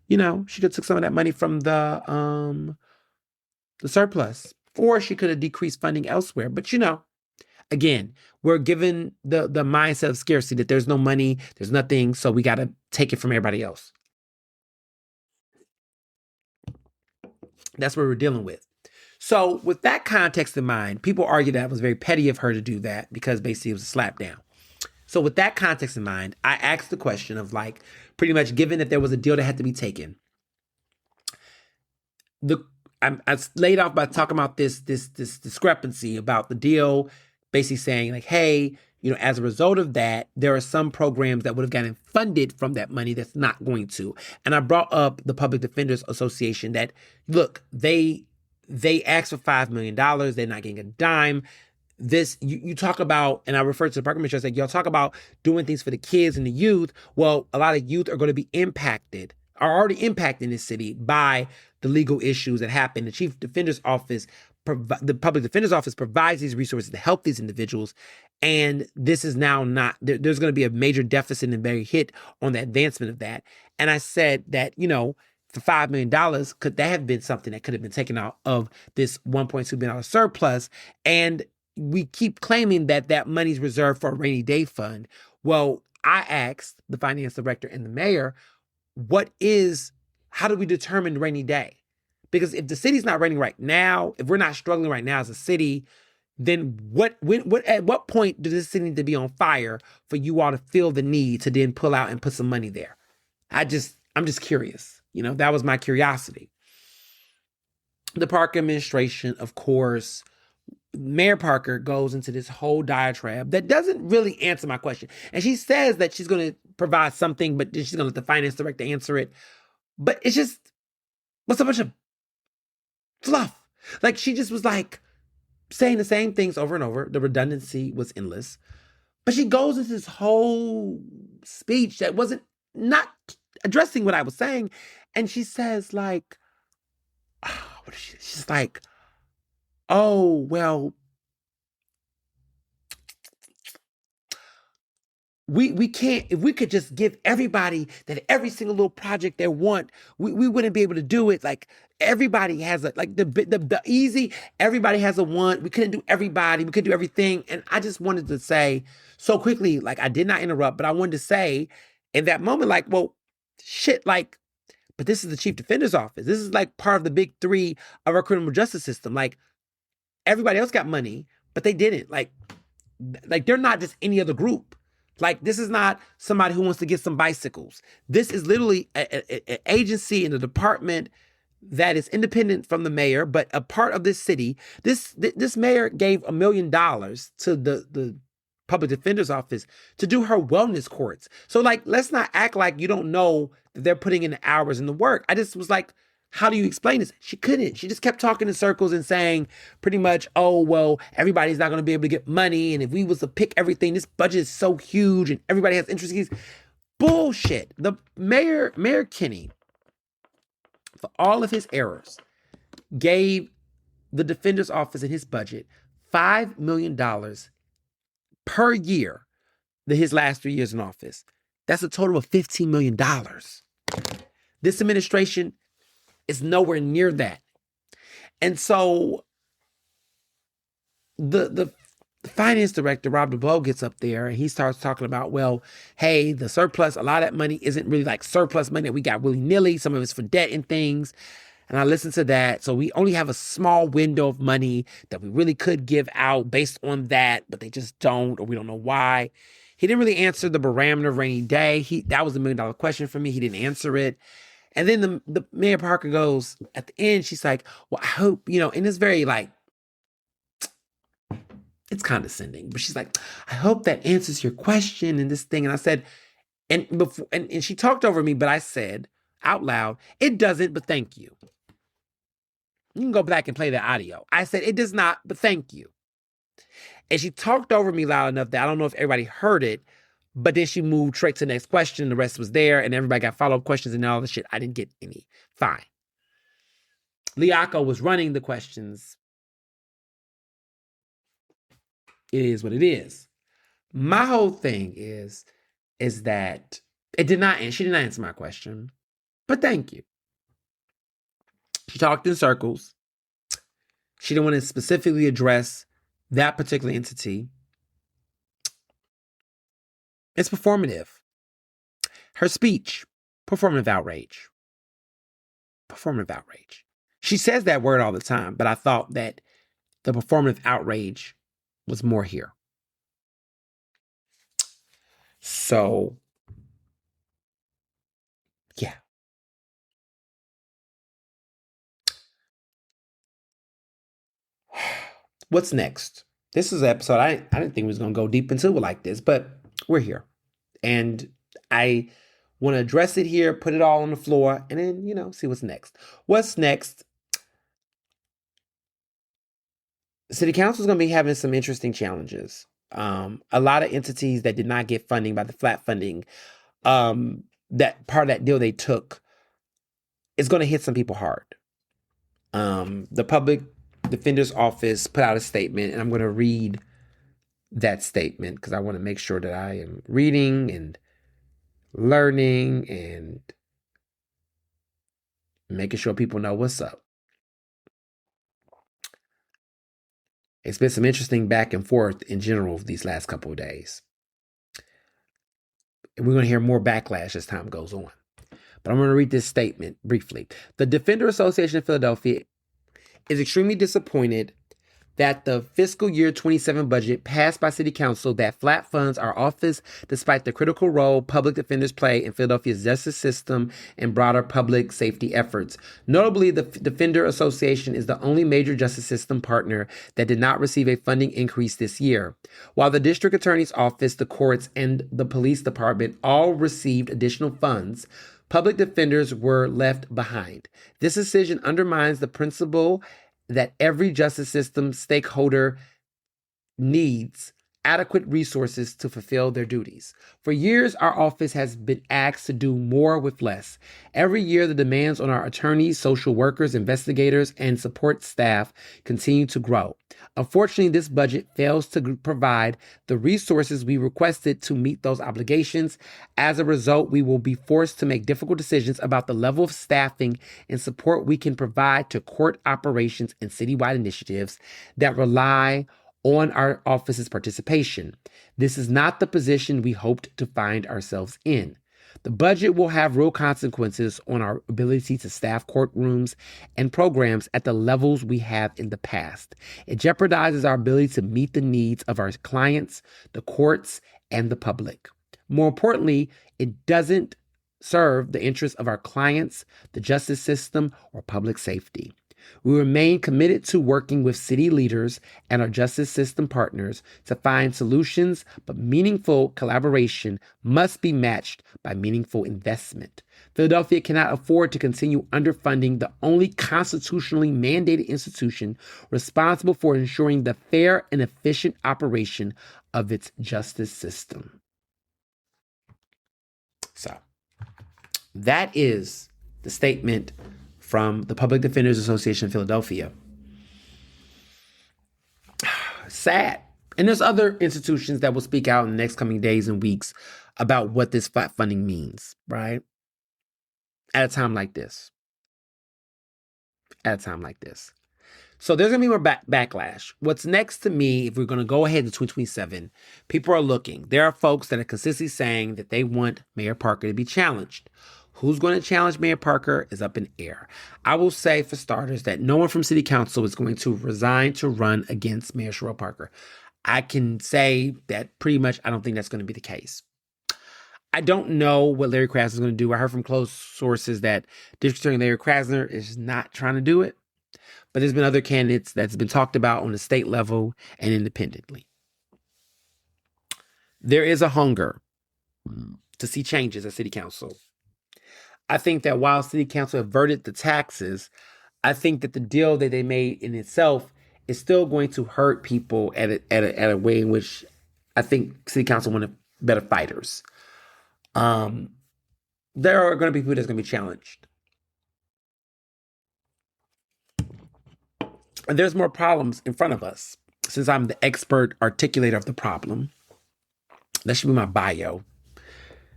she could have took some of that money from the surplus, or she could have decreased funding elsewhere. But again, we're given the mindset of scarcity that there's no money, there's nothing, so we got to take it from everybody else. That's what we're dealing with. So with that context in mind, people argue that it was very petty of her to do that because basically it was a slap down. So with that context in mind, I asked the question of like, pretty much given that there was a deal that had to be taken, I laid off by talking about this discrepancy about the deal, basically saying like, hey, as a result of that, there are some programs that would have gotten funded from that money that's not going to. And I brought up the Public Defenders Association that, look, they asked for $5 million. They're not getting a dime. This you talk about, and I referred to the Parker Minister, I said, y'all talk about doing things for the kids and the youth. Well, a lot of youth are going to be impacted, are already impacted in this city by the legal issues that happen. The Chief Defender's Office, the Public Defender's Office provides these resources to help these individuals. And this is now not, there's going to be a major deficit and very hit on the advancement of that. And I said that, for $5 million, could that have been something that could have been taken out of this $1.2 billion surplus? And we keep claiming that money's reserved for a rainy day fund. Well, I asked the finance director and the mayor, how do we determine rainy day? Because if the city's not raining right now, if we're not struggling right now as a city, then at what point does this city need to be on fire for you all to feel the need to then pull out and put some money there? I'm just curious. That was my curiosity. The Parker administration, of course, Mayor Parker goes into this whole diatribe that doesn't really answer my question. And she says that she's going to provide something, but then she's going to let the finance director answer it. But it's just, what's a bunch of fluff? Like, she just was like saying the same things over and over. The redundancy was endless. But she goes into this whole speech that wasn't not addressing what I was saying. And she says like, what is she? She's like, oh, well, we can't, if we could just give everybody that every single little project they want, we wouldn't be able to do it. Like everybody has the easy, everybody has a want. We couldn't do everybody. We could do everything. And I just wanted to say so quickly, like I did not interrupt, but I wanted to say in that moment, like, well, shit, like, but this is the Chief Defender's Office. This is like part of the big three of our criminal justice system. Like, everybody else got money, but they didn't. Like they're not just any other group. Like, this is not somebody who wants to get some bicycles. This is literally an agency in a department that is independent from the mayor, but a part of this city. This mayor gave $1 million to the Public Defender's Office to do her wellness courts. So, like, let's not act like you don't know that they're putting in the hours and the work. I just was like, how do you explain this? She couldn't. She just kept talking in circles and saying pretty much, oh, well, everybody's not going to be able to get money. And if we was to pick everything, this budget is so huge and everybody has interest. Bullshit. The Mayor Kinney, for all of his errors, gave the Defender's Office in his budget $5 million per year his last 3 years in office. That's a total of $15 million. This administration is nowhere near that. And so the finance director, Rob DeBlow, gets up there and he starts talking about, well, hey, the surplus, a lot of that money isn't really like surplus money that we got willy-nilly. Some of it's for debt and things. And I listened to that. So we only have a small window of money that we really could give out based on that, but they just don't, or we don't know why. He didn't really answer the parameter of rainy day. That was $1 million question for me. He didn't answer it. And then the Mayor Parker goes, at the end, she's like, well, I hope, and it's very like, it's condescending, but she's like, I hope that answers your question and this thing. And I said, and she talked over me, but I said out loud, it doesn't, but thank you. You can go back and play the audio. I said, it does not, but thank you. And she talked over me loud enough that I don't know if everybody heard it, but then she moved straight to the next question. The rest was there, and everybody got follow-up questions and all the shit. I didn't get any. Fine. Liako was running the questions. It is what it is. My whole thing is that she did not answer my question, but thank you. She talked in circles. She didn't want to specifically address that particular entity. It's performative. Her speech, performative outrage. Performative outrage. She says that word all the time, but I thought that the performative outrage was more here. So, yeah. What's next? This is an episode I didn't think we was going to go deep into it like this, but we're here. And I want to address it here, put it all on the floor, and then, see what's next. What's next? City Council is going to be having some interesting challenges. A lot of entities that did not get funding by the flat funding, that part of that deal they took is going to hit some people hard. The Public Defender's Office put out a statement, and I'm going to read that statement because I want to make sure that I am reading and learning and making sure people know what's up. It's been some interesting back and forth in general these last couple of days. And we're going to hear more backlash as time goes on. But I'm going to read this statement briefly. The Defender Association of Philadelphia is extremely disappointed that the fiscal year 27 budget passed by City Council that flat funds our office despite the critical role public defenders play in Philadelphia's justice system and broader public safety efforts. Notably, the Defender Association is the only major justice system partner that did not receive a funding increase this year. While the District Attorney's Office, the courts, and the Police Department all received additional funds, public defenders were left behind. This decision undermines the principle that every justice system stakeholder needs adequate resources to fulfill their duties. For years, our office has been asked to do more with less. Every year, the demands on our attorneys, social workers, investigators, and support staff continue to grow. Unfortunately, this budget fails to provide the resources we requested to meet those obligations. As a result, we will be forced to make difficult decisions about the level of staffing and support we can provide to court operations and citywide initiatives that rely on our office's participation. This is not the position we hoped to find ourselves in. The budget will have real consequences on our ability to staff courtrooms and programs at the levels we have in the past. It jeopardizes our ability to meet the needs of our clients, the courts, and the public. More importantly, it doesn't serve the interests of our clients, the justice system, or public safety. We remain committed to working with city leaders and our justice system partners to find solutions, but meaningful collaboration must be matched by meaningful investment. Philadelphia cannot afford to continue underfunding the only constitutionally mandated institution responsible for ensuring the fair and efficient operation of its justice system. So, that is the statement from the Public Defenders Association of Philadelphia. Sad. And there's other institutions that will speak out in the next coming days and weeks about what this flat funding means, right? At a time like this. So there's going to be more backlash. What's next to me, if we're going to go ahead to 2027, people are looking. There are folks that are consistently saying that they want Mayor Parker to be challenged. Who's going to challenge Mayor Parker is up in air. I will say, for starters, that no one from City Council is going to resign to run against Mayor Cherelle Parker. I can say that pretty much I don't think that's going to be the case. I don't know what Larry Krasner is going to do. I heard from close sources that District Attorney Larry Krasner is not trying to do it. But there's been other candidates that's been talked about on the state level and independently. There is a hunger to see changes at City Council. I think that while City Council averted the taxes, I think that the deal that they made in itself is still going to hurt people at a way in which I think City Council wanted better fighters. There are going to be people that's going to be challenged. And there's more problems in front of us. Since I'm the expert articulator of the problem, that should be my bio.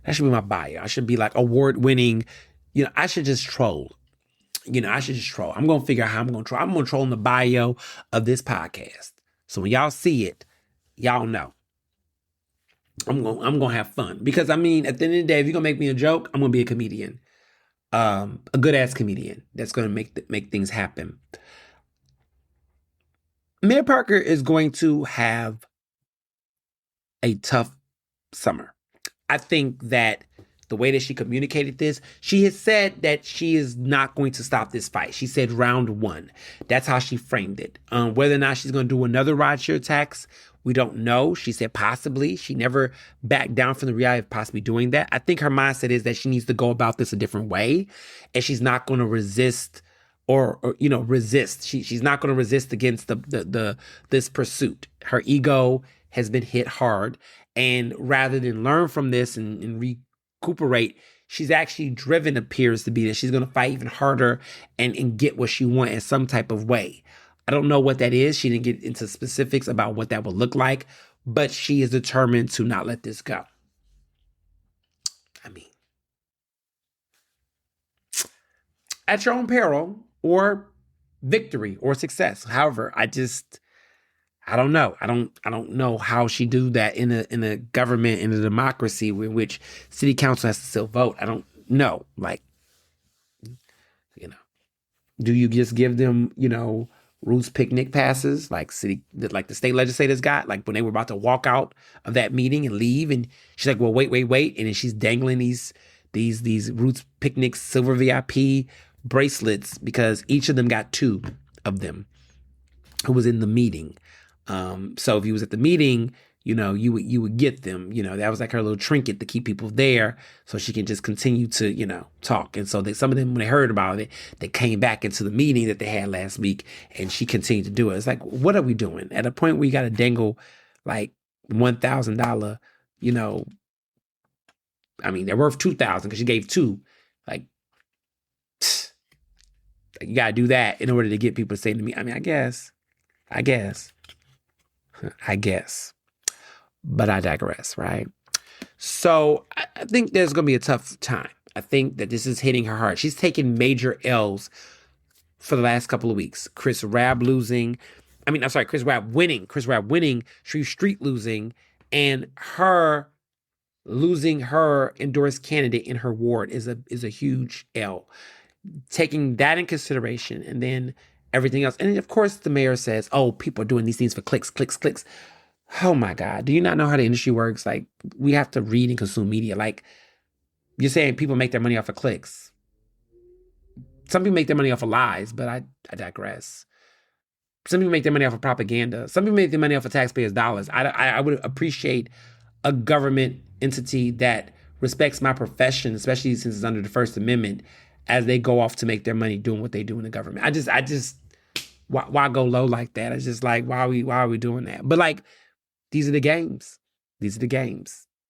I should be like award-winning. I should just troll. I'm going to figure out how I'm going to troll. I'm going to troll in the bio of this podcast. So when y'all see it, y'all know. I'm going to have fun. Because, at the end of the day, if you're going to make me a joke, I'm going to be a comedian. A good-ass comedian that's going to make things happen. Mayor Parker is going to have a tough summer. I think that the way that she communicated this, she has said that she is not going to stop this fight. She said round one. That's how she framed it. Whether or not she's going to do another rideshare tax, we don't know. She said possibly. She never backed down from the reality of possibly doing that. I think her mindset is that she needs to go about this a different way, and she's not going to resist or resist. She's not going to resist against this pursuit. Her ego has been hit hard, and rather than learn from this and recuperate, she's actually driven, appears to be, that she's going to fight even harder and get what she wants in some type of way. I don't know what that is. She didn't get into specifics about what that would look like, but she is determined to not let this go. I mean, at your own peril or victory or success. However, I don't know. I don't know how she do that in a government, in a democracy in which city council has to still vote. I don't know. Like, do you just give them, Roots picnic passes like the state legislators got, like when they were about to walk out of that meeting and leave, and she's like, well, wait, and then she's dangling these Roots picnic silver VIP bracelets because each of them got 2 of them who was in the meeting. So if you was at the meeting, you would get them. That was like her little trinket to keep people there, so she can just continue to talk. And so some of them, when they heard about it, they came back into the meeting that they had last week, and she continued to do it. It's like, what are we doing at a point where you got to dangle like $1,000? I mean, they're worth $2,000 because she gave 2. Like you got to do that in order to get people to say to me. I mean, I guess. But I digress, right? So I think there's going to be a tough time. I think that this is hitting her hard. She's taken major L's for the last couple of weeks. Chris Rabb winning, Shreve Street losing, and her losing her endorsed candidate in her ward is a huge L. Taking that in consideration, and then everything else. And of course, the mayor says, oh, people are doing these things for clicks. Oh my God. Do you not know how the industry works? Like, we have to read and consume media. Like, you're saying people make their money off of clicks. Some people make their money off of lies, but I digress. Some people make their money off of propaganda. Some people make their money off of taxpayers' dollars. I would appreciate a government entity that respects my profession, especially since it's under the First Amendment, as they go off to make their money doing what they do in the government. I just, why go low like that? It's just like, why are we doing that? But like, these are the games.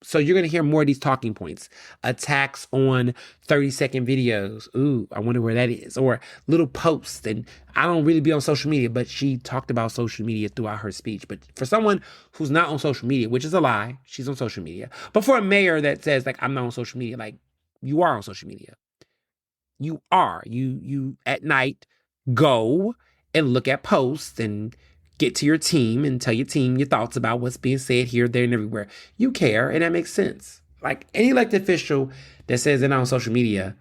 So you're going to hear more of these talking points. Attacks on 30-second videos. Ooh, I wonder where that is. Or little posts. And I don't really be on social media, but she talked about social media throughout her speech. But for someone who's not on social media, which is a lie, she's on social media. But for a mayor that says, like, I'm not on social media, like, you are on social media. You are. You at night go and look at posts and get to your team and tell your team your thoughts about what's being said here, there, and everywhere. You care, and that makes sense. Like, any elected official that says they're not on social media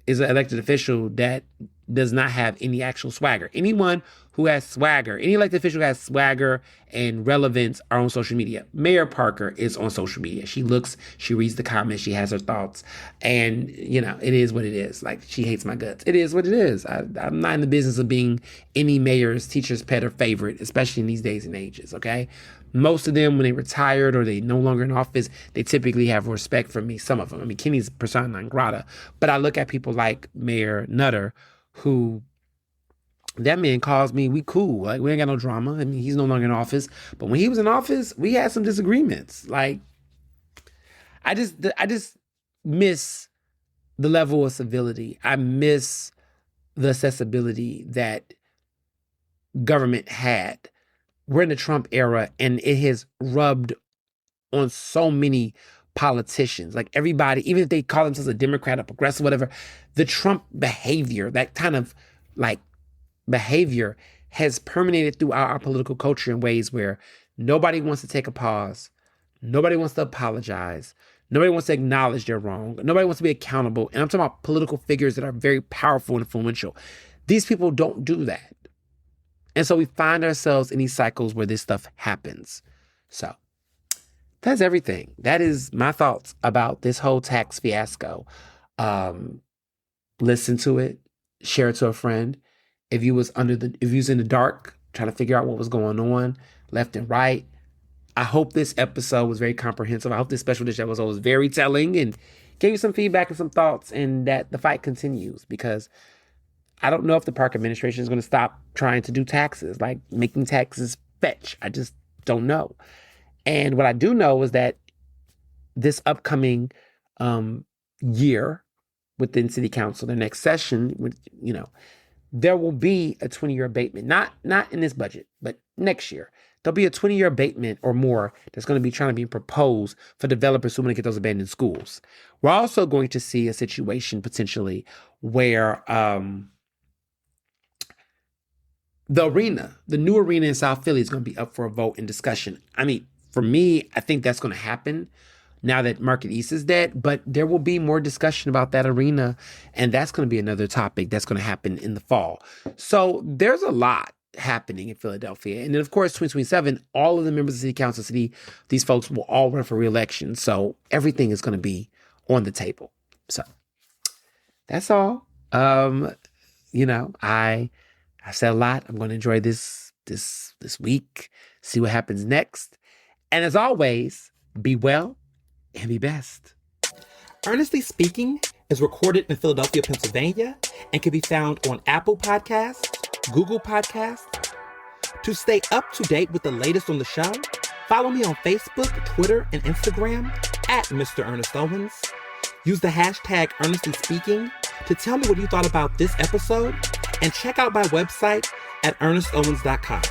is an elected official that does not have any actual swagger. Anyone who has swagger, any elected official who has swagger and relevance are on social media. Mayor Parker is on social media. She looks, she reads the comments, she has her thoughts, and, it is what it is. Like, she hates my guts. It is what it is. I'm not in the business of being any mayor's teacher's pet or favorite, especially in these days and ages, okay? Most of them, when they retired or they no longer in office, they typically have respect for me, some of them. I mean, Kenny's persona non grata, but I look at people like Mayor Nutter, who, that man calls me, we cool. Like, we ain't got no drama. I mean, he's no longer in office. But when he was in office, we had some disagreements. Like, I just miss the level of civility. I miss the accessibility that government had. We're in the Trump era, and it has rubbed on so many politicians. Like, everybody, even if they call themselves a Democrat or progressive, whatever, the Trump behavior, that kind of like behavior has permeated throughout our political culture in ways where nobody wants to take a pause. Nobody wants to apologize. Nobody wants to acknowledge they're wrong. Nobody wants to be accountable. And I'm talking about political figures that are very powerful and influential. These people don't do that. And so we find ourselves in these cycles where this stuff happens. So That's everything. That is my thoughts about this whole tax fiasco. Listen to it, share it to a friend. If you was in the dark, trying to figure out what was going on, left and right. I hope this episode was very comprehensive. I hope this special edition episode was very telling and gave you some feedback and some thoughts, and that the fight continues, because I don't know if the Park administration is going to stop trying to do taxes, like making taxes fetch. I just don't know. And what I do know is that this upcoming year within City Council, the next session, there will be a 20-year abatement. Not in this budget, but next year. There'll be a 20-year abatement or more that's going to be trying to be proposed for developers who want to get those abandoned schools. We're also going to see a situation potentially where the new arena in South Philly is going to be up for a vote and discussion. I mean, for me, I think that's going to happen now that Market East is dead, but there will be more discussion about that arena, and that's going to be another topic that's going to happen in the fall. So there's a lot happening in Philadelphia. And then, of course, 2027, all of the members of the City Council, these folks will all run for re-election. So everything is going to be on the table. So that's all. I said a lot. I'm going to enjoy this week, see what happens next. And as always, be well and be best. Ernestly Speaking is recorded in Philadelphia, Pennsylvania, and can be found on Apple Podcasts, Google Podcasts. To stay up to date with the latest on the show, follow me on Facebook, Twitter, and Instagram at Mr. Ernest Owens. Use the hashtag Ernestly Speaking to tell me what you thought about this episode, and check out my website at ernestowens.com.